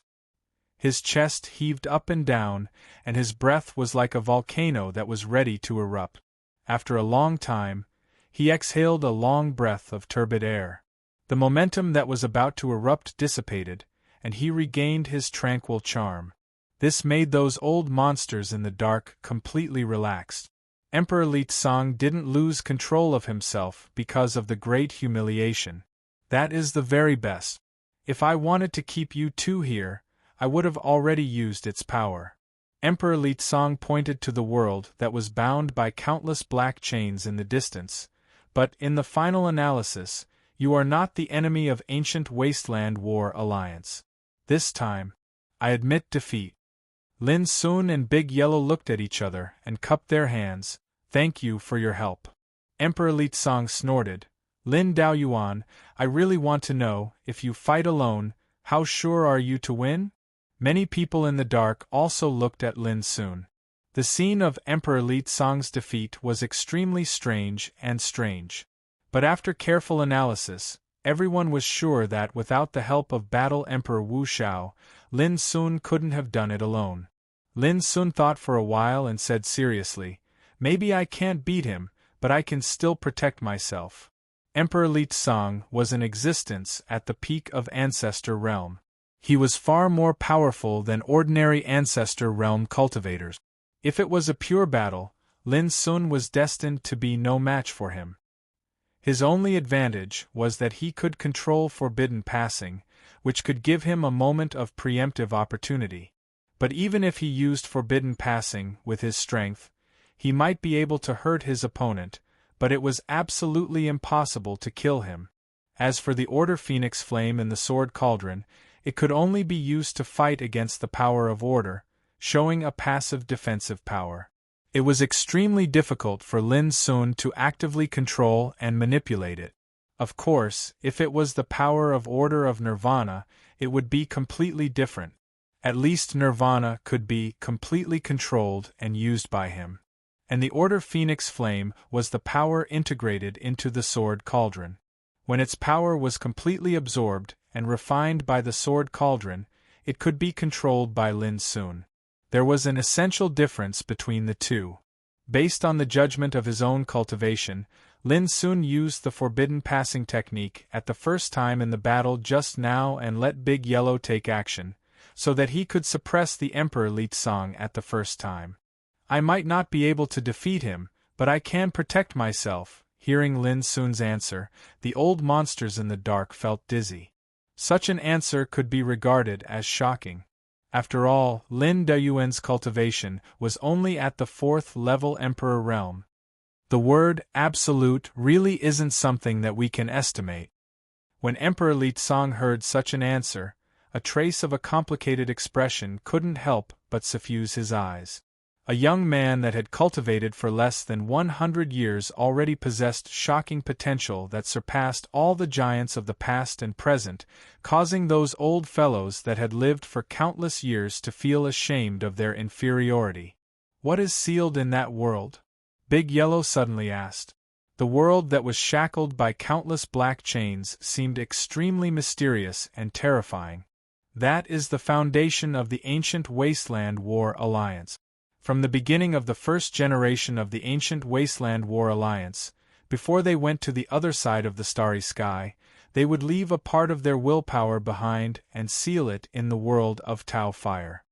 His chest heaved up and down, and his breath was like a volcano that was ready to erupt. After a long time, he exhaled a long breath of turbid air. The momentum that was about to erupt dissipated, and he regained his tranquil charm. This made those old monsters in the dark completely relaxed. Emperor Li Tsang didn't lose control of himself because of the great humiliation. That is the very best. If I wanted to keep you two here, I would have already used its power. Emperor Li Tsang pointed to the world that was bound by countless black chains in the distance, but in the final analysis, you are not the enemy of Ancient Wasteland War Alliance. This time, I admit defeat. Lin Sun and Big Yellow looked at each other and cupped their hands. Thank you for your help. Emperor Li Tsang snorted. Lin Daoyuan, I really want to know, if you fight alone, how sure are you to win? Many people in the dark also looked at Lin Sun. The scene of Emperor Li Tsang's defeat was extremely strange. But after careful analysis, everyone was sure that without the help of Battle Emperor Wu Xiao, Lin Sun couldn't have done it alone. Lin Sun thought for a while and said seriously, Maybe I can't beat him, but I can still protect myself. Emperor Li Tsang was in existence at the peak of Ancestor Realm. He was far more powerful than ordinary Ancestor Realm cultivators. If it was a pure battle, Lin Sun was destined to be no match for him. His only advantage was that he could control forbidden passing, which could give him a moment of preemptive opportunity. But even if he used forbidden passing with his strength, he might be able to hurt his opponent, but it was absolutely impossible to kill him. As for the Order Phoenix Flame in the Sword Cauldron, it could only be used to fight against the power of Order, showing a passive defensive power. It was extremely difficult for Lin Sun to actively control and manipulate it. Of course, if it was the power of Order of Nirvana, it would be completely different. At least Nirvana could be completely controlled and used by him. And the Order Phoenix Flame was the power integrated into the Sword Cauldron. When its power was completely absorbed and refined by the Sword Cauldron, it could be controlled by Lin Sun. There was an essential difference between the two. Based on the judgment of his own cultivation, Lin Sun used the forbidden passing technique at the first time in the battle just now and let Big Yellow take action, so that he could suppress the Emperor Li Tsang at the first time. I might not be able to defeat him, but I can protect myself. Hearing Lin Sun's answer, the old monsters in the dark felt dizzy. Such an answer could be regarded as shocking. After all, Lin Daoyuan's cultivation was only at the 4th level Emperor realm. The word absolute really isn't something that we can estimate. When Emperor Li Tsang heard such an answer, a trace of a complicated expression couldn't help but suffuse his eyes. A young man that had cultivated for less than 100 years already possessed shocking potential that surpassed all the giants of the past and present, causing those old fellows that had lived for countless years to feel ashamed of their inferiority. What is sealed in that world? Big Yellow suddenly asked. The world that was shackled by countless black chains seemed extremely mysterious and terrifying. That is the foundation of the Ancient Wasteland War Alliance. From the beginning of the first generation of the Ancient Wasteland War Alliance, before they went to the other side of the starry sky, they would leave a part of their willpower behind and seal it in the world of Tao Fire.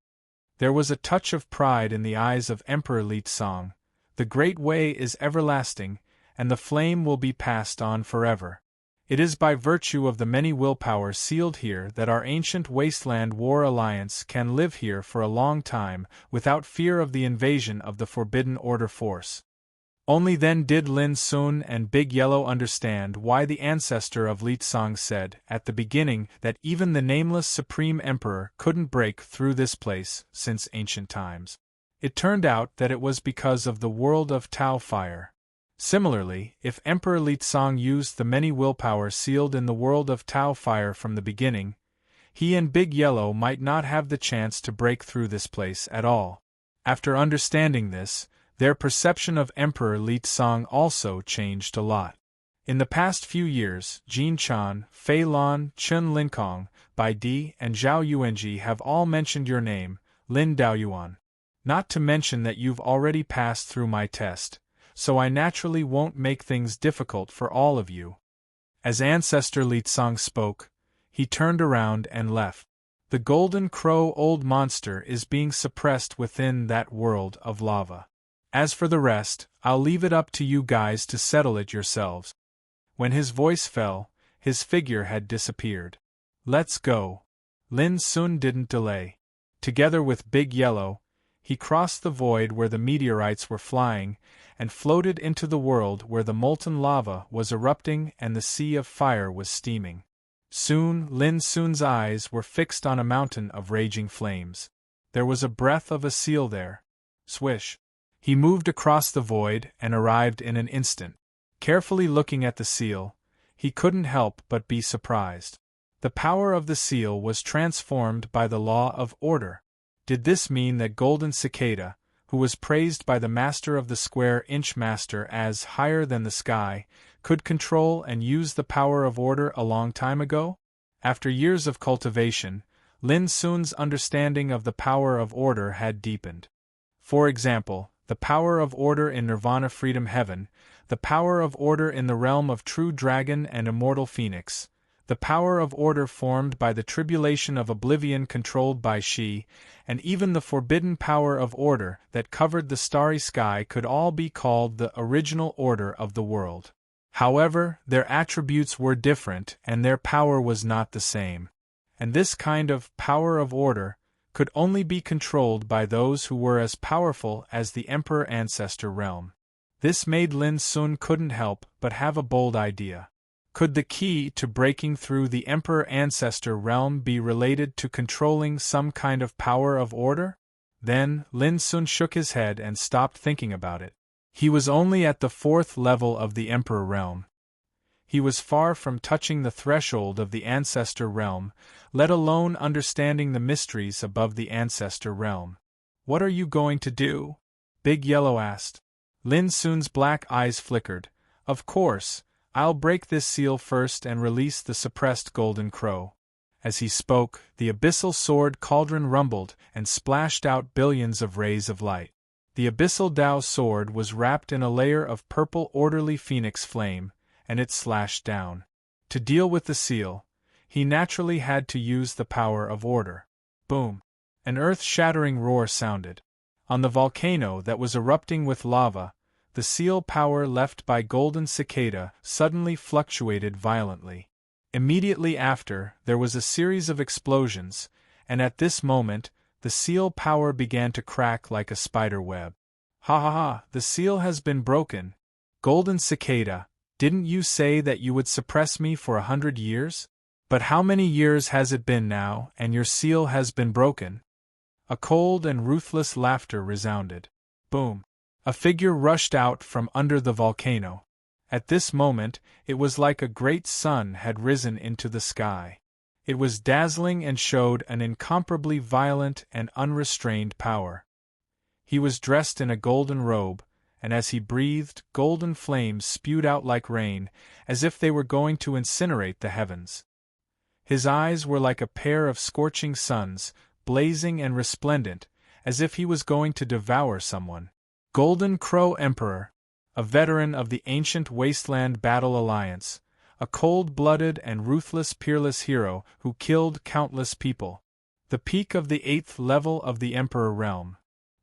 There was a touch of pride in the eyes of Emperor Li Tsang. The Great Way is everlasting, and the flame will be passed on forever. It is by virtue of the many willpowers sealed here that our ancient wasteland war alliance can live here for a long time without fear of the invasion of the Forbidden Order force. Only then did Lin Sun and Big Yellow understand why the ancestor of Li Tsang said at the beginning that even the nameless Supreme Emperor couldn't break through this place since ancient times. It turned out that it was because of the world of Tao fire. Similarly, if Emperor Li Tsang used the many willpowers sealed in the world of Tao fire from the beginning, he and Big Yellow might not have the chance to break through this place at all. After understanding this, their perception of Emperor Li Tsang also changed a lot. In the past few years, Jin Chan, Fei Lan, Chen Linkong, Bai Di, and Zhao Yuanji have all mentioned your name, Lin Daoyuan. Not to mention that you've already passed through my test, so I naturally won't make things difficult for all of you. As Ancestor Li Tsang spoke, he turned around and left. The Golden Crow old monster is being suppressed within that world of lava. As for the rest, I'll leave it up to you guys to settle it yourselves. When his voice fell, his figure had disappeared. Let's go. Lin Sun didn't delay. Together with Big Yellow, he crossed the void where the meteorites were flying, and floated into the world where the molten lava was erupting and the sea of fire was steaming. Soon Lin Sun's eyes were fixed on a mountain of raging flames. There was a breath of a seal there. Swish. He moved across the void and arrived in an instant. Carefully looking at the seal, he couldn't help but be surprised. The power of the seal was transformed by the law of order. Did this mean that Golden Cicada, who was praised by the master of the square-inch master as higher than the sky, could control and use the power of order a long time ago? After years of cultivation, Lin Sun's understanding of the power of order had deepened. For example, the power of order in Nirvana Freedom Heaven, the power of order in the realm of True Dragon and Immortal Phoenix, the power of order formed by the tribulation of oblivion controlled by Shi, and even the forbidden power of order that covered the starry sky could all be called the original order of the world. However, their attributes were different and their power was not the same. And this kind of power of order could only be controlled by those who were as powerful as the Emperor Ancestor realm. This made Lin Sun couldn't help but have a bold idea. Could the key to breaking through the Emperor Ancestor realm be related to controlling some kind of power of order? Then, Lin Sun shook his head and stopped thinking about it. He was only at the 4th level of the Emperor realm. He was far from touching the threshold of the Ancestor realm, let alone understanding the mysteries above the Ancestor realm. What are you going to do? Big Yellow asked. Lin Sun's black eyes flickered. Of course, I'll break this seal first and release the suppressed Golden Crow. As he spoke, the abyssal sword cauldron rumbled and splashed out billions of rays of light. The abyssal Dao sword was wrapped in a layer of purple orderly phoenix flame, and it slashed down. To deal with the seal, he naturally had to use the power of order. Boom! An earth-shattering roar sounded. On the volcano that was erupting with lava, the seal power left by Golden Cicada suddenly fluctuated violently. Immediately after, there was a series of explosions, and at this moment, the seal power began to crack like a spider web. Ha ha ha, the seal has been broken. Golden Cicada, didn't you say that you would suppress me for 100 years? But how many years has it been now, and your seal has been broken? A cold and ruthless laughter resounded. Boom! A figure rushed out from under the volcano. At this moment, it was like a great sun had risen into the sky. It was dazzling and showed an incomparably violent and unrestrained power. He was dressed in a golden robe, and as he breathed, golden flames spewed out like rain, as if they were going to incinerate the heavens. His eyes were like a pair of scorching suns, blazing and resplendent, as if he was going to devour someone. Golden Crow Emperor, a veteran of the ancient Wasteland Battle Alliance, a cold-blooded and ruthless peerless hero who killed countless people. The peak of the 8th level of the Emperor realm.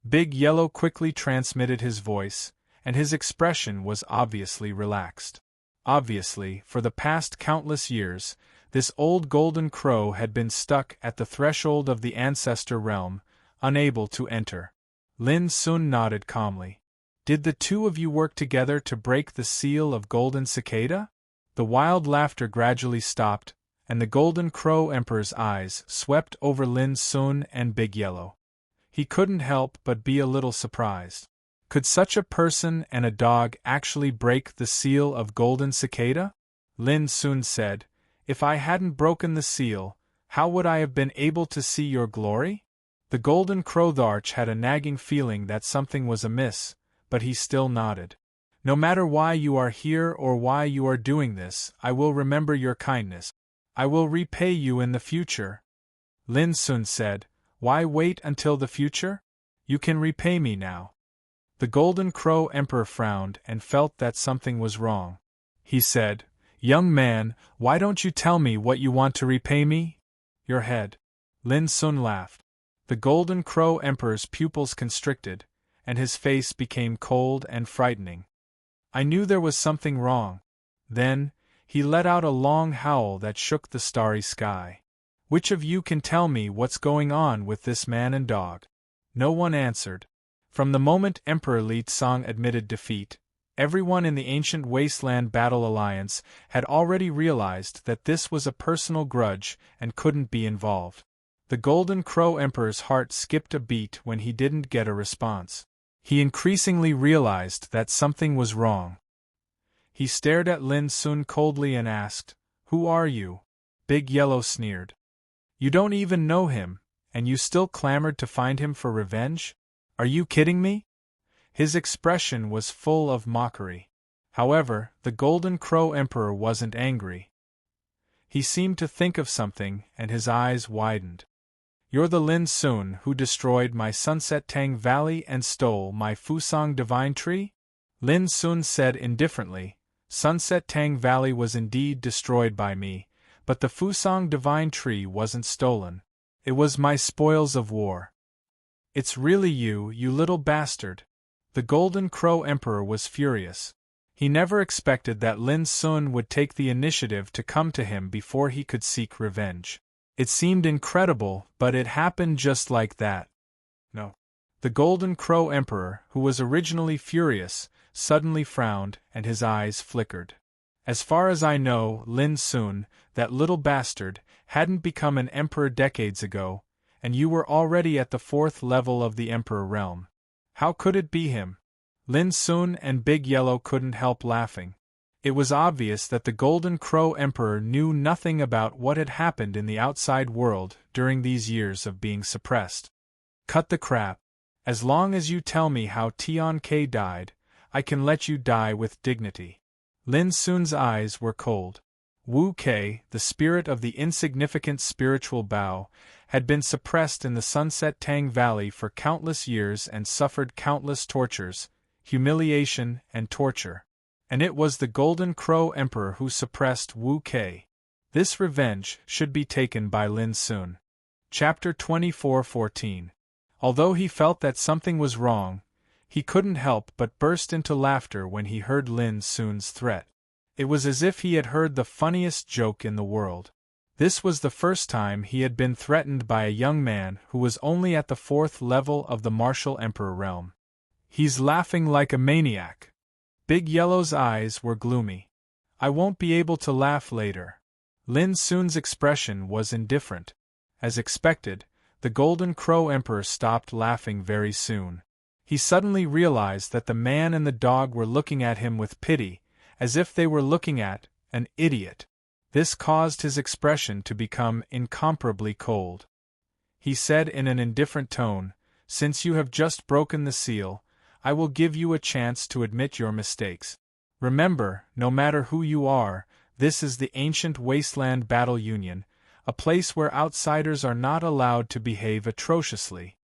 Big Yellow quickly transmitted his voice, and his expression was obviously relaxed. Obviously, for the past countless years, this old golden crow had been stuck at the threshold of the ancestor realm, unable to enter. Lin Sun nodded calmly. Did the two of you work together to break the seal of Golden Cicada? The wild laughter gradually stopped, and the Golden Crow Emperor's eyes swept over Lin Sun and Big Yellow. He couldn't help but be a little surprised. Could such a person and a dog actually break the seal of Golden Cicada? Lin Sun said, "If I hadn't broken the seal, how would I have been able to see your glory?" The Golden Crowtharch had a nagging feeling that something was amiss, but he still nodded. "No matter why you are here or why you are doing this, I will remember your kindness. I will repay you in the future." Lin Sun said, "Why wait until the future? You can repay me now." The Golden Crow Emperor frowned and felt that something was wrong. He said, "Young man, why don't you tell me what you want to repay me?" "Your head." Lin Sun laughed. The Golden Crow Emperor's pupils constricted, and his face became cold and frightening. I knew there was something wrong. Then, he let out a long howl that shook the starry sky. "Which of you can tell me what's going on with this man and dog?" No one answered. From the moment Emperor Li Tsang admitted defeat, everyone in the Ancient Wasteland Battle Alliance had already realized that this was a personal grudge and couldn't be involved. The Golden Crow Emperor's heart skipped a beat when he didn't get a response. He increasingly realized that something was wrong. He stared at Lin Sun coldly and asked, "Who are you?" Big Yellow sneered. "You don't even know him, and you still clamored to find him for revenge? Are you kidding me?" His expression was full of mockery. However, the Golden Crow Emperor wasn't angry. He seemed to think of something, and his eyes widened. "You're the Lin Sun who destroyed my Sunset Tang Valley and stole my Fusang Divine Tree?" Lin Sun said indifferently, "Sunset Tang Valley was indeed destroyed by me, but the Fusang Divine Tree wasn't stolen. It was my spoils of war." "It's really you, you little bastard." The Golden Crow Emperor was furious. He never expected that Lin Sun would take the initiative to come to him before he could seek revenge. It seemed incredible, but it happened just like that. No. The Golden Crow Emperor, who was originally furious, suddenly frowned and his eyes flickered. "As far as I know, Lin Sun, that little bastard, hadn't become an emperor decades ago, and you were already at the 4th level of the Emperor realm. How could it be him?" Lin Sun and Big Yellow couldn't help laughing. It was obvious that the Golden Crow Emperor knew nothing about what had happened in the outside world during these years of being suppressed. "Cut the crap. As long as you tell me how Tian Ke died, I can let you die with dignity." Lin Sun's eyes were cold. Wu Kei, the spirit of the insignificant spiritual Bao, had been suppressed in the Sunset Tang Valley for countless years and suffered countless tortures, humiliation, and torture. And it was the Golden Crow Emperor who suppressed Wu Kei. This revenge should be taken by Lin Sun. Chapter 24:14. Although he felt that something was wrong, he couldn't help but burst into laughter when he heard Lin Sun's threat. It was as if he had heard the funniest joke in the world. This was the first time he had been threatened by a young man who was only at the 4th level of the Martial Emperor realm. "He's laughing like a maniac." Big Yellow's eyes were gloomy. "I won't be able to laugh later." Lin Sun's expression was indifferent. As expected, the Golden Crow Emperor stopped laughing very soon. He suddenly realized that the man and the dog were looking at him with pity, as if they were looking at an idiot. This caused his expression to become incomparably cold. He said in an indifferent tone, "Since you have just broken the seal, I will give you a chance to admit your mistakes. Remember, no matter who you are, this is the Ancient Wasteland Battle Union, a place where outsiders are not allowed to behave atrociously."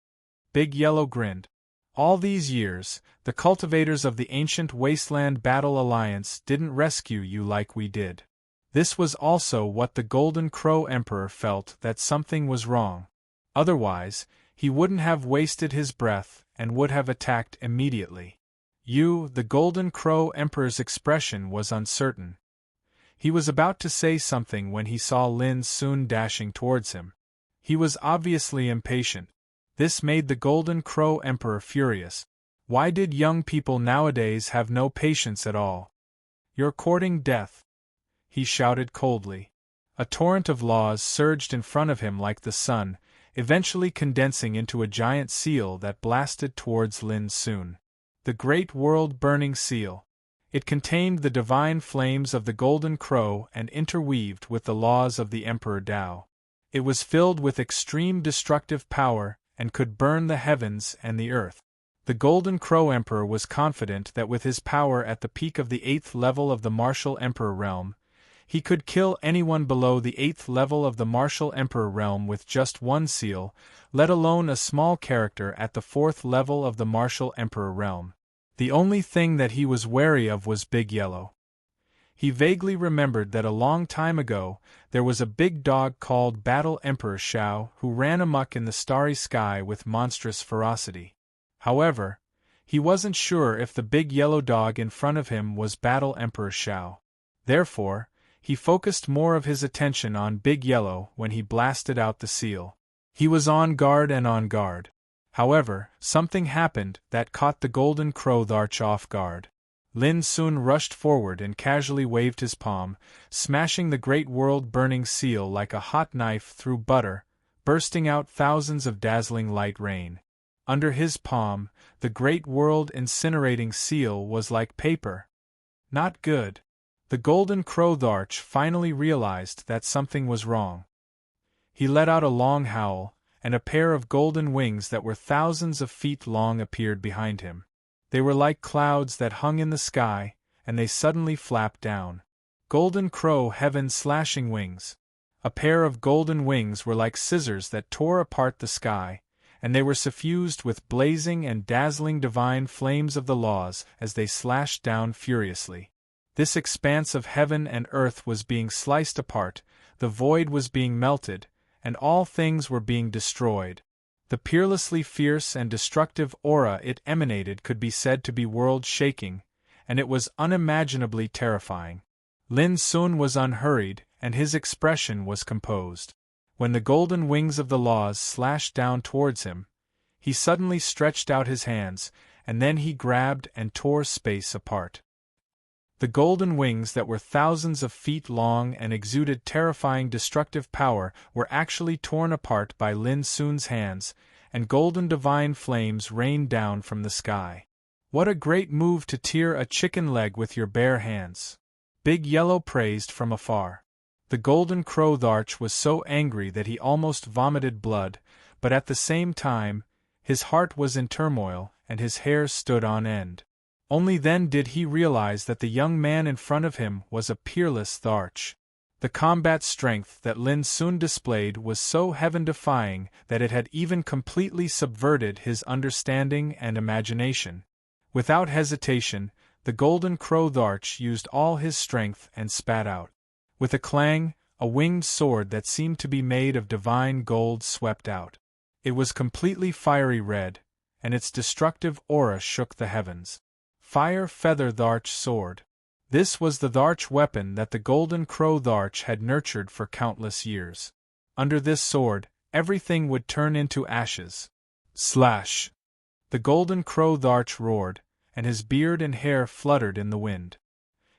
Big Yellow grinned. "All these years, the cultivators of the Ancient Wasteland Battle Alliance didn't rescue you like we did." This was also what the Golden Crow Emperor felt, that something was wrong. Otherwise, he wouldn't have wasted his breath and would have attacked immediately. The Golden Crow Emperor's expression was uncertain. He was about to say something when he saw Lin Sun dashing towards him. He was obviously impatient. This made the Golden Crow Emperor furious. Why did young people nowadays have no patience at all? "You're courting death," he shouted coldly. A torrent of laws surged in front of him like the sun, eventually condensing into a giant seal that blasted towards Lin Sun. The Great World-Burning Seal. It contained the divine flames of the Golden Crow and interweaved with the laws of the Emperor Tao. It was filled with extreme destructive power and could burn the heavens and the earth. The Golden Crow Emperor was confident that with his power at the peak of the 8th level of the Martial Emperor realm, he could kill anyone below the 8th level of the Martial Emperor realm with just one seal, let alone a small character at the 4th level of the Martial Emperor realm. The only thing that he was wary of was Big Yellow. He vaguely remembered that a long time ago, there was a big dog called Battle Emperor Shao who ran amok in the starry sky with monstrous ferocity. However, he wasn't sure if the big yellow dog in front of him was Battle Emperor Shao. Therefore, he focused more of his attention on Big Yellow when he blasted out the seal. He was on guard and on guard. However, something happened that caught the Golden Crow Tharch off guard. Lin Sun rushed forward and casually waved his palm, smashing the Great World-Burning Seal like a hot knife through butter, bursting out thousands of dazzling light rain. Under his palm, the Great World-Incinerating Seal was like paper. Not good. The Golden Crow Tharch finally realized that something was wrong. He let out a long howl, and a pair of golden wings that were thousands of feet long appeared behind him. They were like clouds that hung in the sky, and they suddenly flapped down. Golden Crow Heaven Slashing Wings. A pair of golden wings were like scissors that tore apart the sky, and they were suffused with blazing and dazzling divine flames of the laws as they slashed down furiously. This expanse of heaven and earth was being sliced apart, the void was being melted, and all things were being destroyed. The peerlessly fierce and destructive aura it emanated could be said to be world-shaking, and it was unimaginably terrifying. Lin Sun was unhurried, and his expression was composed. When the golden wings of the laws slashed down towards him, he suddenly stretched out his hands, and then he grabbed and tore space apart. The golden wings that were thousands of feet long and exuded terrifying destructive power were actually torn apart by Lin Sun's hands, and golden divine flames rained down from the sky. What a great move to tear a chicken leg with your bare hands! Big Yellow praised from afar. The Golden Crow Tharch was so angry that he almost vomited blood, but at the same time, his heart was in turmoil and his hair stood on end. Only then did he realize that the young man in front of him was a peerless Tharch. The combat strength that Lin Sun displayed was so heaven-defying that it had even completely subverted his understanding and imagination. Without hesitation, the Golden Crow Tharch used all his strength and spat out. With a clang, a winged sword that seemed to be made of divine gold swept out. It was completely fiery red, and its destructive aura shook the heavens. Fire Feather Tharch Sword. This was the Tharch weapon that the Golden Crow Tharch had nurtured for countless years. Under this sword, everything would turn into ashes. Slash! The Golden Crow Tharch roared, and his beard and hair fluttered in the wind.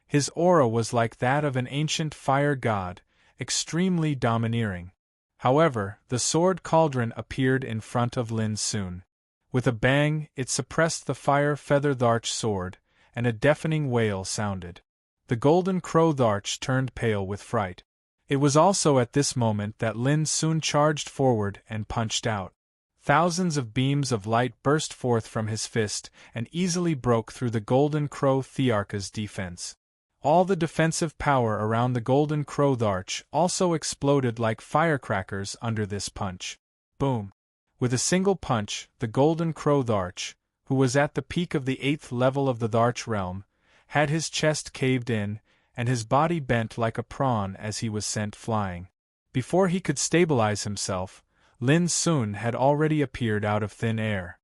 His aura was like that of an ancient fire god, extremely domineering. However, the sword cauldron appeared in front of Lin Sun. With a bang, it suppressed the Fire Feather Tharch sword, and a deafening wail sounded. The Golden Crow Tharch turned pale with fright. It was also at this moment that Lin Sun charged forward and punched out. Thousands of beams of light burst forth from his fist and easily broke through the Golden Crow Thearcha's defense. All the defensive power around the Golden Crow Tharch also exploded like firecrackers under this punch. Boom! With a single punch, the Golden Crow Tharch, who was at the peak of the 8th level of the Tharch realm, had his chest caved in, and his body bent like a prawn as he was sent flying. Before he could stabilize himself, Lin Sun had already appeared out of thin air.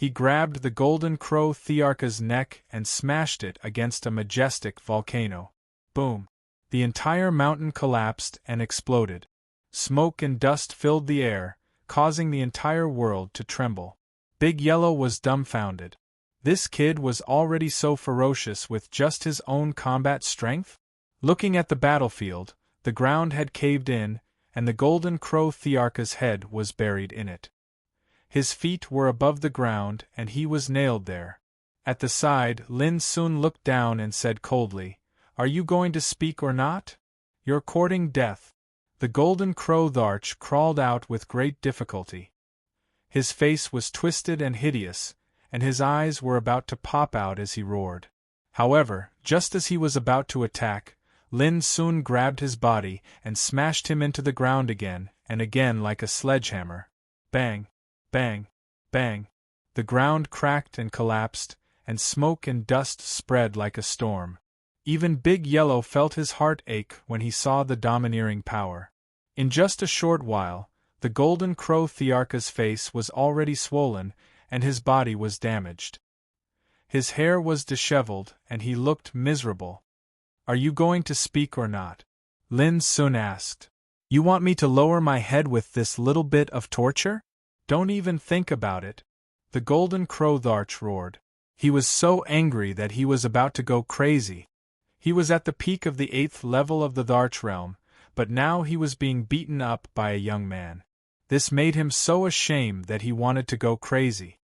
He grabbed the golden crow Thearka's neck and smashed it against a majestic volcano. Boom! The entire mountain collapsed and exploded. Smoke and dust filled the air, causing the entire world to tremble. Big Yellow was dumbfounded. This kid was already so ferocious with just his own combat strength? Looking at the battlefield, the ground had caved in, and the golden crow Thearka's head was buried in it. His feet were above the ground and he was nailed there. At the side, Lin Sun looked down and said coldly, "Are you going to speak or not? You're courting death." The golden crow Tharch crawled out with great difficulty. His face was twisted and hideous, and his eyes were about to pop out as he roared. However, just as he was about to attack, Lin Sun grabbed his body and smashed him into the ground again and again like a sledgehammer. Bang! Bang! Bang! The ground cracked and collapsed, and smoke and dust spread like a storm. Even Big Yellow felt his heart ache when he saw the domineering power. In just a short while, the golden crow Thearka's face was already swollen, and his body was damaged. His hair was disheveled, and he looked miserable. "Are you going to speak or not?" Lin Sun asked. "You want me to lower my head with this little bit of torture? Don't even think about it," the golden crow Tharch roared. He was so angry that he was about to go crazy. He was at the peak of the 8th level of the Tharch realm, but now he was being beaten up by a young man. This made him so ashamed that he wanted to go crazy.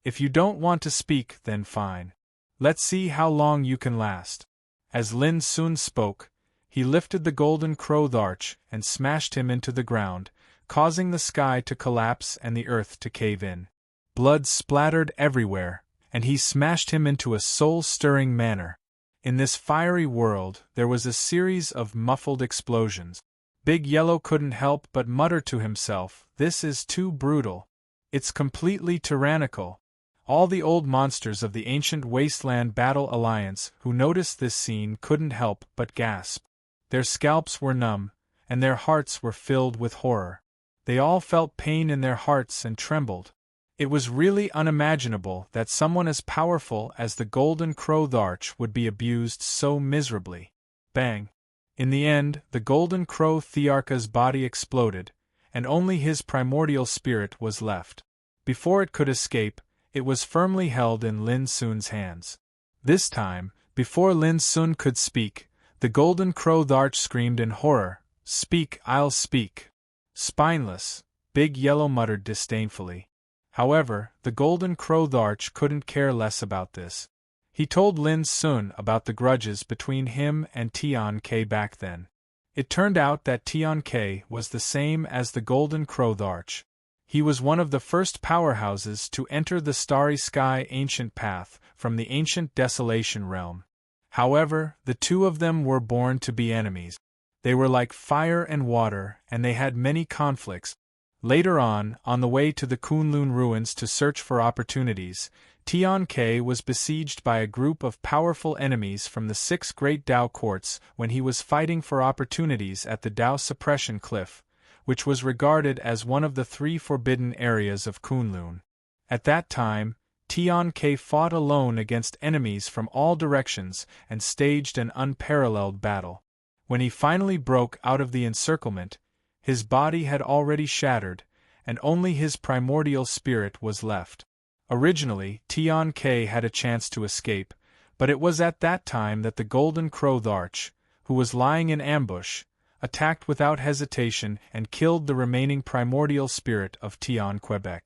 "If you don't want to speak, then fine. Let's see how long you can last." As Lin Sun spoke, he lifted the golden crow Tharch and smashed him into the ground, causing the sky to collapse and the earth to cave in. Blood splattered everywhere, and he smashed him into a soul-stirring manner. In this fiery world, there was a series of muffled explosions. Big Yellow couldn't help but mutter to himself, "This is too brutal. It's completely tyrannical." All the old monsters of the ancient Wasteland Battle Alliance who noticed this scene couldn't help but gasp. Their scalps were numb, and their hearts were filled with horror. They all felt pain in their hearts and trembled. It was really unimaginable that someone as powerful as the golden crow Tharch would be abused so miserably. Bang! In the end, the golden crow Thearka's body exploded, and only his primordial spirit was left. Before it could escape, it was firmly held in Lin Sun's hands. This time, before Lin Sun could speak, the golden crow Tharch screamed in horror, "Speak, I'll speak." "Spineless," Big Yellow muttered disdainfully. However, the golden crow Tharch couldn't care less about this. He told Lin Sun about the grudges between him and Tian Ke back then. It turned out that Tian Ke was the same as the golden crow Tharch. He was one of the first powerhouses to enter the Starry Sky ancient path from the ancient Desolation realm. However, the two of them were born to be enemies. They were like fire and water, and they had many conflicts. Later on the way to the Kunlun ruins to search for opportunities, Tian Ke was besieged by a group of powerful enemies from the 6 great Dao courts when he was fighting for opportunities at the Dao Suppression Cliff, which was regarded as one of the 3 forbidden areas of Kunlun. At that time, Tian Ke fought alone against enemies from all directions and staged an unparalleled battle. When he finally broke out of the encirclement, his body had already shattered, and only his primordial spirit was left. Originally, Tian Ke had a chance to escape, but it was at that time that the golden crow Tharch, who was lying in ambush, attacked without hesitation and killed the remaining primordial spirit of Tian Quebec.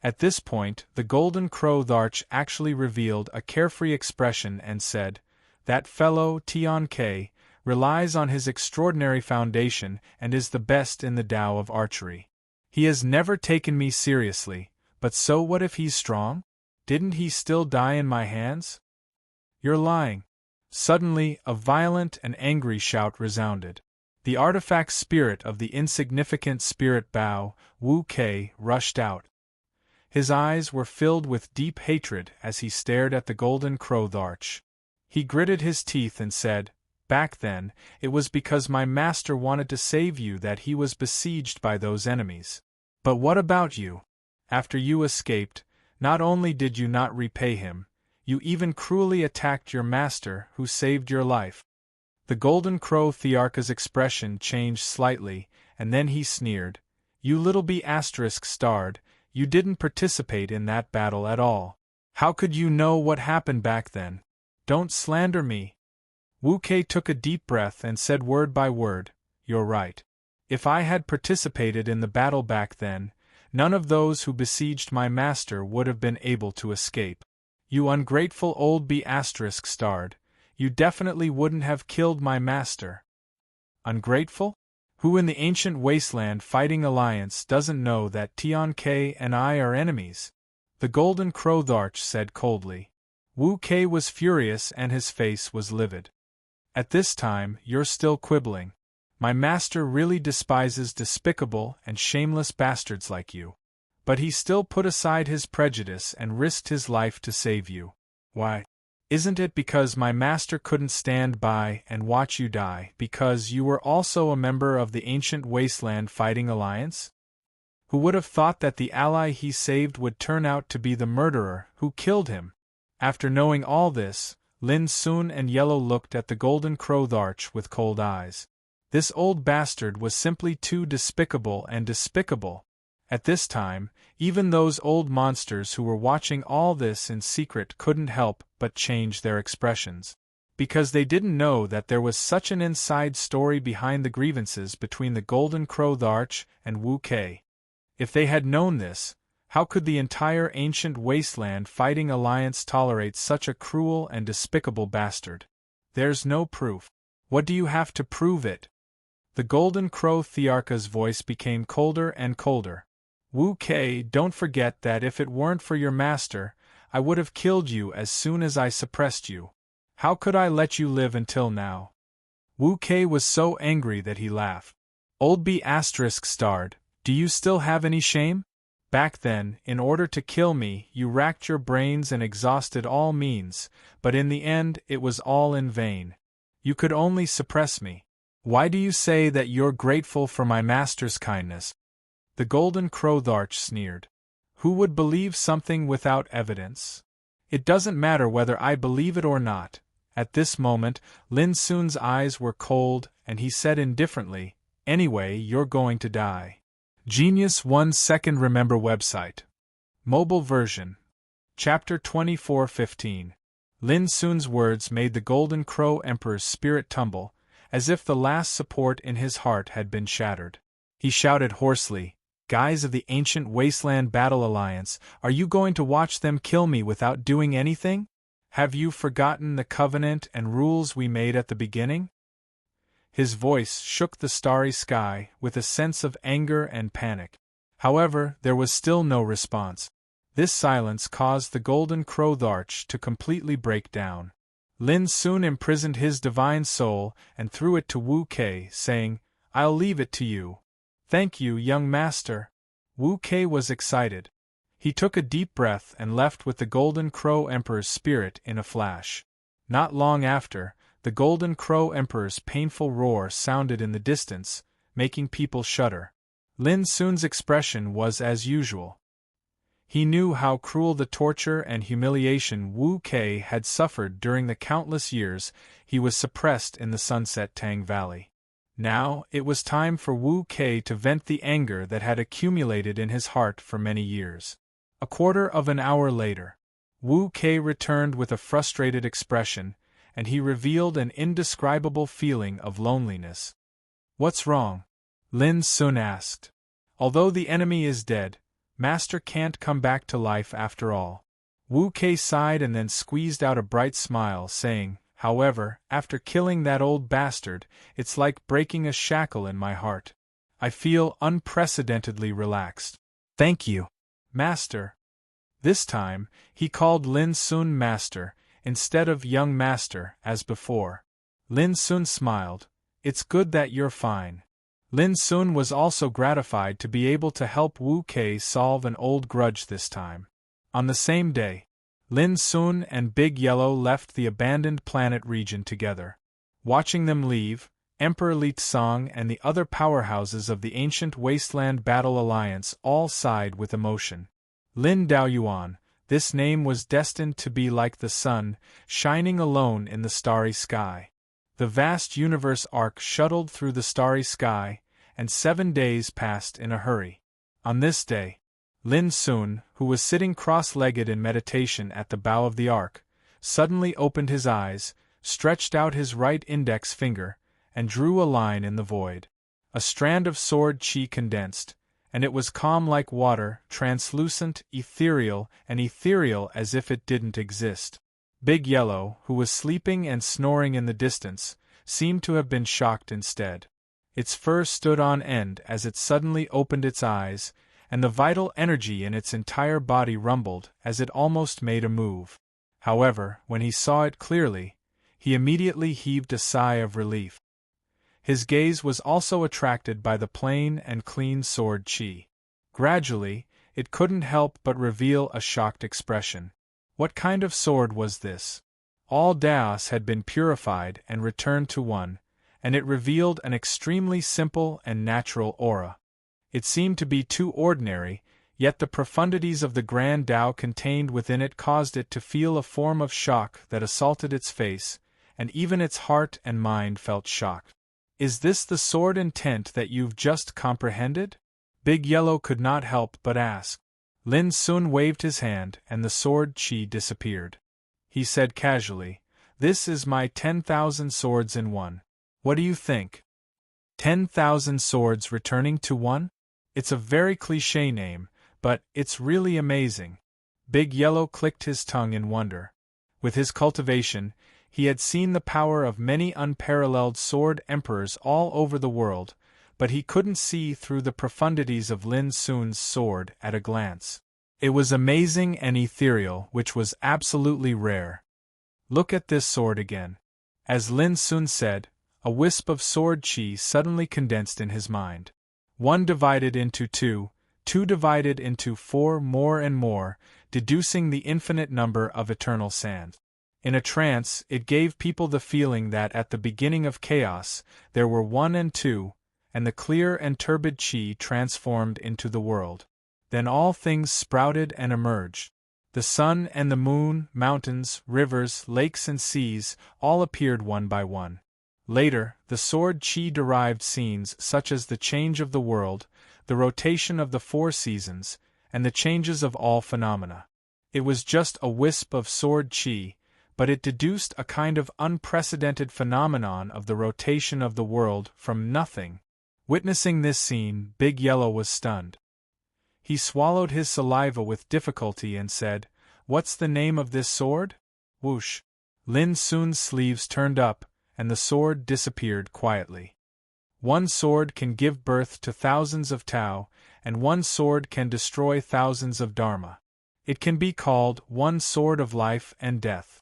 At this point, the golden crow Tharch actually revealed a carefree expression and said, "That fellow, Tian Ke, relies on his extraordinary foundation and is the best in the Tao of archery. He has never taken me seriously, but so what if he's strong? Didn't he still die in my hands?" "You're lying." Suddenly, a violent and angry shout resounded. The artifact spirit of the insignificant spirit Bao, Wu Ke, rushed out. His eyes were filled with deep hatred as he stared at the golden crow Tharch. He gritted his teeth and said, "Back then, it was because my master wanted to save you that he was besieged by those enemies. But what about you? After you escaped, Not only did you not repay him, you even cruelly attacked your master who saved your life. The Golden Crow Thearcha's expression changed slightly, and then he sneered. You little B***starred, you didn't participate in that battle at all. How could you know what happened back then? Don't slander me. Wu Kei took a deep breath and said word by word, You're right. If I had participated in the battle back then, none of those who besieged my master would have been able to escape. You ungrateful old B***starred, you definitely wouldn't have killed my master. Ungrateful? Who in the ancient wasteland fighting alliance doesn't know that Tian Kei and I are enemies? The Golden Crow Tharch said coldly. Wu Kei was furious and his face was livid. At this time, you're still quibbling. My master really despises despicable and shameless bastards like you. But he still put aside his prejudice and risked his life to save you. Why? Isn't it because my master couldn't stand by and watch you die because you were also a member of the ancient wasteland fighting alliance? Who would have thought that the ally he saved would turn out to be the murderer who killed him? After knowing all this, Lin Sun and Yellow looked at the Golden Crow Tharch with cold eyes. This old bastard was simply too despicable and despicable. At this time, even those old monsters who were watching all this in secret couldn't help but change their expressions. Because they didn't know that there was such an inside story behind the grievances between the Golden Crow Tharch and Wu Kei. If they had known this, how could the entire ancient wasteland fighting alliance tolerate such a cruel and despicable bastard? There's no proof. What do you have to prove it? The Golden Crow Thearcha's voice became colder and colder. Wu Kei, don't forget that if it weren't for your master, I would have killed you as soon as I suppressed you. How could I let you live until now? Wu Kei was so angry that he laughed. Old B***starred, do you still have any shame? Back then, in order to kill me, you racked your brains and exhausted all means, but in the end it was all in vain. You could only suppress me. Why do you say that you're grateful for my master's kindness? The Golden Crow Tharch sneered. Who would believe something without evidence? It doesn't matter whether I believe it or not. At this moment, Lin Sun's eyes were cold, and he said indifferently, Anyway, you're going to die. Genius 1 Second Remember website. Mobile version. Chapter 24:15. Lin Sun's words made the Golden Crow Emperor's spirit tumble, as if the last support in his heart had been shattered. He shouted hoarsely, Guys of the Ancient Wasteland Battle Alliance, are you going to watch them kill me without doing anything? Have you forgotten the covenant and rules we made at the beginning? His voice shook the starry sky with a sense of anger and panic. However, there was still no response. This silence caused the Golden Crow Tharch to completely break down. Lin Sun imprisoned his divine soul and threw it to Wu Kei, saying, I'll leave it to you. Thank you, young master. Wu Kei was excited. He took a deep breath and left with the Golden Crow Emperor's spirit in a flash. Not long after, the Golden Crow Emperor's painful roar sounded in the distance, making people shudder. Lin Sun's expression was as usual. He knew how cruel the torture and humiliation Wu Kei had suffered during the countless years he was suppressed in the Sunset Tang Valley. Now, it was time for Wu Kei to vent the anger that had accumulated in his heart for many years. A quarter of an hour later, Wu Kei returned with a frustrated expression, and he revealed an indescribable feeling of loneliness. What's wrong? Lin Sun asked. Although the enemy is dead, Master can't come back to life after all. Wu Kei sighed and then squeezed out a bright smile, saying, However, after killing that old bastard, it's like breaking a shackle in my heart. I feel unprecedentedly relaxed. Thank you, Master. This time, he called Lin Sun Master, instead of young master, as before. Lin Sun smiled. It's good that you're fine. Lin Sun was also gratified to be able to help Wu Kei solve an old grudge this time. On the same day, Lin Sun and Big Yellow left the abandoned planet region together. Watching them leave, Emperor Li Tsang and the other powerhouses of the Ancient Wasteland Battle Alliance all sighed with emotion. Lin Daoyuan, This name was destined to be like the sun, shining alone in the starry sky. The vast universe arc shuttled through the starry sky, and 7 days passed in a hurry. On this day, Lin Sun, who was sitting cross-legged in meditation at the bow of the ark, suddenly opened his eyes, stretched out his right index finger, and drew a line in the void. A strand of sword chi condensed, and it was calm like water, translucent, ethereal, and ethereal as if it didn't exist. Big Yellow, who was sleeping and snoring in the distance, seemed to have been shocked instead. Its fur stood on end as it suddenly opened its eyes, and the vital energy in its entire body rumbled as it almost made a move. However, when he saw it clearly, he immediately heaved a sigh of relief. His gaze was also attracted by the plain and clean sword chi. Gradually, it couldn't help but reveal a shocked expression. What kind of sword was this? All Daos had been purified and returned to one, and it revealed an extremely simple and natural aura. It seemed to be too ordinary, yet the profundities of the grand Tao contained within it caused it to feel a form of shock that assaulted its face, and even its heart and mind felt shocked. Is this the sword intent that you've just comprehended? Big Yellow could not help but ask. Lin Sun waved his hand and the sword chi disappeared. He said casually, "This is my 10,000 swords in one. What do you think?" 10,000 swords returning to one? It's a very cliché name, but it's really amazing. Big Yellow clicked his tongue in wonder. With his cultivation, he had seen the power of many unparalleled sword emperors all over the world, but he couldn't see through the profundities of Lin Sun's sword at a glance. It was amazing and ethereal, which was absolutely rare. Look at this sword again. As Lin Sun said, a wisp of sword chi suddenly condensed in his mind. 1 divided into 2, 2 divided into 4 more and more, deducing the infinite number of eternal sands. In a trance, it gave people the feeling that at the beginning of chaos, there were 1 and 2, and the clear and turbid chi transformed into the world. Then all things sprouted and emerged. The sun and the moon, mountains, rivers, lakes and seas, all appeared one by one. Later, the sword chi derived scenes such as the change of the world, the rotation of the 4 seasons, and the changes of all phenomena. It was just a wisp of sword chi, but it deduced a kind of unprecedented phenomenon of the rotation of the world from nothing. Witnessing this scene, Big Yellow was stunned. He swallowed his saliva with difficulty and said, "What's the name of this sword?" Whoosh! Lin Sun's sleeves turned up, and the sword disappeared quietly. 1 sword can give birth to thousands of Tao, and 1 sword can destroy thousands of Dharma. It can be called 1 sword of life and death.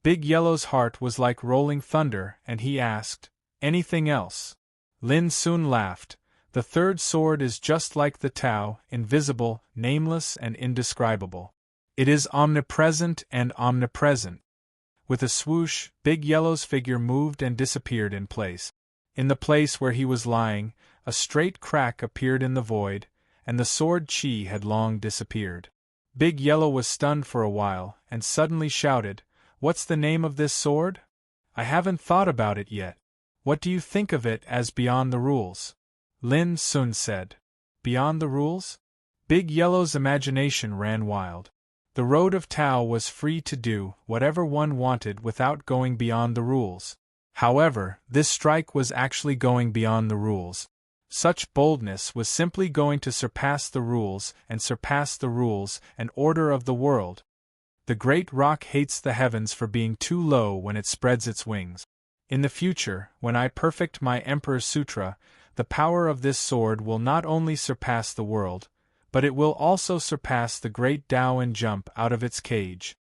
Big Yellow's heart was like rolling thunder, and he asked, "Anything else?" Lin Sun laughed. "The 3rd sword is just like the Tao, invisible, nameless and indescribable. It is omnipresent and omnipresent." With a swoosh, Big Yellow's figure moved and disappeared in place. In the place where he was lying, a straight crack appeared in the void, and the sword chi had long disappeared. Big Yellow was stunned for a while, and suddenly shouted, "What's the name of this sword? I haven't thought about it yet. What do you think of it as beyond the rules?" Lin Sun said, "Beyond the rules?" Big Yellow's imagination ran wild. The road of Tao was free to do whatever one wanted without going beyond the rules. However, this strike was actually going beyond the rules. Such boldness was simply going to surpass the rules and order of the world. The great rock hates the heavens for being too low when it spreads its wings. In the future, when I perfect my Emperor Sutra, the power of this sword will not only surpass the world, but it will also surpass the great Tao and jump out of its cage.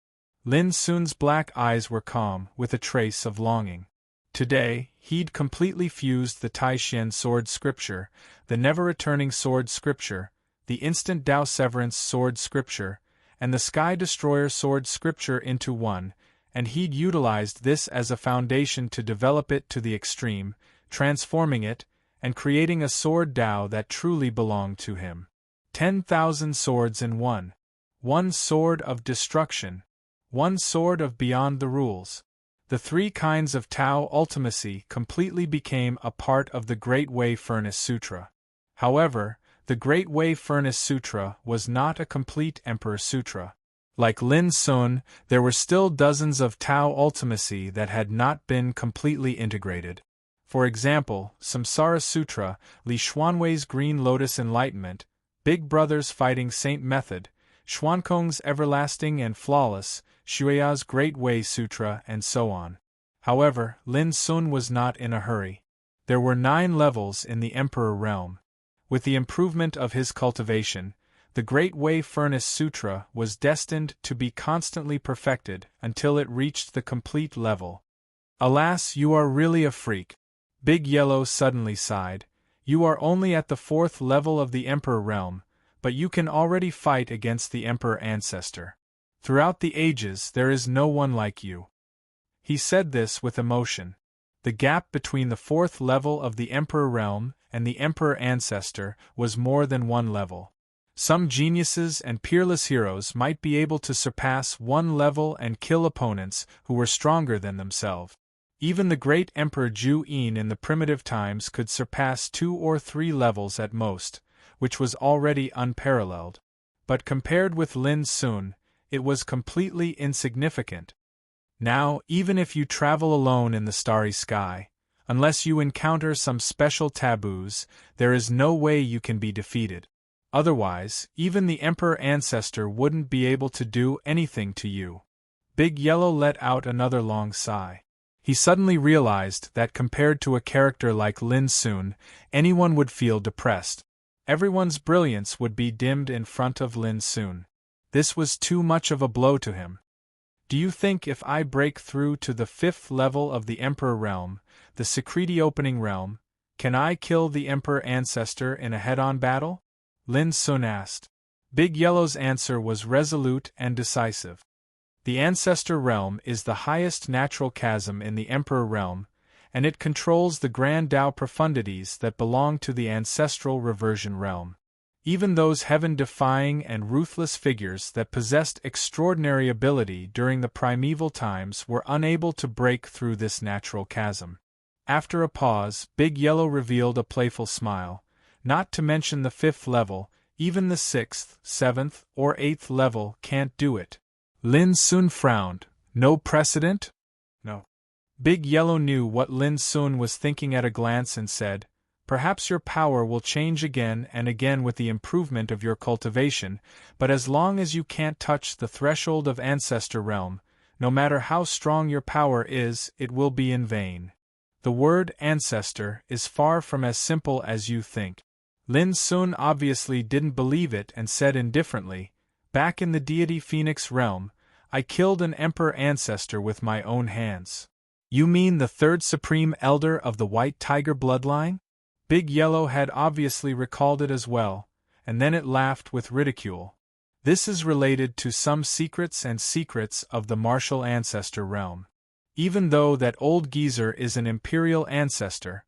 Lin Sun's black eyes were calm, with a trace of longing. Today, he'd completely fused the Taishan sword scripture, the never-returning sword scripture, the instant Tao severance sword scripture, and the Sky Destroyer sword scripture into one, and he'd utilized this as a foundation to develop it to the extreme, transforming it, and creating a sword Tao that truly belonged to him. 10,000 swords in one. one sword of destruction, one sword of beyond the rules. The three kinds of Tao ultimacy completely became a part of the Great Way Furnace Sutra. However, the Great Way Furnace Sutra was not a complete Emperor Sutra. Like Lin Sun, there were still dozens of Tao ultimacy that had not been completely integrated. For example, Samsara Sutra, Li Xuanwei's Green Lotus Enlightenment, Big Brother's Fighting Saint Method, Xuankong's Everlasting and Flawless, Xueya's Great Way Sutra, and so on. However, Lin Sun was not in a hurry. There were 9 levels in the Emperor realm. With the improvement of his cultivation, the Great Way Furnace Sutra was destined to be constantly perfected until it reached the complete level. Alas, you are really a freak. Big Yellow suddenly sighed. You are only at the 4th level of the Emperor realm, but you can already fight against the Emperor Ancestor. Throughout the ages there is no one like you. He said this with emotion. The gap between the 4th level of the Emperor realm and the Emperor Ancestor was more than 1 level. Some geniuses and peerless heroes might be able to surpass 1 level and kill opponents who were stronger than themselves. Even the great Emperor Ju Yin in the primitive times could surpass 2 or 3 levels at most, which was already unparalleled. But compared with Lin Sun, it was completely insignificant. Now, even if you travel alone in the starry sky, unless you encounter some special taboos, there is no way you can be defeated. Otherwise, even the Emperor Ancestor wouldn't be able to do anything to you. Big Yellow let out another long sigh. He suddenly realized that compared to a character like Lin Sun, anyone would feel depressed. Everyone's brilliance would be dimmed in front of Lin Sun. This was too much of a blow to him. Do you think if I break through to the 5th level of the Emperor realm, the Secreti opening realm, can I kill the Emperor Ancestor in a head-on battle? Lin Sun asked. Big Yellow's answer was resolute and decisive. The Ancestor realm is the highest natural chasm in the Emperor realm, and it controls the grand Tao profundities that belong to the ancestral reversion realm. Even those heaven-defying and ruthless figures that possessed extraordinary ability during the primeval times were unable to break through this natural chasm. After a pause, Big Yellow revealed a playful smile. Not to mention the 5th level, even the 6th, 7th, or 8th level can't do it. Lin Sun frowned. No precedent? No. Big Yellow knew what Lin Sun was thinking at a glance and said, Perhaps your power will change again and again with the improvement of your cultivation, but as long as you can't touch the threshold of Ancestor realm, no matter how strong your power is, it will be in vain. The word Ancestor is far from as simple as you think. Lin Sun obviously didn't believe it and said indifferently, Back in the deity Phoenix realm, I killed an Emperor Ancestor with my own hands. You mean the 3rd Supreme Elder of the White Tiger bloodline? Big Yellow had obviously recalled it as well, and then it laughed with ridicule. This is related to some secrets of the martial ancestor realm. Even though that old geezer is an imperial ancestor,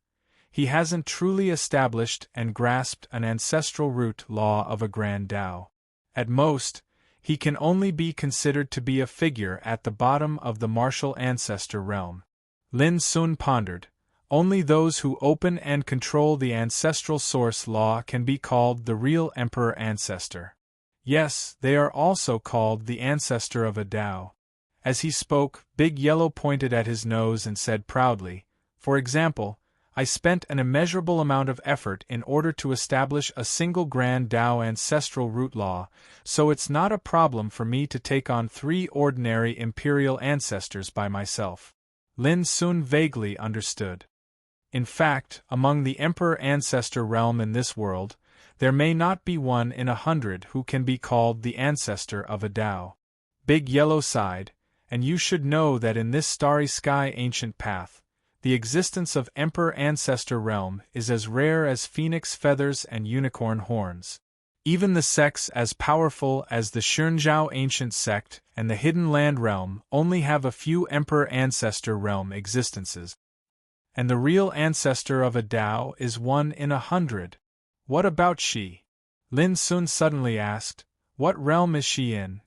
he hasn't truly established and grasped an ancestral root law of a grand Tao. At most, he can only be considered to be a figure at the bottom of the martial ancestor realm. Lin Sun pondered. Only those who open and control the ancestral source law can be called the real Emperor Ancestor. Yes, they are also called the ancestor of a Tao. As he spoke, Big Yellow pointed at his nose and said proudly, For example, I spent an immeasurable amount of effort in order to establish a single grand Tao ancestral root law, so it's not a problem for me to take on 3 ordinary imperial ancestors by myself. Lin Sun vaguely understood. In fact, among the Emperor Ancestor realm in this world, there may not be 1 in 100 who can be called the ancestor of a Tao. Big Yellow sighed, and you should know that in this starry sky ancient path, the existence of Emperor Ancestor realm is as rare as phoenix feathers and unicorn horns. Even the sects as powerful as the Shenzhou ancient sect and the Hidden Land realm only have a few Emperor Ancestor realm existences. And the real ancestor of a Tao is 1 in 100. What about she? Lin Sun suddenly asked, What realm is she in?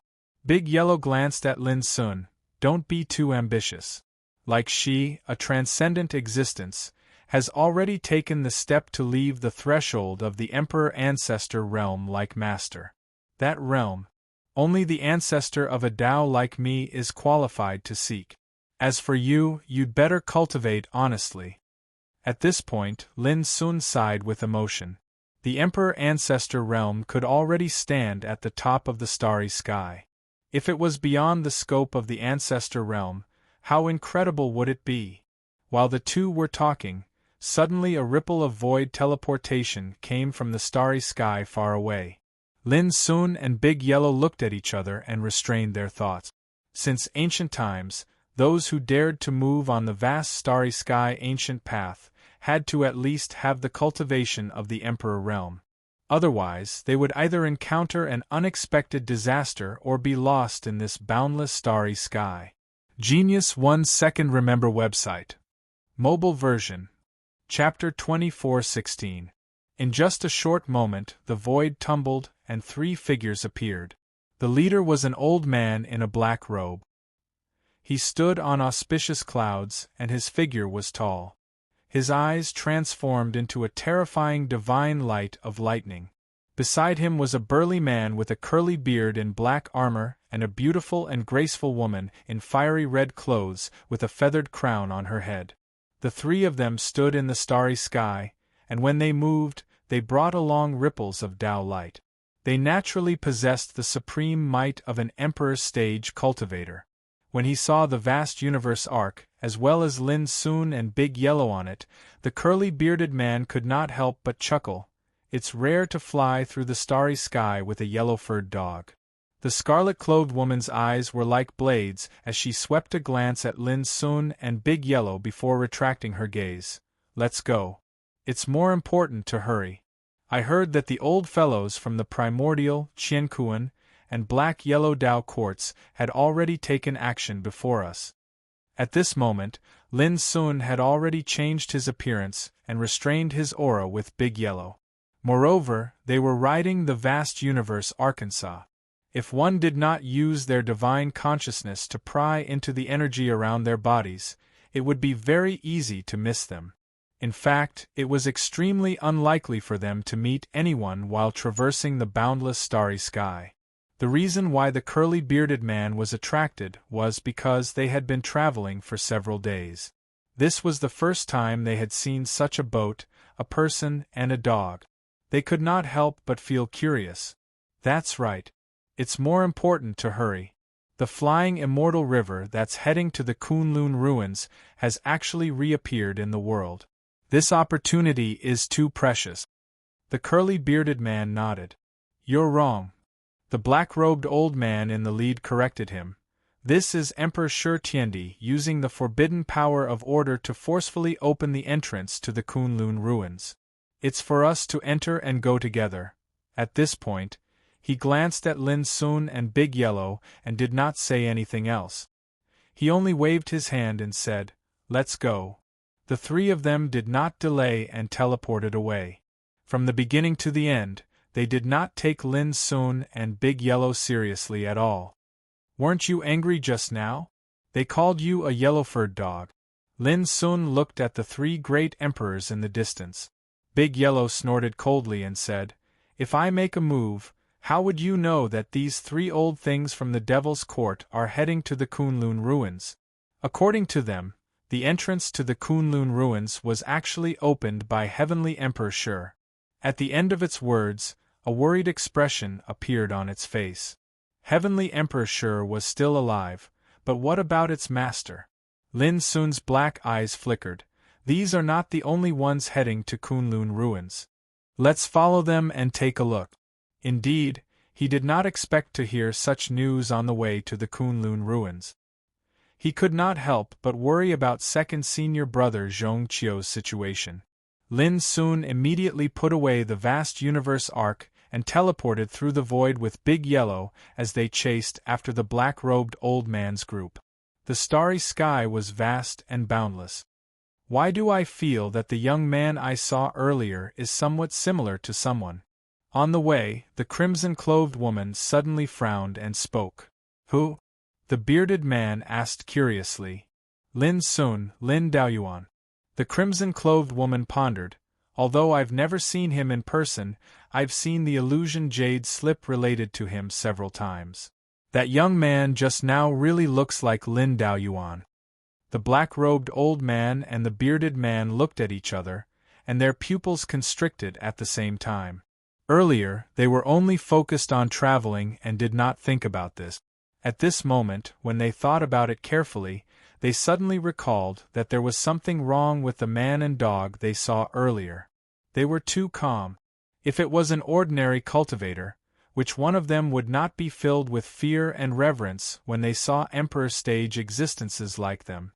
Big Yellow glanced at Lin Sun. Don't be too ambitious. Like she, a transcendent existence, has already taken the step to leave the threshold of the Emperor Ancestor realm like master. That realm, only the ancestor of a Tao like me is qualified to seek. As for you, you'd better cultivate honestly. At this point, Lin Sun sighed with emotion. The Emperor Ancestor realm could already stand at the top of the starry sky. If it was beyond the scope of the Ancestor realm, how incredible would it be? While the two were talking, suddenly a ripple of void teleportation came from the starry sky far away. Lin Sun and Big Yellow looked at each other and restrained their thoughts. Since ancient times, those who dared to move on the vast starry sky ancient path had to at least have the cultivation of the Emperor realm. Otherwise, they would either encounter an unexpected disaster or be lost in this boundless starry sky. Genius 1 Second Remember website. Mobile version. Chapter 24:16. In just a short moment, the void tumbled, and 3 figures appeared. The leader was an old man in a black robe. He stood on auspicious clouds, and his figure was tall. His eyes transformed into a terrifying divine light of lightning. Beside him was a burly man with a curly beard in black armor and a beautiful and graceful woman in fiery red clothes with a feathered crown on her head. The 3 of them stood in the starry sky, and when they moved, they brought along ripples of Tao light. They naturally possessed the supreme might of an emperor's stage cultivator. When he saw the vast universe arc, as well as Lin Sun and Big Yellow on it, the curly-bearded man could not help but chuckle. It's rare to fly through the starry sky with a yellow-furred dog. The scarlet-clothed woman's eyes were like blades as she swept a glance at Lin Sun and Big Yellow before retracting her gaze. Let's go. It's more important to hurry. I heard that the old fellows from the primordial, Qiankuan, and black-yellow Tao courts had already taken action before us. At this moment, Lin Sun had already changed his appearance and restrained his aura with Big Yellow. Moreover, they were riding the vast universe Arkansas. If one did not use their divine consciousness to pry into the energy around their bodies, it would be very easy to miss them. In fact, it was extremely unlikely for them to meet anyone while traversing the boundless starry sky. The reason why the curly-bearded man was attracted was because they had been traveling for several days. This was the first time they had seen such a boat, a person, and a dog. They could not help but feel curious. That's right. It's more important to hurry. The flying immortal river that's heading to the Kunlun ruins has actually reappeared in the world. This opportunity is too precious. The curly-bearded man nodded. You're wrong. The black-robed old man in the lead corrected him. This is Emperor Shi Tiandi using the forbidden power of order to forcefully open the entrance to the Kunlun ruins. It's for us to enter and go together. At this point, he glanced at Lin Sun and Big Yellow and did not say anything else. He only waved his hand and said, "Let's go." The 3 of them did not delay and teleported away. From the beginning to the end, they did not take Lin Sun and Big Yellow seriously at all. Weren't you angry just now? They called you a yellow-furred dog. Lin Sun looked at the 3 great emperors in the distance. Big Yellow snorted coldly and said, "If I make a move, how would you know that these 3 old things from the Devil's Court are heading to the Kunlun ruins?" According to them, the entrance to the Kunlun ruins was actually opened by Heavenly Emperor Shi. At the end of its words, a worried expression appeared on its face. Heavenly Emperor Shi was still alive, but what about its master? Lin Sun's black eyes flickered. These are not the only ones heading to Kunlun ruins. Let's follow them and take a look. Indeed, he did not expect to hear such news on the way to the Kunlun ruins. He could not help but worry about second senior brother Zhong Qiu's situation. Lin Sun immediately put away the vast universe arc and teleported through the void with Big Yellow as they chased after the black-robed old man's group. The starry sky was vast and boundless. Why do I feel that the young man I saw earlier is somewhat similar to someone? On the way, the crimson-clothed woman suddenly frowned and spoke. Who? The bearded man asked curiously. Lin Sun, Lin Daoyuan. The crimson-clothed woman pondered. Although I've never seen him in person, I've seen the illusion jade slip related to him several times. That young man just now really looks like Lin Daoyuan. The black-robed old man and the bearded man looked at each other, and their pupils constricted at the same time. Earlier, they were only focused on traveling and did not think about this. At this moment, when they thought about it carefully, they suddenly recalled that there was something wrong with the man and dog they saw earlier. They were too calm. If it was an ordinary cultivator, which one of them would not be filled with fear and reverence when they saw emperor-stage existences like them?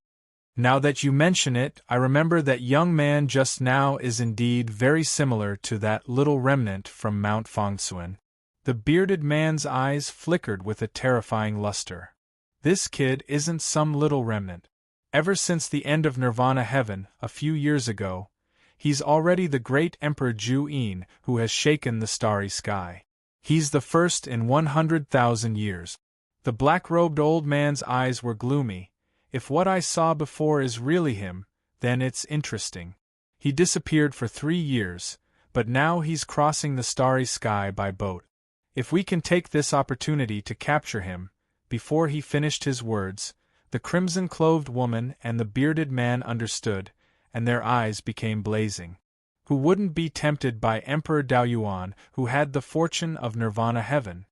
Now that you mention it, I remember that young man just now is indeed very similar to that little remnant from Mount Fangsuan. The bearded man's eyes flickered with a terrifying luster. This kid isn't some little remnant. Ever since the end of Nirvana Heaven, a few years ago, he's already the great Emperor Ju-in who has shaken the starry sky. He's the first in 100,000 years. The black-robed old man's eyes were gloomy. If what I saw before is really him, then it's interesting. He disappeared for 3 years, but now he's crossing the starry sky by boat. If we can take this opportunity to capture him. Before he finished his words, the crimson-clothed woman and the bearded man understood, and their eyes became blazing. Who wouldn't be tempted by Emperor Daoyuan, who had the fortune of Nirvana Heaven?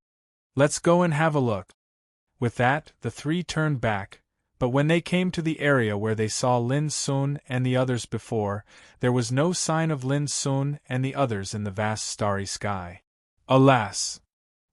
Let's go and have a look. With that, the three turned back, but when they came to the area where they saw Lin Sun and the others before, there was no sign of Lin Sun and the others in the vast starry sky. Alas!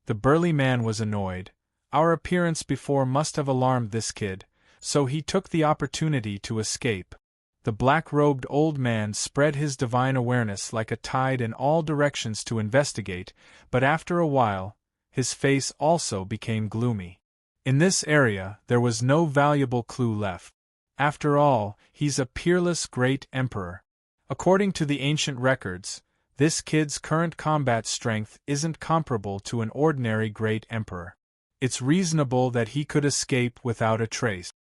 The burly man was annoyed. Our appearance before must have alarmed this kid, so he took the opportunity to escape. The black-robed old man spread his divine awareness like a tide in all directions to investigate, but after a while, his face also became gloomy. In this area, there was no valuable clue left. After all, he's a peerless great emperor. According to the ancient records, this kid's current combat strength isn't comparable to an ordinary great emperor. It's reasonable that he could escape without a trace.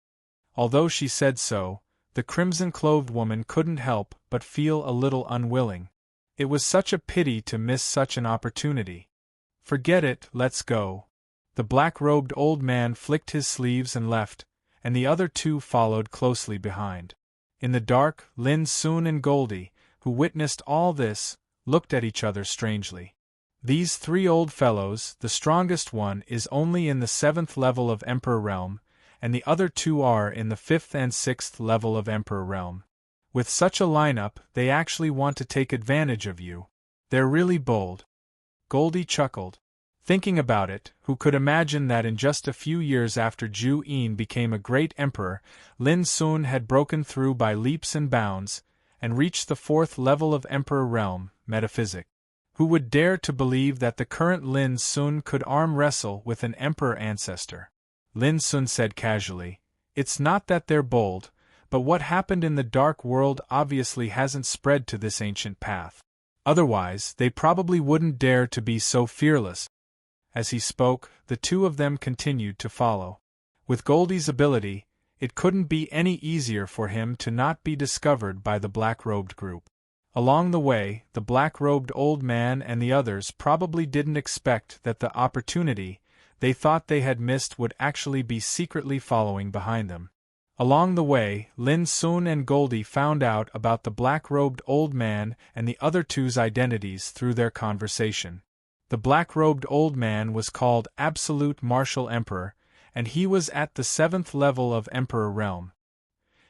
Although she said so, the crimson-clothed woman couldn't help but feel a little unwilling. It was such a pity to miss such an opportunity. Forget it, let's go. The black-robed old man flicked his sleeves and left, and the other two followed closely behind. In the dark, Lin Sun and Goldie, who witnessed all this, looked at each other strangely. These three old fellows, the strongest one is only in the 7th level of Emperor Realm, and the other two are in the 5th and 6th level of Emperor Realm. With such a lineup, they actually want to take advantage of you. They're really bold. Goldie chuckled. Thinking about it, who could imagine that in just a few years after Ju-in became a great emperor, Lin Sun had broken through by leaps and bounds, and reached the 4th level of Emperor Realm, Metaphysic. Who would dare to believe that the current Lin Sun could arm wrestle with an emperor ancestor? Lin Sun said casually, "It's not that they're bold, but what happened in the dark world obviously hasn't spread to this ancient path. Otherwise, they probably wouldn't dare to be so fearless." As he spoke, the two of them continued to follow. With Goldie's ability, it couldn't be any easier for him to not be discovered by the black-robed group. Along the way, the black-robed old man and the others probably didn't expect that the opportunity they thought they had missed would actually be secretly following behind them. Along the way, Lin Sun and Goldie found out about the black-robed old man and the other two's identities through their conversation. The black-robed old man was called Absolute Martial Emperor, and he was at the 7th level of Emperor Realm.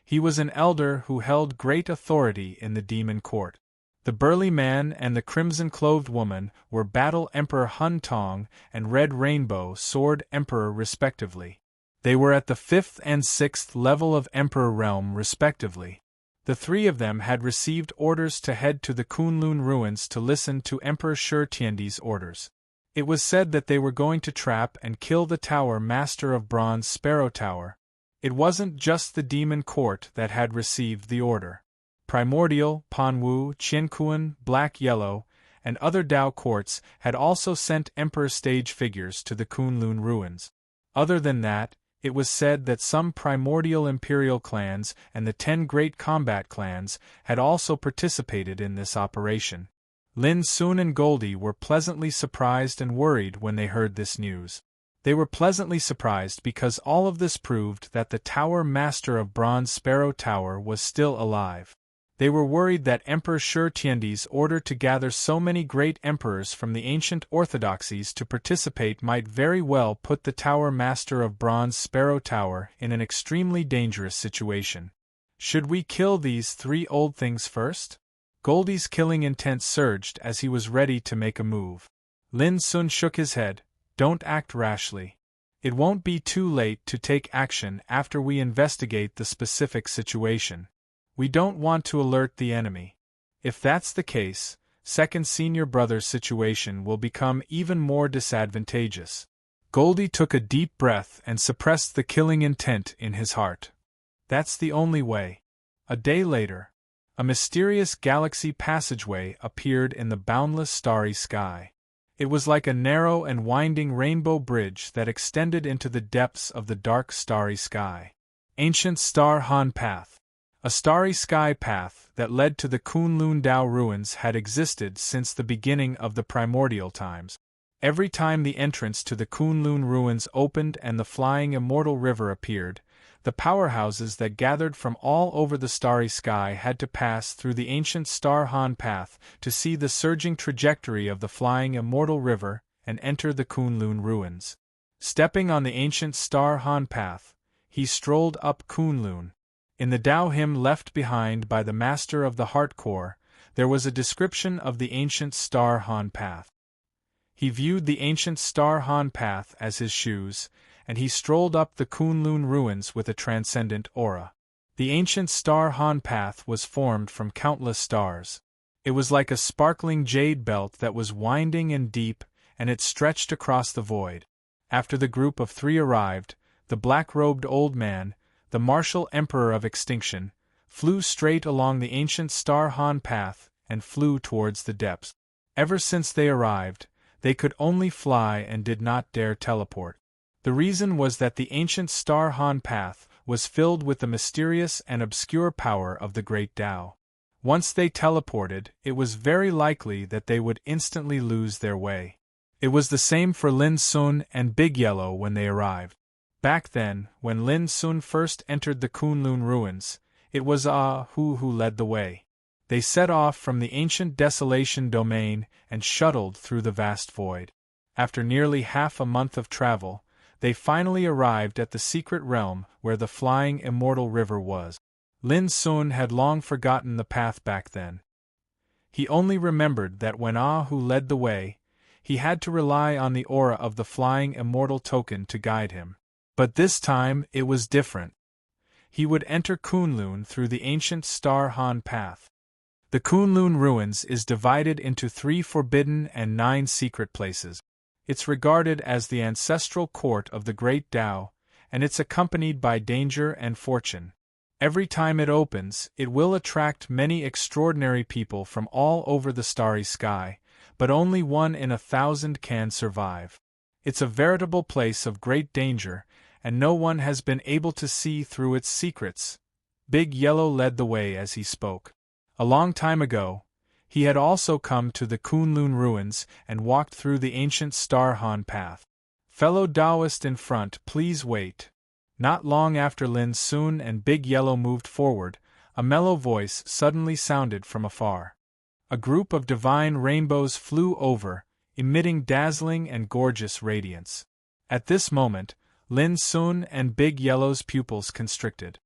He was an elder who held great authority in the demon court. The burly man and the crimson-clothed woman were Battle Emperor Hun Tong and Red Rainbow Sword Emperor respectively. They were at the 5th and 6th level of Emperor Realm respectively. The three of them had received orders to head to the Kunlun ruins to listen to Emperor Shi Tiandi's orders. It was said that they were going to trap and kill the Tower Master of Bronze Sparrow Tower. It wasn't just the demon court that had received the order. Primordial, Panwu, Qiankuan, Black Yellow, and other Tao courts had also sent emperor stage figures to the Kunlun ruins. Other than that, it was said that some primordial imperial clans and the 10 great combat clans had also participated in this operation. Lin Sun and Goldie were pleasantly surprised and worried when they heard this news. They were pleasantly surprised because all of this proved that the Tower Master of Bronze Sparrow Tower was still alive. They were worried that Emperor Shi Tiandi's order to gather so many great emperors from the ancient orthodoxies to participate might very well put the Tower Master of Bronze Sparrow Tower in an extremely dangerous situation. Should we kill these 3 old things first? Goldie's killing intent surged as he was ready to make a move. Lin Sun shook his head. Don't act rashly. It won't be too late to take action after we investigate the specific situation. We don't want to alert the enemy. If that's the case, second senior brother's situation will become even more disadvantageous. Goldie took a deep breath and suppressed the killing intent in his heart. That's the only way. A day later, a mysterious galaxy passageway appeared in the boundless starry sky. It was like a narrow and winding rainbow bridge that extended into the depths of the dark starry sky. Ancient Star Han Path. A starry sky path that led to the Kunlun Dao ruins had existed since the beginning of the primordial times. Every time the entrance to the Kunlun ruins opened and the flying immortal river appeared, the powerhouses that gathered from all over the starry sky had to pass through the ancient Star Han Path to see the surging trajectory of the flying immortal river and enter the Kunlun ruins. Stepping on the ancient Star Han Path, he strolled up Kunlun. In the Tao hymn left behind by the Master of the Heart Core, there was a description of the ancient Star Han Path. He viewed the ancient Star Han Path as his shoes, and he strolled up the Kunlun ruins with a transcendent aura. The ancient Star Han Path was formed from countless stars. It was like a sparkling jade belt that was winding and deep, and it stretched across the void. After the group of 3 arrived, the black-robed old man, the martial emperor of extinction, flew straight along the ancient Star Han Path and flew towards the depths. Ever since they arrived, they could only fly and did not dare teleport. The reason was that the ancient Star Han Path was filled with the mysterious and obscure power of the Great Tao. Once they teleported, it was very likely that they would instantly lose their way. It was the same for Lin Sun and Big Yellow when they arrived. Back then, when Lin Sun first entered the Kunlun ruins, it was who led the way. They set off from the ancient desolation domain and shuttled through the vast void. After nearly half a month of travel, they finally arrived at the secret realm where the flying immortal river was. Lin Sun had long forgotten the path back then. He only remembered that when who led the way, he had to rely on the aura of the flying immortal token to guide him. But this time it was different. He would enter Kunlun through the ancient Star Han Path. The Kunlun ruins is divided into 3 forbidden and 9 secret places. It's regarded as the ancestral court of the Great Tao, and it's accompanied by danger and fortune. Every time it opens, it will attract many extraordinary people from all over the starry sky, but only 1 in 1,000 can survive. It's a veritable place of great danger, and no one has been able to see through its secrets. Big Yellow led the way as he spoke. A long time ago, he had also come to the Kunlun ruins and walked through the ancient Star Han Path. Fellow Taoist in front, please wait. Not long after Lin Sun and Big Yellow moved forward, a mellow voice suddenly sounded from afar. A group of divine rainbows flew over, emitting dazzling and gorgeous radiance. At this moment, Lin Sun and Big Yellow's pupils constricted.